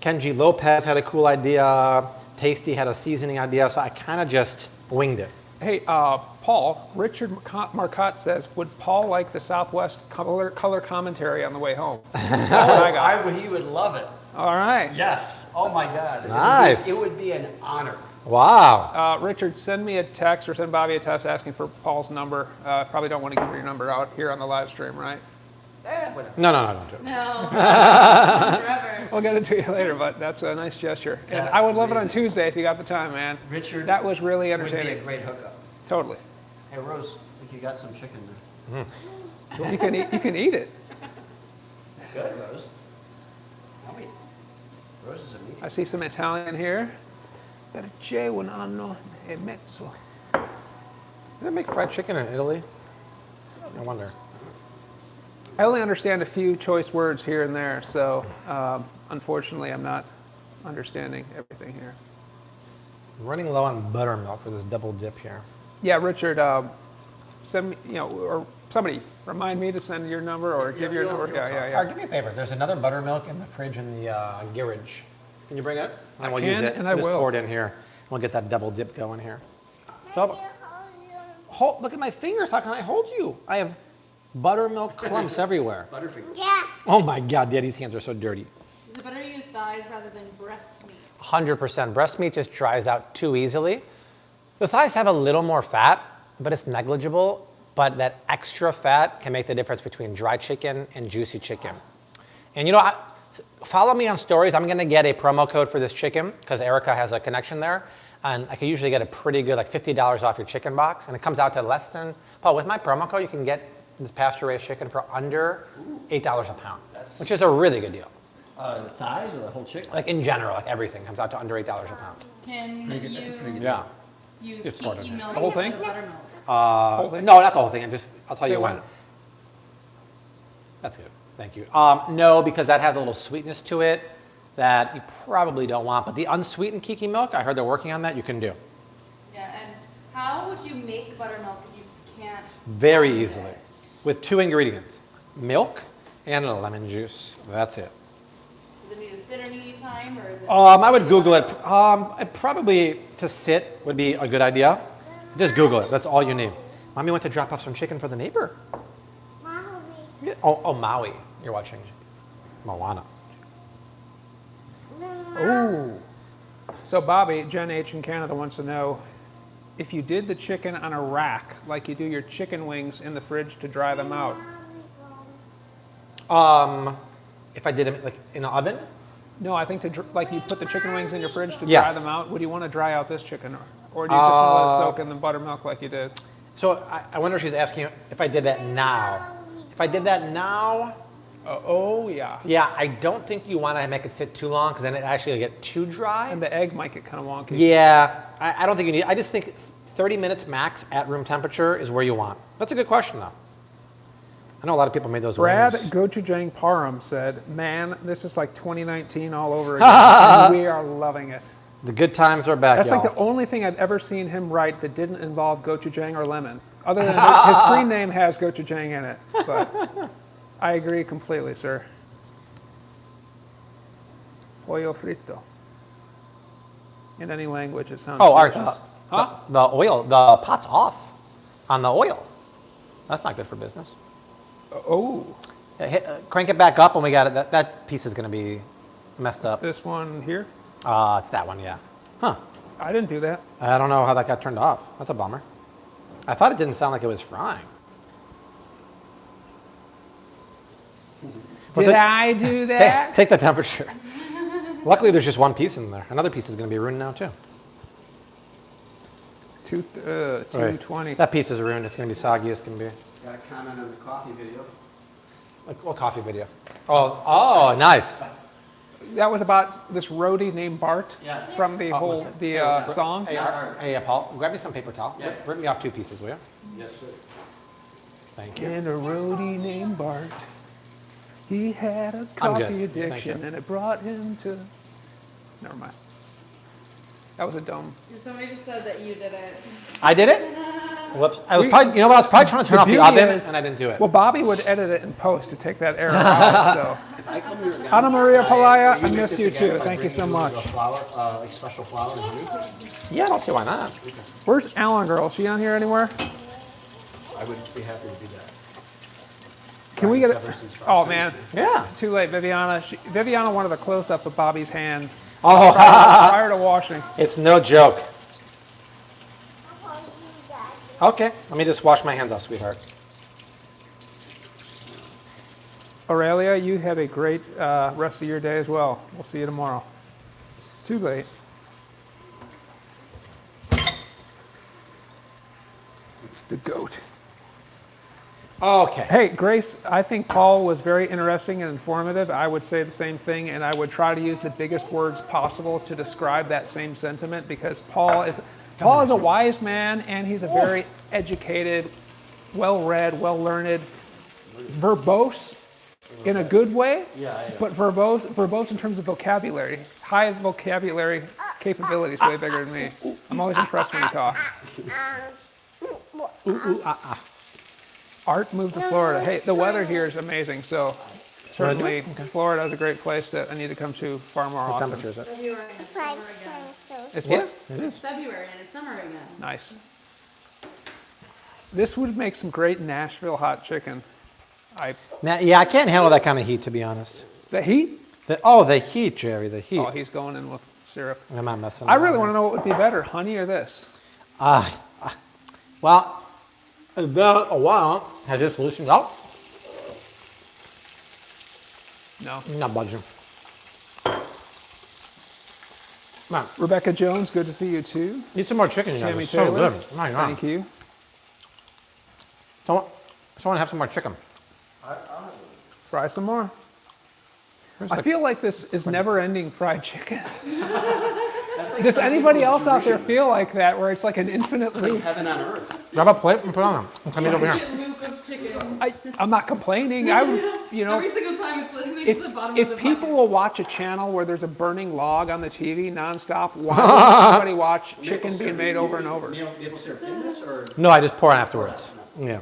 Kenji Lopez had a cool idea. Tasty had a seasoning idea. So I kind of just winged it. Hey, Paul, Richard Marcotte says, would Paul like the Southwest color commentary on the way home? That's what I got. He would love it. All right. Yes. Oh my God. Nice. It would be an honor. Wow. Richard, send me a text or send Bobby a text asking for Paul's number. Probably don't want to give your number out here on the live stream, right? Whatever. No, don't do it. No. Forever. We'll get it to you later, but that's a nice gesture. And That's I would love it on amazing. Tuesday if you got the time, man. Richard, That was really would be a entertaining. great hookup. Totally. Hey, Rose, I think you got some chicken there. You can eat it. Good, Rose. Yummy. Rose is a meat. I see some Italian here. Perché un anno e mezzo. Did they make fried chicken in Italy? I wonder. I only understand a few choice words here and there, so unfortunately I'm not understanding everything here. I'm running low on buttermilk for this double dip here. Yeah, Richard, send me, or somebody remind me to send your number or give your number. Yeah. Sorry, do me a favor. There's another buttermilk in the fridge in the garage. Can you bring it? And we'll use can, it. and I Just will. pour it in here. And we'll get that double dip going here. So, look at my fingers. How can I hold you? I have buttermilk clumps everywhere. Butterfingers. Yeah. Oh my God, Daddy's hands are so dirty. Is it better to use thighs rather than breast meat? 100%. Breast meat just dries out too easily. The thighs have a little more fat, but it's negligible. But that extra fat can make the difference between dry chicken and juicy chicken. And follow me on stories. I'm gonna get a promo code for this chicken because Erica has a connection there. And I could usually get a pretty good, like $50 off your chicken box. And it comes out to less than, Paul, with my promo code, you can get this pasture-raised chicken for under $8 a pound, which is a really good deal. The thighs or the whole chicken? Like in general, like everything comes out to under $8 a pound. Can Pretty good. That's a pretty you good Yeah. use Just pour it kiki in there. milk The whole thing? instead of buttermilk? Whole thing? No, not the whole thing. I'll tell Say you when. when. That's good. Thank you. No, because that has a little sweetness to it that you probably don't want. But the unsweetened kiki milk, I heard they're working on that. You can do Yeah, and how would you make buttermilk if you can't? very find easily it? with 2 ingredients: milk and lemon juice. That's it. Does it need to sit any time, or is it? I would Google it. Probably to sit would be a good idea. Just Google it. That's all you need. Mommy went to drop off some chicken for the neighbor. Mommy. Yeah. Oh, Maui. You're watching Moana. Ooh. So Bobby, Jen H in Canada wants to know, if you did the chicken on a rack, like you do your chicken wings in the fridge to dry them out. If I did it like in an oven? No, I think like you put the chicken wings in your fridge to dry Yes. them out. Would you want to dry out this chicken, or do you just want to let it soak in the buttermilk like you did? So I wonder if she's asking if I did that now. If I did that now, Oh yeah. yeah, I don't think you want to make it sit too long because then it actually will get too dry. And the egg might get kind of wonky. Yeah, I don't think you need. I just think 30 minutes max at room temperature is where you want. That's a good question though. I know a lot of people made those. Brad wings. Gochujang Parham said, "Man, this is like 2019 all over again. And we are loving it." The good times are back. That's y'all. like the only thing I've ever seen him write that didn't involve gochujang or lemon. Other than his screen name has gochujang in it, but I agree completely, sir. Pollo frito. In any language, it sounds Oh, Art, delicious. the oil, the pot's off on the oil. That's not good for business. Oh, Crank it back up when we got it. That piece is going to be messed up. this one here? It's that one, yeah. Huh. I didn't do that. I don't know how that got turned off. That's a bummer. I thought it didn't sound like it was frying. Did I do that? Take the temperature. Luckily, there's just one piece in there. Another piece is going to be ruined now, too. 220. That piece is ruined. It's going to be soggy. It's going to be... Got a comment on the coffee video. What coffee video? Oh, nice. That was about this roadie named Bart Yes. from the song. Hey, Paul, grab me some paper towel. Yeah. Rip me off 2 pieces, will you? Yes, sir. Thank you. And a roadie named Bart, he had a I'm good. coffee Thank addiction you. and it brought him to... Never mind. That was a dumb... Somebody just said that you did it. I did it? Whoops. I was probably trying to turn off the beauty oven, is- and I didn't do it. Well, Bobby would edit it in post to take that error out, so... If I come here again, Ana Maria Palaya, will I make missed this you again too. by Thank you bringing so a much. Flour, like special flour and honey? Yeah, I don't see why not. Where's Alan Girl? Is she on here anywhere? I would be happy to do that. Can we get it? Ever since Oh man, Yeah. too late. Viviana wanted a close up of Bobby's hands Oh, prior to washing. it's no joke. How about you, Dad? Okay, let me just wash my hands off, sweetheart. Aurelia, you have a great rest of your day as well. We'll see you tomorrow. Too late. The goat. Okay. Hey, Grace, I think Paul was very interesting and informative. I would say the same thing, and I would try to use the biggest words possible to describe that same sentiment because Paul is a wise man, and he's a very educated, well-read, well-learned, verbose in a good way, but verbose in terms of vocabulary. High vocabulary capabilities, way bigger than me. I'm always impressed when you talk. Art moved to Florida. Hey, the weather here is amazing, so certainly Florida is a great place that I need to come to far more What often. temperature is it? February and it's Fried summer again. pencils. It's what? It is. February and it's summer again. Nice. This would make some great Nashville hot chicken. Now, yeah, I can't handle that kind of heat, to be honest. The heat? The heat, Jerry, the heat. Oh, he's going in with syrup. I'm not messing I really around. want to know what would be better, honey or this? Well, it's been a while. Has this loosened up? No. I'm not budging. Come on. Rebecca Jones, good to see you too. Need some more chicken, you guys. Tammy It's so Taylor, good. My God. thank you. Someone have some more chicken. Fry some more. Where's I the- feel like this is never-ending fried chicken. That's like Does some anybody people's else out there dream. feel like that, where it's like an infinite loop? Heaven on earth. Grab a plate and put it on them. Come eat over here. Loop of chicken. I'm not complaining. I would, you know, Every single time it's the bottom of if the people bucket. will watch a channel where there's a burning log on the TV nonstop, why would somebody watch chicken being made over and over? Maple syrup in this or? No, I just pour it afterwards. Yeah.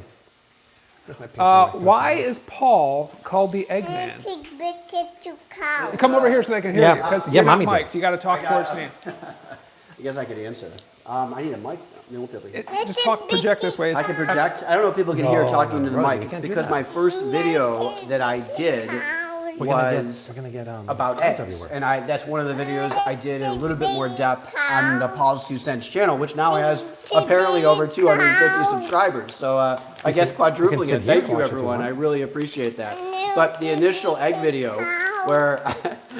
Where's my paper? Why is Paul called the Eggman? Take biscuit to cow. Come over here so they can hear Yeah, you, because yeah, you're not Mommy did. mic'd. You got to talk towards me. I guess I could answer. I need a mic. They won't be able to hear. Just talk, project this way. I can project. I don't know if people can hear talking to the Rosie, mic. you It's can't do because that. my first video that I did We're gonna was get about eggs eggs. everywhere. And that's one of the videos I did in a little bit more depth on the Paul's 2 Cents channel, which now has apparently over 250 subscribers. So I guess quadrupling sit it. here Thank and you, watch if you everyone. want. I really appreciate that. But the initial egg video, where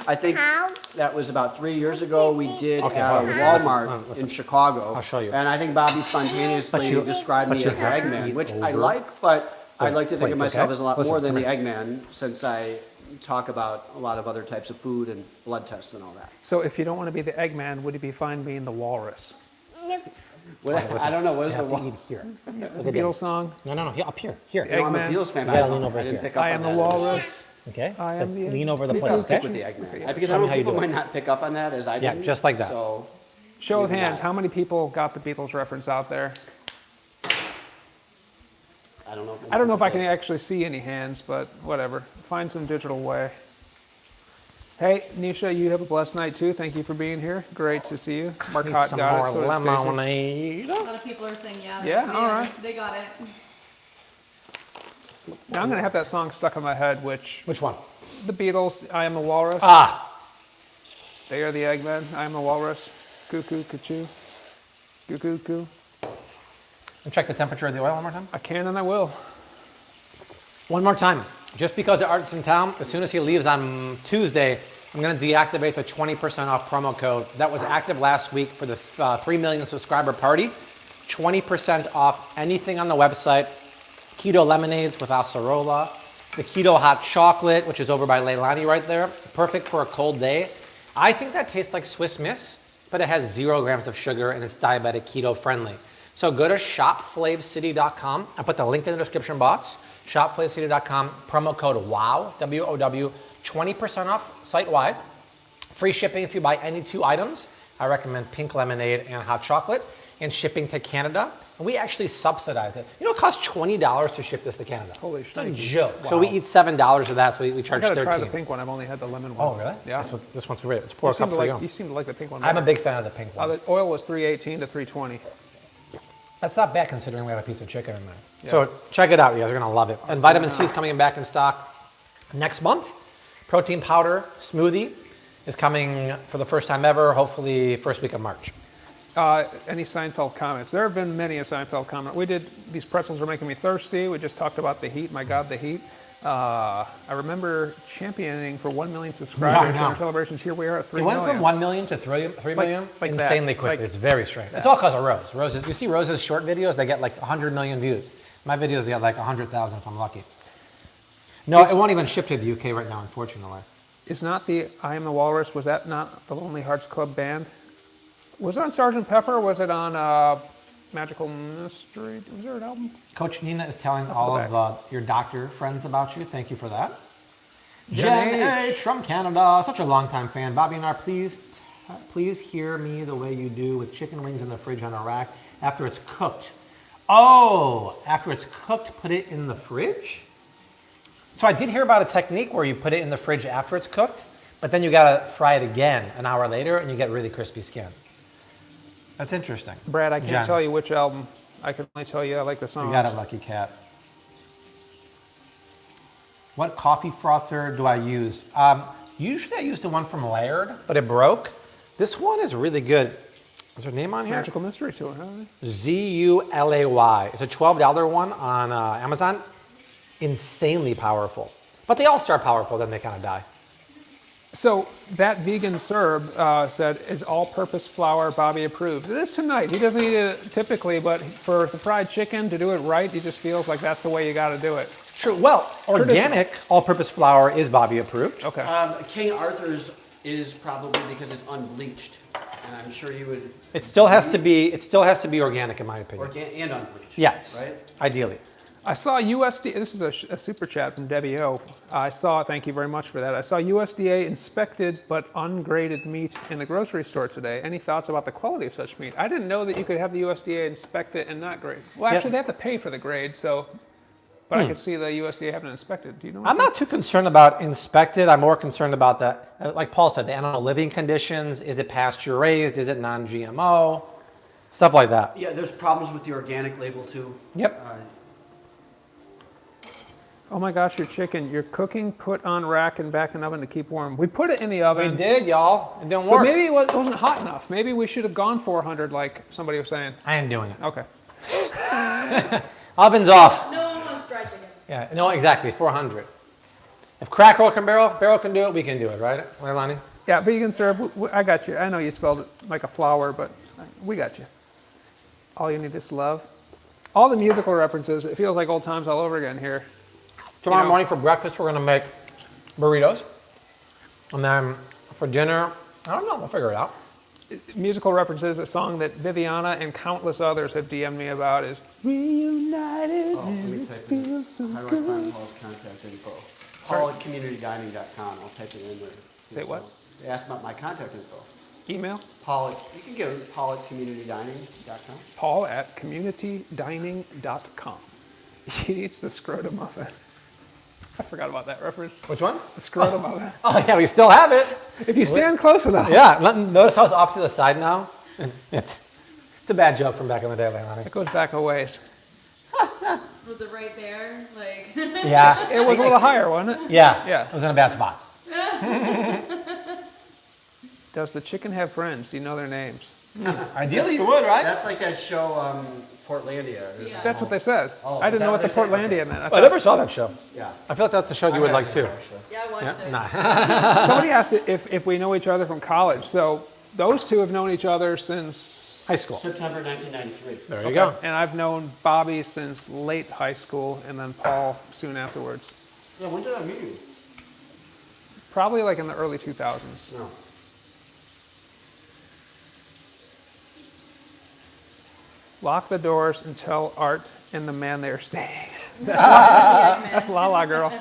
I think that was about 3 years ago, we did Okay, at hold on, Walmart listen. in Chicago. I'll show you. And I think Bobby spontaneously described me you as the have to Eggman, eat which I over like, but I like to think of plate, myself okay? as a lot Listen, more than come the here. Eggman, since I talk about a lot of other types of food and blood tests and all that. So if you don't want to be the Eggman, would you be fine being the walrus? I don't know, what is You the have to one? eat here. The Beatles song? No, here, up here. Here. The I'm a Eggman. Beatles fan. You I gotta don't- lean over I didn't here. pick up I on am the that. walrus. Okay? I am the Lean over the I'll plate, stick okay? with the Eggman. Okay. Because Show I me know how you people do it. might not pick up on that as I Yeah, did. just like that. So Show of Maybe hands, not. how many people got the Beatles reference out there? I don't know. I don't know if I can actually see any hands, but whatever. Find some digital way. Hey, Nisha, you have a blessed night too. Thank you for being here. Great to see you. Marcotte Some got more it, so does Stacey. lemonade. A lot of people are saying, yeah. Yeah, they, all right. They got it. Now I'm going to have that song stuck in my head, which Which one? the Beatles, I Am a Walrus. Ah, They are the Eggmen, I Am a Walrus. Cuckoo, cuckoo. Cuckoo, coo. and check the temperature of the oil one more time. I can and I will. One more time. Just because Art's in town, as soon as he leaves on Tuesday, I'm going to deactivate the 20% off promo code that was active last week for the 3 million subscriber party. 20% off anything on the website. Keto lemonades with acerola. The keto hot chocolate, which is over by Leilani right there. Perfect for a cold day. I think that tastes like Swiss Miss, but it has 0 grams of sugar and it's diabetic keto friendly. So go to shopflavcity.com. I put the link in the description box. Shopflavcity.com, promo code WOW, W-O-W, 20% off site-wide. Free shipping if you buy any 2 items. I recommend pink lemonade and hot chocolate, and shipping to Canada. And we actually subsidize it. You know, it costs $20 to ship this to Canada. Holy It's a shnikes. joke. Wow. So we eat $7 of that, so we I charge gotta try $13. the pink one. I've only had the lemon one. Oh, really? Yeah. This one's great. Let's pour You a cup seem, for to like, you. you seem to like the pink one. I'm a better. big fan of the pink one. The oil was 318 to 320. That's not bad considering we have a piece of chicken in there. Yeah. So check it out, you guys are gonna love it. And vitamin C is coming back in stock next month. Protein powder smoothie is coming for the first time ever, hopefully first week of March. Any Seinfeld comments? There have been many a Seinfeld comment. We did, these pretzels are making me thirsty. We just talked about the heat. My God, the heat. I remember championing for 1 million subscribers Yeah, I know. and celebrations. Here we are at 3 It million. went from 1 million to 3 million like that. insanely quickly. Like it's very strange. It's all because of Rose. Rose's, you see Rose's short videos, they get like 100 million views. My videos get like 100,000 if I'm lucky. No, it won't even ship to the UK right now, unfortunately. Is not the I Am the Walrus, was that not the Lonely Hearts Club band? Was it on Sgt. Pepper or was it on Magical Mystery? Was there an album? Coach Nina is telling That's all the of your doctor friends about you. Thank you for that. Jen Jen H. H. from Canada, such a longtime fan. Bobby and I, please hear me the way you do with chicken wings in the fridge on a rack after it's cooked. Oh, after it's cooked, put it in the fridge? So I did hear about a technique where you put it in the fridge after it's cooked, but then you gotta fry it again an hour later and you get really crispy skin. That's interesting. Brad, I can't Jen. tell you which album. I can only tell you I like the songs. You got it, Lucky Cat. What coffee frother do I use? Usually I use the one from Laird, but it broke. This one is really good. Is there a name on here? Magical Mystery Tour, huh? Zulay. It's a $12 one on Amazon. Insanely powerful. But they all start powerful, then they kind of die. So that vegan Serb said, is all-purpose flour Bobby approved? It is tonight. He doesn't eat it typically, but for the fried chicken, to do it right, he just feels like that's the way you got to do it. True. Well, organic all-purpose flour is Bobby approved. Okay. King Arthur's is probably because it's unbleached, and I'm sure you would. It still has to be organic in my opinion. And unbleached. Yes. Right. Ideally. I saw USDA, this is a super chat from Debbie O. I saw, thank you very much for that. I saw USDA inspected but ungraded meat in the grocery store today. Any thoughts about the quality of such meat? I didn't know that you could have the USDA inspect it and not grade. Well, actually, they have to pay for the grade, so, but I could see the USDA having it inspected. Do you know? I'm not too concerned about inspected. I'm more concerned about the, like Paul said, the animal living conditions. Is it pasture raised? Is it non-GMO? Stuff like that. Yeah, there's problems with the organic label too. Yep. Oh my gosh, your chicken. You're cooking, put on rack and back in oven to keep warm. We put it in the oven. We did, y'all. It didn't But work. maybe it wasn't hot enough. Maybe we should have gone 400 like somebody was saying. I ain't doing it. Okay. Oven's off. No one wants dry chicken. Yeah, no, exactly, 400. If Cracker can barrel can do it, we can do it, right, Leilani? Yeah, vegan syrup, I got you. I know you spelled it like a flower, but we got you. All you need is love. All the musical references, it feels like old times all over again here. Tomorrow morning for breakfast, we're going to make burritos. And then for dinner, I don't know, we'll figure it out. Musical references, a song that Viviana and countless others have DM'd me about is Reunited. Oh, let me type in. How do I find Paul's contact info? Paul@communityddining.com. I'll type it in there. Say what? They asked about my contact info. Email? Paul, you can give it Paul@communitydining.com. Paul@communitydining.com. He eats the scrotum muffin. I forgot about that reference. Which one? The scrotum muffin. Oh, yeah, we still have it. If you stand close enough. Yeah, notice how it's off to the side now? It's a bad joke from back in the day, Leilani. It goes back a ways. Was it right there? Like. Yeah. It was a little higher, wasn't it? Yeah. Yeah. It was in a bad spot. Does the chicken have friends? Do you know their names? Ideally you would, right? That's like that show, Portlandia. Yeah. That's what they said. Oh, I is didn't that know what what the they said? Portlandia meant. I never saw that show. Yeah. I feel like that's a show you would like too. Yeah, I watched Yeah, it. nah. Somebody asked if we know each other from college. So those two have known each other since High school. September 1993. There you go. And I've known Bobby since late high school, and then Paul soon afterwards. Yeah, when did I meet you? Probably like in the early 2000s. No. Lock the doors and tell Art and the man they're staying. That's Lala girl.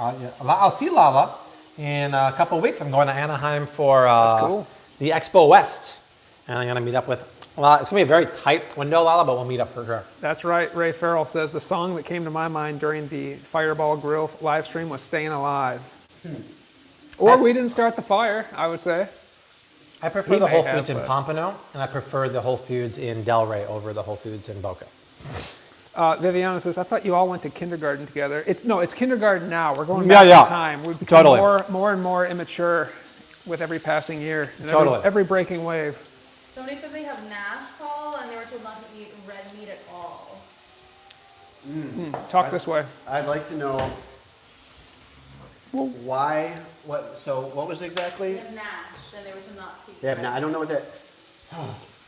Yeah. I'll see Lala in a couple of weeks. I'm going to Anaheim for That's cool. the Expo West. And I'm going to meet up with Lala. It's going to be a very tight window, Lala, but we'll meet up for sure. That's right. Ray Farrell says the song that came to my mind during the Fireball Grill live stream was Staying Alive. Or We Didn't Start the Fire, I would say. I prefer He the may Whole have, Foods in but- Pompano, and I prefer the Whole Foods in Delray over the Whole Foods in Boca. Viviana says, I thought you all went to kindergarten together. It's kindergarten now. We're going Yeah, back yeah. in time. We've become Totally. more and more immature with every passing year. And Totally. every breaking wave. Somebody said they have NASH, Paul, and they were told not to eat red meat at all. Talk this way. I'd like to know why, what was exactly? They have NASH, and they were told not to eat They have red not, I don't know what that,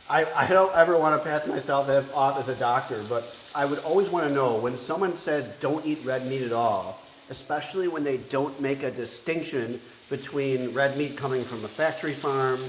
I don't ever want to pass myself off as a doctor, but I would always want to know when someone says don't eat red meat at all, especially when they don't make a distinction between red meat coming from a factory farm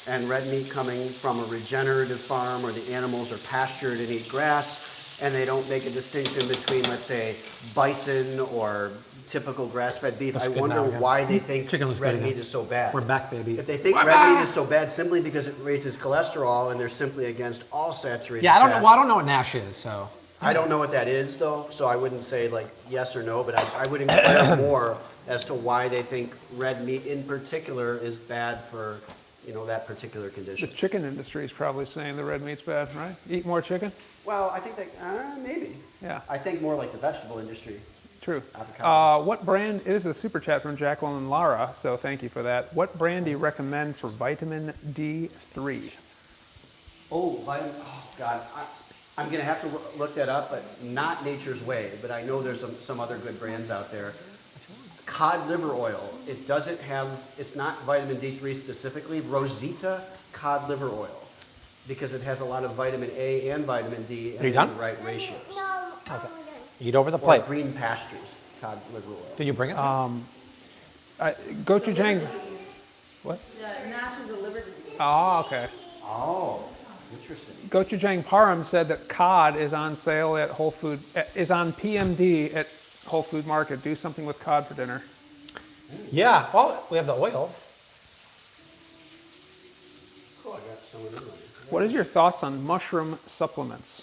and red meat coming from a regenerative farm where the animals are pastured and eat grass, and they don't make a distinction between, let's say, bison or typical grass-fed beef. Looks I good wonder now again. why they think Chicken looks red good meat again. is so bad. We're back, baby. If they think red meat is so bad simply because it raises cholesterol and they're simply against all saturated Yeah, I don't fat. know. Well, I don't know what NASH is, so. I don't know what that is though, so I wouldn't say like yes or no, but I would inquire more as to why they think red meat in particular is bad for, that particular The condition. chicken industry is probably saying the red meat's bad, right? Eat more chicken? Well, I think that, maybe. Yeah, I think more like the vegetable industry. true. Avocado. What brand, it is a super chat from Jacqueline and Lara, so thank you for that. What brand do you recommend for vitamin D3? Oh God, I'm gonna have to look that up, but not Nature's Way, but I know there's some other good brands out there. Cod liver oil, it's not vitamin D3 specifically, Rosita cod liver oil, because it has a lot of vitamin A and vitamin D Are you in done? the right ratios. No, Eat over the Or plate. Green Pastures cod liver oil. Did you bring it? Gochujang. What? Yeah, NASH is a liver disease. Oh, okay. Oh, interesting. Gochujang Param said that cod is on sale at Whole Food, is on PMD at Whole Food Market. Do something with cod for dinner. Yeah, well, we have the oil. Cool, I got some of them. What is your thoughts on mushroom supplements?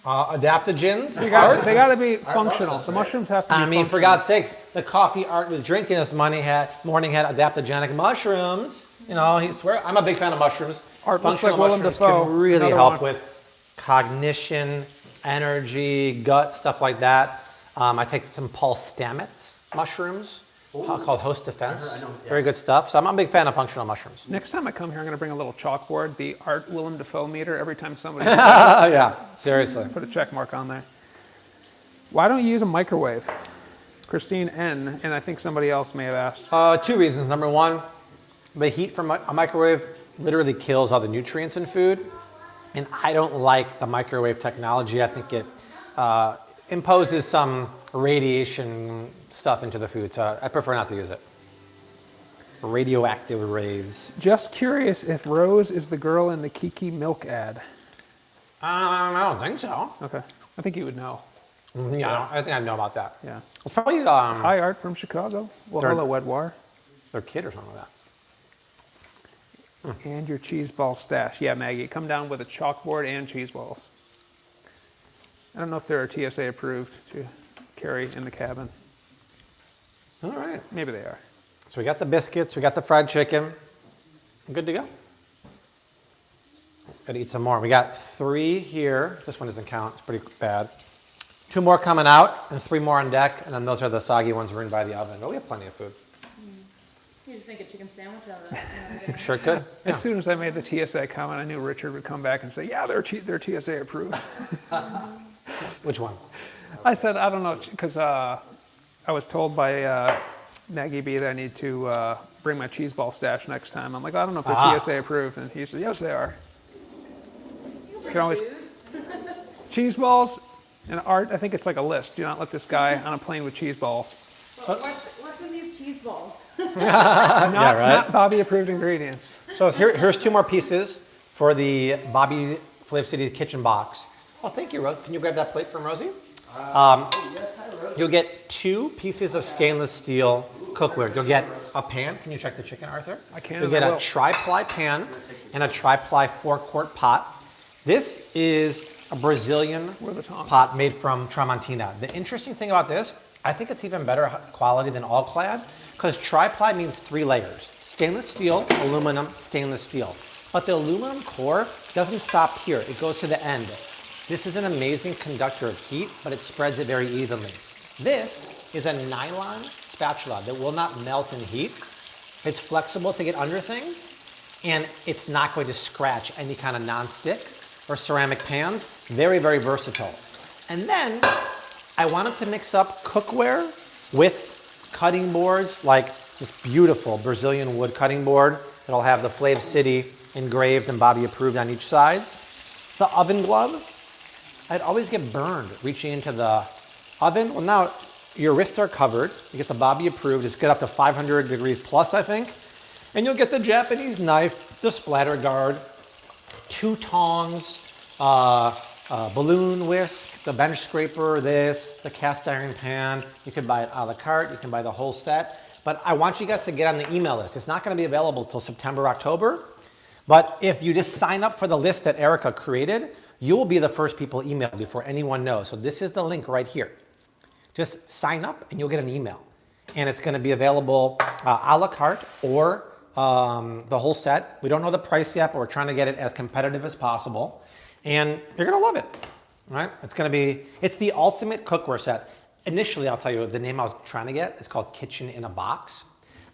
Adaptogens. They got to be functional. those, The right? mushrooms have to be I mean, for functional. God's sakes, the coffee Art was drinking this morning had adaptogenic mushrooms. He swear I'm a big fan of mushrooms. Art looks Functional like Willem mushrooms Dafoe, can really another help one. with cognition, energy, gut, stuff like that. I take some Paul Stamets mushrooms called Host Defense. I know, yeah. Very good stuff. So I'm a big fan of functional mushrooms. Next time I come here, I'm going to bring a little chalkboard, the Art Willem Dafoe meter. Every time somebody Yeah, seriously. put a check mark on there. Why don't you use a microwave? Christine N, and I think somebody else may have asked. 2 reasons. Number one, the heat from a microwave literally kills all the nutrients in food. And I don't like the microwave technology. I think it imposes some radiation stuff into the food. So I prefer not to use it. Radioactive rays. Just curious if Rose is the girl in the Kiki milk ad. I don't think so. Okay. I think you would know. Yeah, I think I know about that. Yeah. It's probably Hi, Art from Chicago. Well, They're- hello, Edward. their kid or something like that. And your cheese ball stash. Yeah, Maggie, come down with a chalkboard and cheese balls. I don't know if they're TSA approved to carry in the cabin. All right. Maybe they are. So we got the biscuits, we got the fried chicken. Good to go. Gotta eat some more. We got 3 here. This one doesn't count. It's pretty bad. 2 more coming out and 3 more on deck. And then those are the soggy ones we're in by the oven. But we have plenty of food. You just make a chicken sandwich out of that. Sure could. As soon as I made the TSA comment, I knew Richard would come back and say, yeah, they're TSA approved. Which one? I said, I don't know, because I was told by Maggie B that I need to bring my cheese ball stash next time. I'm like, I don't know if they're TSA approved. And he said, yes, they are. You can always cheese balls and Art. I think it's like a list. Do not let this guy on a plane with cheese balls. What's in these cheese balls? Not Bobby approved ingredients. So here's 2 more pieces for the Bobby Flav City kitchen box. Oh, thank you, Rose. Can you grab that plate from Rosie? You'll get 2 pieces of stainless steel cookware. You'll get a pan. Can you check the chicken, Arthur? I can. You'll get a tri-ply pan and a tri-ply 4-quart pot. This is a Brazilian pot made from Tramontina. The interesting thing about this, I think it's even better quality than all-clad because tri-ply means 3 layers. Stainless steel, aluminum, stainless steel. But the aluminum core doesn't stop here. It goes to the end. This is an amazing conductor of heat, but it spreads it very evenly. This is a nylon spatula that will not melt in heat. It's flexible to get under things, and it's not going to scratch any kind of non-stick or ceramic pans. Very, very versatile. And then I wanted to mix up cookware with cutting boards, like this beautiful Brazilian wood cutting board that'll have the Flav City engraved and Bobby approved on each side. The oven glove. I'd always get burned reaching into the oven. Well, now your wrists are covered. You get the Bobby approved. It's good up to 500 degrees plus, I think. And you'll get the Japanese knife, the splatter guard, 2 tongs, balloon whisk, the bench scraper, the cast iron pan. You could buy it a la carte. You can buy the whole set. But I want you guys to get on the email list. It's not going to be available till September, October. But if you just sign up for the list that Erica created, you will be the first people emailed before anyone knows. So this is the link right here. Just sign up and you'll get an email. And it's going to be available a la carte or the whole set. We don't know the price yet, but we're trying to get it as competitive as possible. And you're going to love it. All right? It's the ultimate cookware set. Initially, I'll tell you, the name I was trying to get is called Kitchen in a Box.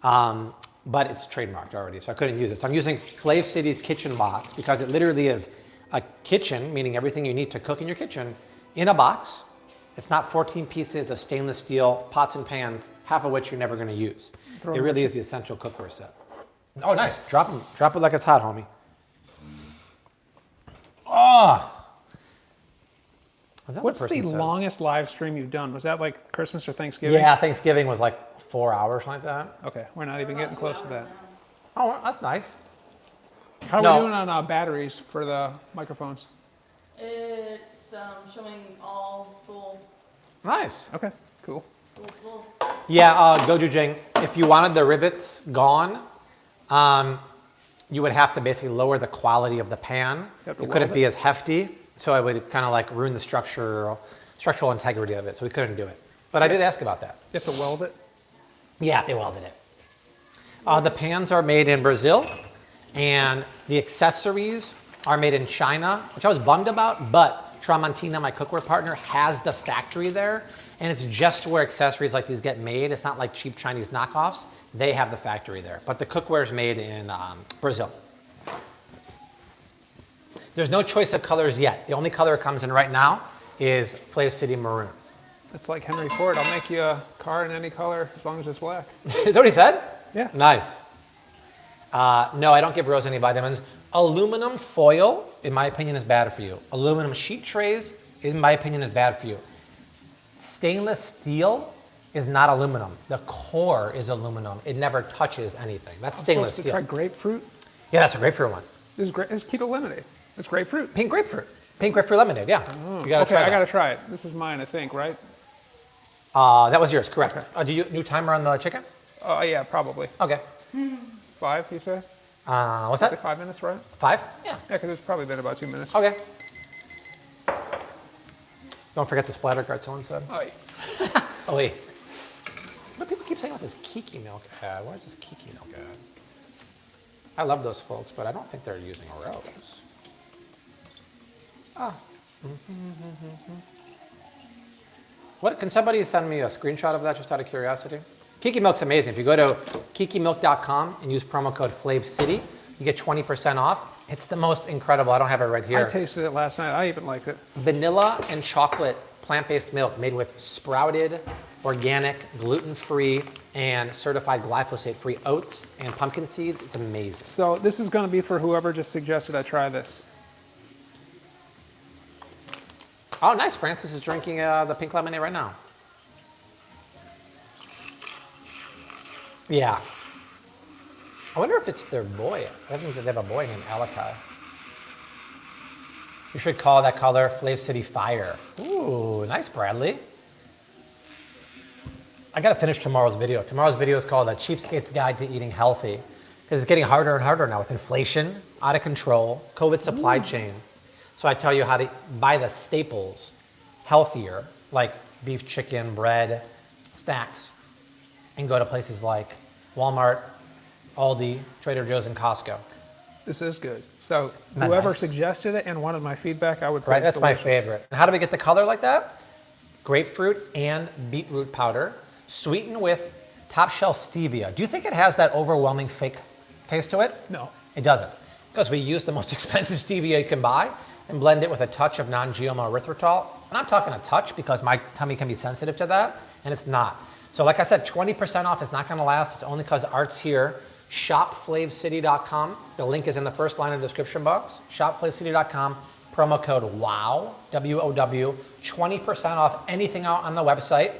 But it's trademarked already, so I couldn't use it. So I'm using Flav City's kitchen box because it literally is a kitchen, meaning everything you need to cook in your kitchen, in a box. It's not 14 pieces of stainless steel pots and pans, half of which you're never going to use. It really is the essential cookware set. Oh, nice. Drop it like it's hot, homie. Oh. What's the longest live stream you've done? Was that like Christmas or Thanksgiving? Yeah, Thanksgiving was like 4 hours, like that. Okay, we're not even getting close to that. Oh, that's nice. How are we doing on batteries for the microphones? It's showing all full. Nice. Okay, cool. Full. Yeah, Goju Jing, if you wanted the rivets gone, you would have to basically lower the quality of the pan. It couldn't be as hefty, so it would kind of like ruin the structural integrity of it, so we couldn't do it. But I did ask about that. You have to weld it? Yeah, they welded it. The pans are made in Brazil, and the accessories are made in China, which I was bummed about, but Tramontina, my cookware partner, has the factory there, and it's just where accessories like these get made. It's not like cheap Chinese knockoffs. They have the factory there, but the cookware is made in Brazil. There's no choice of colors yet. The only color it comes in right now is Flav City Maroon. It's like Henry Ford. I'll make you a car in any color as long as it's black. Is that what he said? Yeah. Nice. No, I don't give Rose any vitamins. Aluminum foil, in my opinion, is bad for you. Aluminum sheet trays, in my opinion, is bad for you. Stainless steel is not aluminum. The core is aluminum. It never touches anything. That's stainless steel. Try grapefruit. Yeah, that's a grapefruit one. It's keto lemonade. It's grapefruit. Pink grapefruit. Pink grapefruit lemonade, yeah. Oh. You gotta try that. I gotta try it. This is mine, I think, right? That was yours, correct. Okay. Do you new timer on the chicken? Yeah, probably. Okay. 5, you say? What's Like that? 5 minutes, right? 5? Yeah. Yeah, because it's probably been about 2 minutes. Okay. Don't forget the splatter guard, someone said. Oh, yeah. Oh, wait. What do people keep saying about this Kiki milk ad? Where's this Kiki milk ad? I love those folks, but I don't think they're using Rose. Ah. What, can somebody send me a screenshot of that just out of curiosity? Kiki Milk's amazing. If you go to kikimilk.com and use promo code FlavCity, you get 20% off. It's the most incredible. I don't have it right here. I tasted it last night. I even liked it. Vanilla and chocolate plant-based milk made with sprouted, organic, gluten-free, and certified glyphosate-free oats and pumpkin seeds. It's amazing. So this is going to be for whoever just suggested I try this. Oh, nice. Francis is drinking the pink lemonade right now. Yeah. I wonder if it's their boy. I think they have a boy named Alakai. You should call that color Flav City Fire. Ooh, nice, Bradley. I got to finish tomorrow's video. Tomorrow's video is called A Cheapskate's Guide to Eating Healthy. Because it's getting harder and harder now with inflation, out of control, COVID supply chain. So I tell you how to buy the staples healthier, like beef, chicken, bread, snacks, and go to places like Walmart, Aldi, Trader Joe's, and Costco. This is good. So Isn't that whoever nice? suggested it and wanted my feedback, I would say Right, it's that's delicious. my favorite. And how do we get the color like that? Grapefruit and beetroot powder, sweetened with top shelf stevia. Do you think it has that overwhelming fake taste to it? No. It doesn't. Because we use the most expensive stevia you can buy and blend it with a touch of non-GMO erythritol. And I'm talking a touch because my tummy can be sensitive to that, and it's not. So like I said, 20% off is not gonna last. It's only because Art's here. ShopFlavCity.com. The link is in the first line of the description box. ShopFlavCity.com, promo code WOW, W-O-W, 20% off anything out on the website,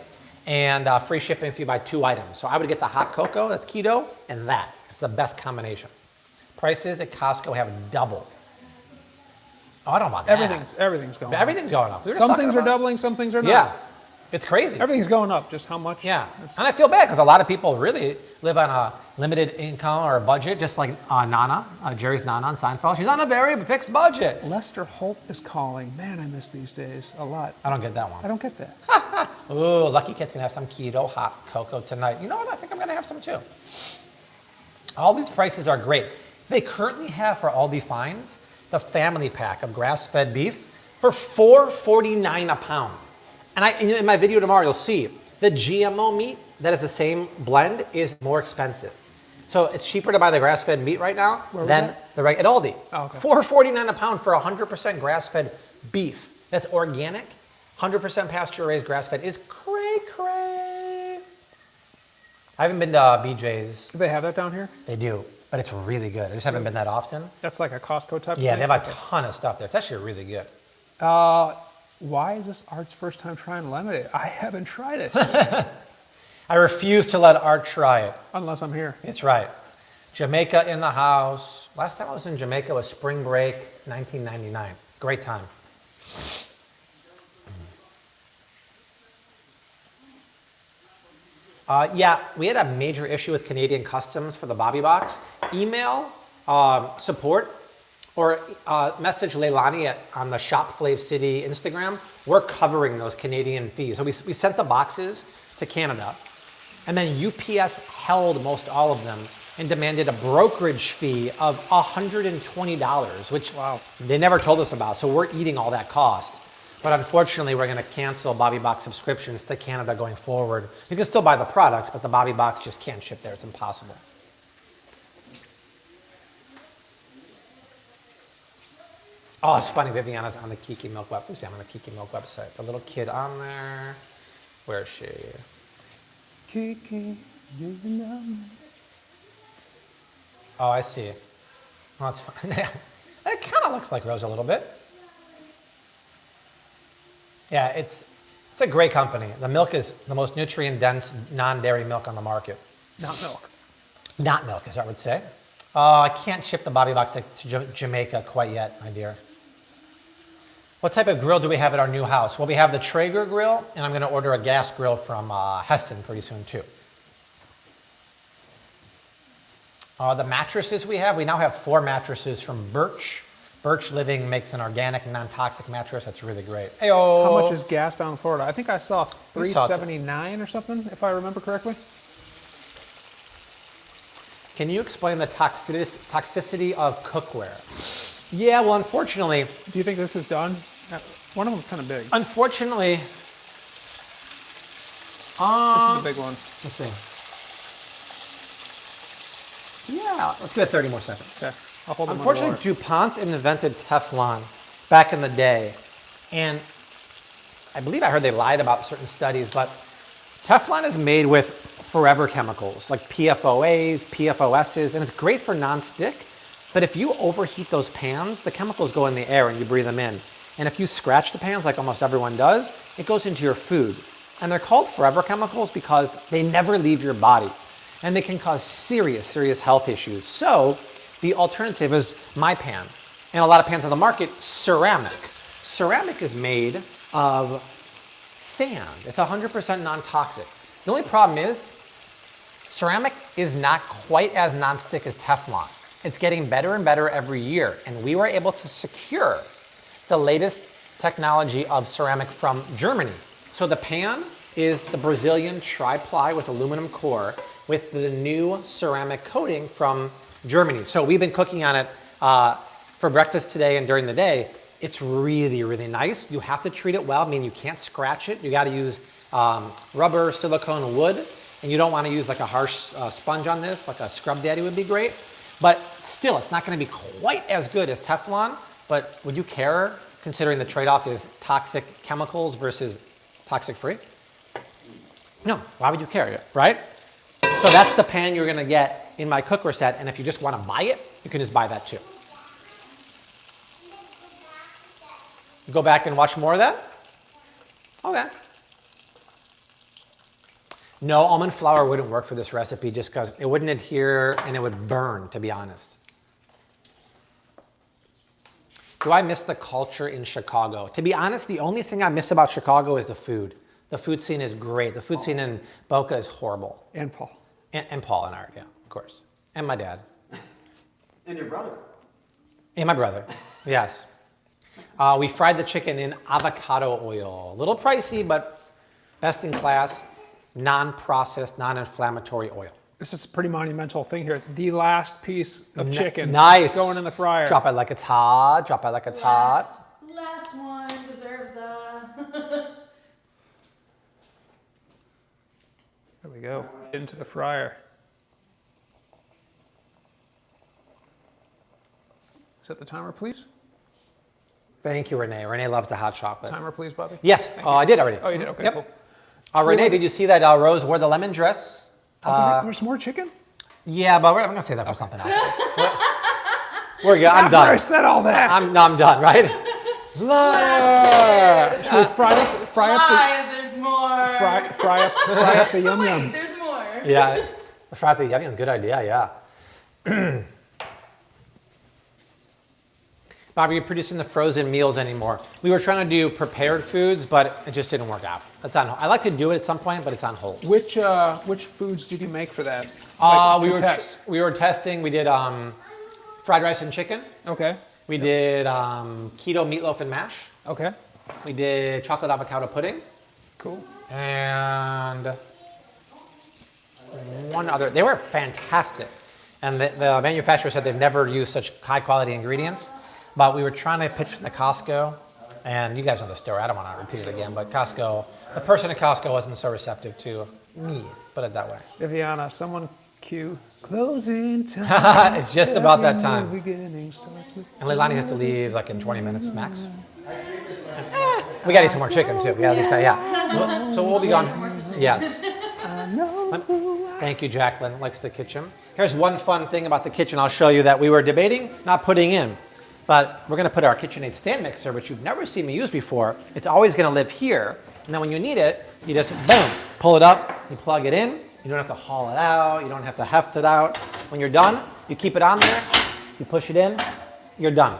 and free shipping if you buy 2 items. So I would get the hot cocoa, that's keto, and that. It's the best combination. Prices at Costco have doubled. Oh, I don't want that. Everything's going up. Everything's going up. We were just Some talking things are about it. doubling, some things are not. Yeah, it's crazy. Everything's going up, just how much? Yeah, and I feel bad because a lot of people really live on a limited income or a budget, just like Nana, Jerry's Nana on Seinfeld. She's on a very fixed budget. Lester Holt is calling. Man, I miss these days a lot. I don't get that one. I don't get that. Ooh, Lucky Kid's gonna have some keto hot cocoa tonight. You know what? I think I'm gonna have some too. All these prices are great. They currently have for Aldi Finds the family pack of grass-fed beef for $4.49 a pound. And in my video tomorrow, you'll see the GMO meat that is the same blend is more expensive. So it's cheaper to buy the grass-fed meat right now than the at Aldi. Oh, okay. $4.49 a pound for 100% grass-fed beef. That's organic, 100% pasture-raised grass-fed is cray-cray. I haven't been to BJ's. Do they have that down here? They do, but it's really good. I just haven't been that often. That's like a Costco type Yeah, thing? they have a ton of stuff there. It's actually really good. Why is this Art's first time trying lemonade? I haven't tried it. I refuse to let Art try it. Unless I'm here. It's right. Jamaica in the house. Last time I was in Jamaica was spring break, 1999. Great time. Yeah, we had a major issue with Canadian Customs for the Bobby Box. Email support or message Leilani on the Shop Flav City Instagram. We're covering those Canadian fees. So we sent the boxes to Canada, and then UPS held most all of them and demanded a brokerage fee of $120, which Wow. they never told us about. So we're eating all that cost. But unfortunately, we're going to cancel Bobby Box subscriptions to Canada going forward. You can still buy the products, but the Bobby Box just can't ship there. It's impossible. Oh, it's funny. Viviana's on the Kiki Milk web. Who's on the Kiki Milk website? The little kid on there. Where is she? Kiki, you know me. Oh, I see. Well, that's fine. It kind of looks like Rose a little bit. Yeah, it's a great company. The milk is the most nutrient-dense non-dairy milk on the market. Not milk. Not milk, as I would say. I can't ship the Bobby Box to Jamaica quite yet, my dear. What type of grill do we have at our new house? Well, we have the Traeger grill, and I'm going to order a gas grill from Heston pretty soon, too. The mattresses we now have 4 mattresses from Birch. Birch Living makes an organic, non-toxic mattress. That's really great. Hey-o. How much is gas down in Florida? I think I saw $3.79 or something, if I remember correctly. Can you explain the toxicity of cookware? Yeah, well, unfortunately... Do you think this is done? One of them's kind of big. Unfortunately... This is a big one. Let's see. Yeah, let's give it 30 more seconds. Okay, I'll hold them. Unfortunately, DuPont invented Teflon back in the day. And I believe I heard they lied about certain studies, but Teflon is made with forever chemicals like PFOAs, PFOSs, and it's great for nonstick. But if you overheat those pans, the chemicals go in the air and you breathe them in. And if you scratch the pans like almost everyone does, it goes into your food. And they're called forever chemicals because they never leave your body. And they can cause serious, serious health issues. So the alternative is my pan. And a lot of pans on the market, ceramic. Ceramic is made of sand. It's 100% non-toxic. The only problem is ceramic is not quite as nonstick as Teflon. It's getting better and better every year. And we were able to secure the latest technology of ceramic from Germany. So the pan is the Brazilian tri-ply with aluminum core with the new ceramic coating from Germany. So we've been cooking on it for breakfast today and during the day. It's really, really nice. You have to treat it well. I mean, you can't scratch it. You got to use rubber, silicone, wood, and you don't want to use like a harsh sponge on this, like a Scrub Daddy would be great. But still, it's not going to be quite as good as Teflon. But would you care, considering the trade-off is toxic chemicals versus toxic-free? No, why would you care, right? So that's the pan you're going to get in my cookware set. And if you just want to buy it, you can just buy that too. Go back and watch more of that? Okay. No, almond flour wouldn't work for this recipe just because it wouldn't adhere and it would burn, to be honest. Do I miss the culture in Chicago? To be honest, the only thing I miss about Chicago is the food. The food scene is great. The food scene in Boca is horrible. And Paul. And Paul and Art, yeah, of course. And my dad. And your brother. And my brother, yes. We fried the chicken in avocado oil. A little pricey, but best in class, non-processed, non-inflammatory oil. This is a pretty monumental thing here. The last piece of chicken nice. Going in the fryer. Drop it like it's hot. Drop it like it's hot. Last one deserves a... There we go. Into the fryer. Set the timer, please. Thank you, Renee. Renee loves the hot chocolate. Timer, please, Bobby. Yes, I did already. Oh, you did? Okay, yep. cool. Renee, did you see that Rose wore the lemon dress? There's more chicken? Yeah, but I'm going to say that for something else. We're good. I'm After done. I said all that. I'm done, right? Should we fry up there's more. fry up the yum Wait, yums? there's more. Yeah, fry up the yum yum. Good idea, yeah. Bobby, you're producing the frozen meals anymore. We were trying to do prepared foods, but it just didn't work out. That's on hold. I like to do it at some point, but it's on hold. Which foods did you make for that? We were testing. We did fried rice and chicken. Okay. We did keto meatloaf and mash. Okay. We did chocolate avocado pudding. Cool. And one other. They were fantastic. And the manufacturer said they've never used such high quality ingredients. But we were trying to pitch the Costco, And you guys know the story. I don't want to repeat it again, but Costco, the person at Costco wasn't so receptive to me, put it that way. Viviana, someone cue closing time. It's just about that Every time. new beginning starts with And Leilani has to leave like in 20 minutes max. We got to eat some more chicken too. We got to leave that, yeah. So we'll be gone. Yes. Thank you, Jacqueline. Likes the kitchen. Here's one fun thing about the kitchen I'll show you that we were debating not putting in. But we're going to put our KitchenAid stand mixer, which you've never seen me use before. It's always going to live here. And then when you need it, you just, boom, pull it up, you plug it in. You don't have to haul it out. You don't have to heft it out. When you're done, you keep it on there. You push it in. You're done.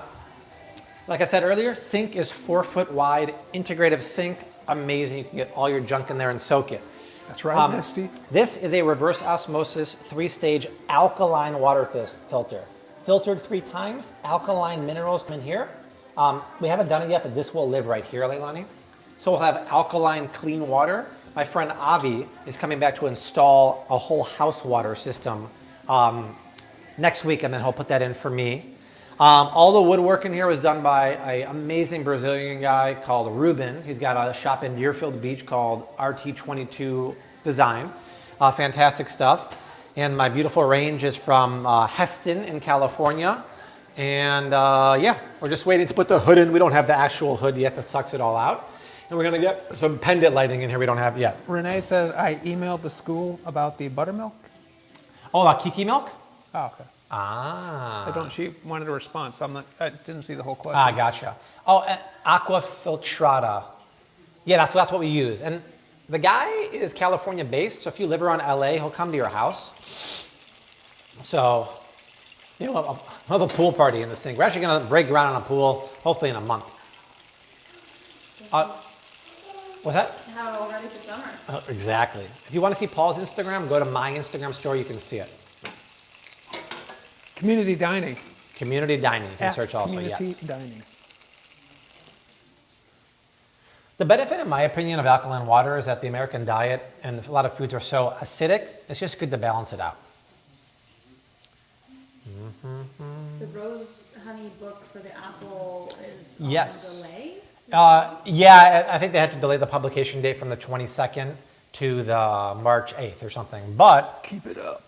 Like I said earlier, sink is 4 foot wide, integrative sink. Amazing. You can get all your junk in there and soak it. That's right, Misty. This is a reverse osmosis 3-stage alkaline water filter. Filtered 3 times, alkaline minerals come in here. We haven't done it yet, but this will live right here, Leilani. So we'll have alkaline clean water. My friend Avi is coming back to install a whole house water system next week, and then he'll put that in for me. All the woodwork in here was done by an amazing Brazilian guy called Ruben. He's got a shop in Deerfield Beach called RT22 Design. Fantastic stuff. And my beautiful range is from Heston in California. And yeah, we're just waiting to put the hood in. We don't have the actual hood yet that sucks it all out. And we're going to get some pendant lighting in here we don't have yet. Renee said I emailed the school about the buttermilk. Oh, Kiki milk? Oh, okay. Ah. She wanted a response. I didn't see the whole question. Ah, gotcha. Oh, aqua filtrata. Yeah, that's what we use. And the guy is California based, so if you live around LA, he'll come to your house. So, we'll have a pool party in this thing. We're actually going to break ground on a pool, hopefully in a month. What's that? Have it all ready for summer. Oh, exactly. If you want to see Paul's Instagram, go to my Instagram story. You can see it. Community dining. Community dining. You can search also, Community yes. dining. The benefit, in my opinion, of alkaline water is that the American diet and a lot of foods are so acidic, it's just good to balance it out. The rose honey book for the apple is on Yes. delay? Yeah, I think they had to delay the publication date from the 22nd to the March 8th or something, but Keep it up.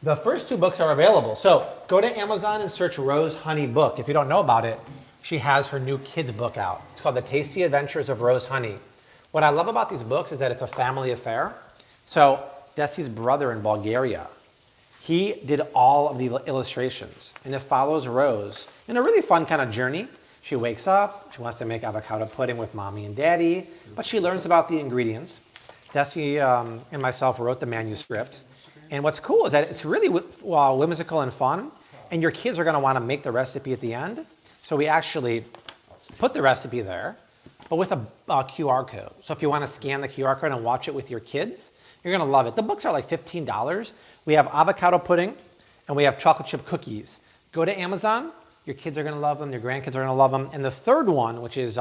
the first 2 books are available. So go to Amazon and search Rose Honey Book. If you don't know about it, she has her new kids book out. It's called The Tasty Adventures of Rose Honey. What I love about these books is that it's a family affair. So Desi's brother in Bulgaria, he did all of the illustrations, and it follows Rose in a really fun kind of journey. She wakes up, she wants to make avocado pudding with mommy and daddy, but she learns about the ingredients. Desi and myself wrote the manuscript. And what's cool is that it's really whimsical and fun, and your kids are going to want to make the recipe at the end. So we actually put the recipe there, but with a QR code. So if you want to scan the QR code and watch it with your kids, you're going to love it. The books are like $15. We have avocado pudding, and we have chocolate chip cookies. Go to Amazon. Your kids are going to love them. Your grandkids are going to love them. And the third one, which is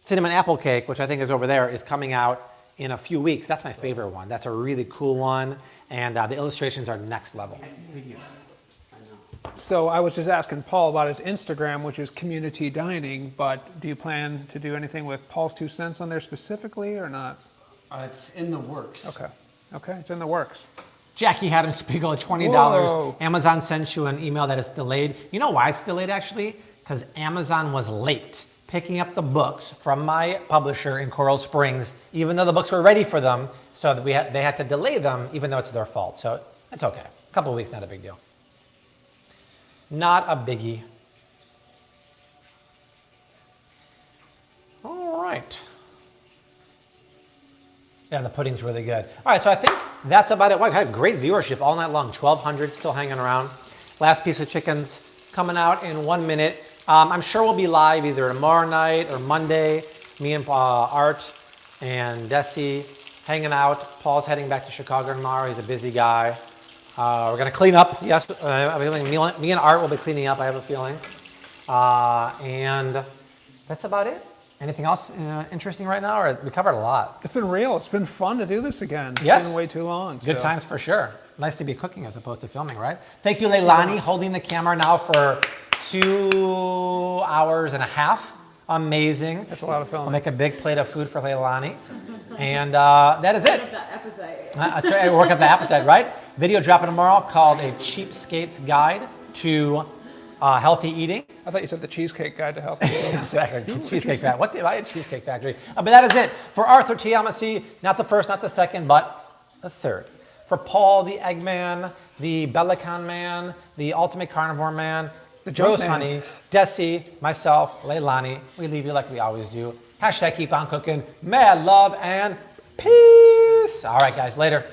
cinnamon apple cake, which I think is over there, is coming out in a few weeks. That's my favorite one. That's a really cool one. And the illustrations are next level. So I was just asking Paul about his Instagram, which is community dining, but do you plan to do anything with Paul's 2 cents on there specifically or not? It's in the works. Okay, it's in the works. Jackie Adam Spiegel at $20. Whoa. Amazon sent you an email that it's delayed. You know why it's delayed actually? Because Amazon was late picking up the books from my publisher in Coral Springs, even though the books were ready for them. So that they had to delay them, even though it's their fault. So it's okay. A couple of weeks, not a big deal. Not a biggie. All right. Yeah, the pudding's really good. All right, so I think that's about it. Wow, we've had great viewership all night long. 1,200 still hanging around. Last piece of chicken's coming out in 1 minute. I'm sure we'll be live either tomorrow night or Monday. Me and Art and Desi hanging out. Paul's heading back to Chicago tomorrow. He's a busy guy. We're going to clean up. Yes, I have a feeling me and Art will be cleaning up, I have a feeling. And that's about it. Anything else interesting right now? Or we covered a lot. It's been real. It's been fun to do this again. It's Yes. been way too long. Good times for sure. Nice to be cooking as opposed to filming, right? Thank you, Leilani, holding the camera now for 2 hours and a half. amazing. That's a lot of I'll filming. make a big plate of food for Leilani. And that is it. That appetite. That's right, work up the appetite, right? Video dropping tomorrow called A Cheapskate's Guide to Healthy Eating. I thought you said the Cheesecake Guide to Health. Yeah. Exactly. Cheesecake Factory. What did I had Cheesecake Factory? But that is it. For Arthur T. Amasee, not the first, not the second, but the third. For Paul, the Eggman, the Bellicon Man, the Ultimate Carnivore Man, the Junk Rose Man. Honey, Desi, myself, Leilani, we leave you like we always do. Hashtag keep on cooking. Mad love and peace. All right, guys, later.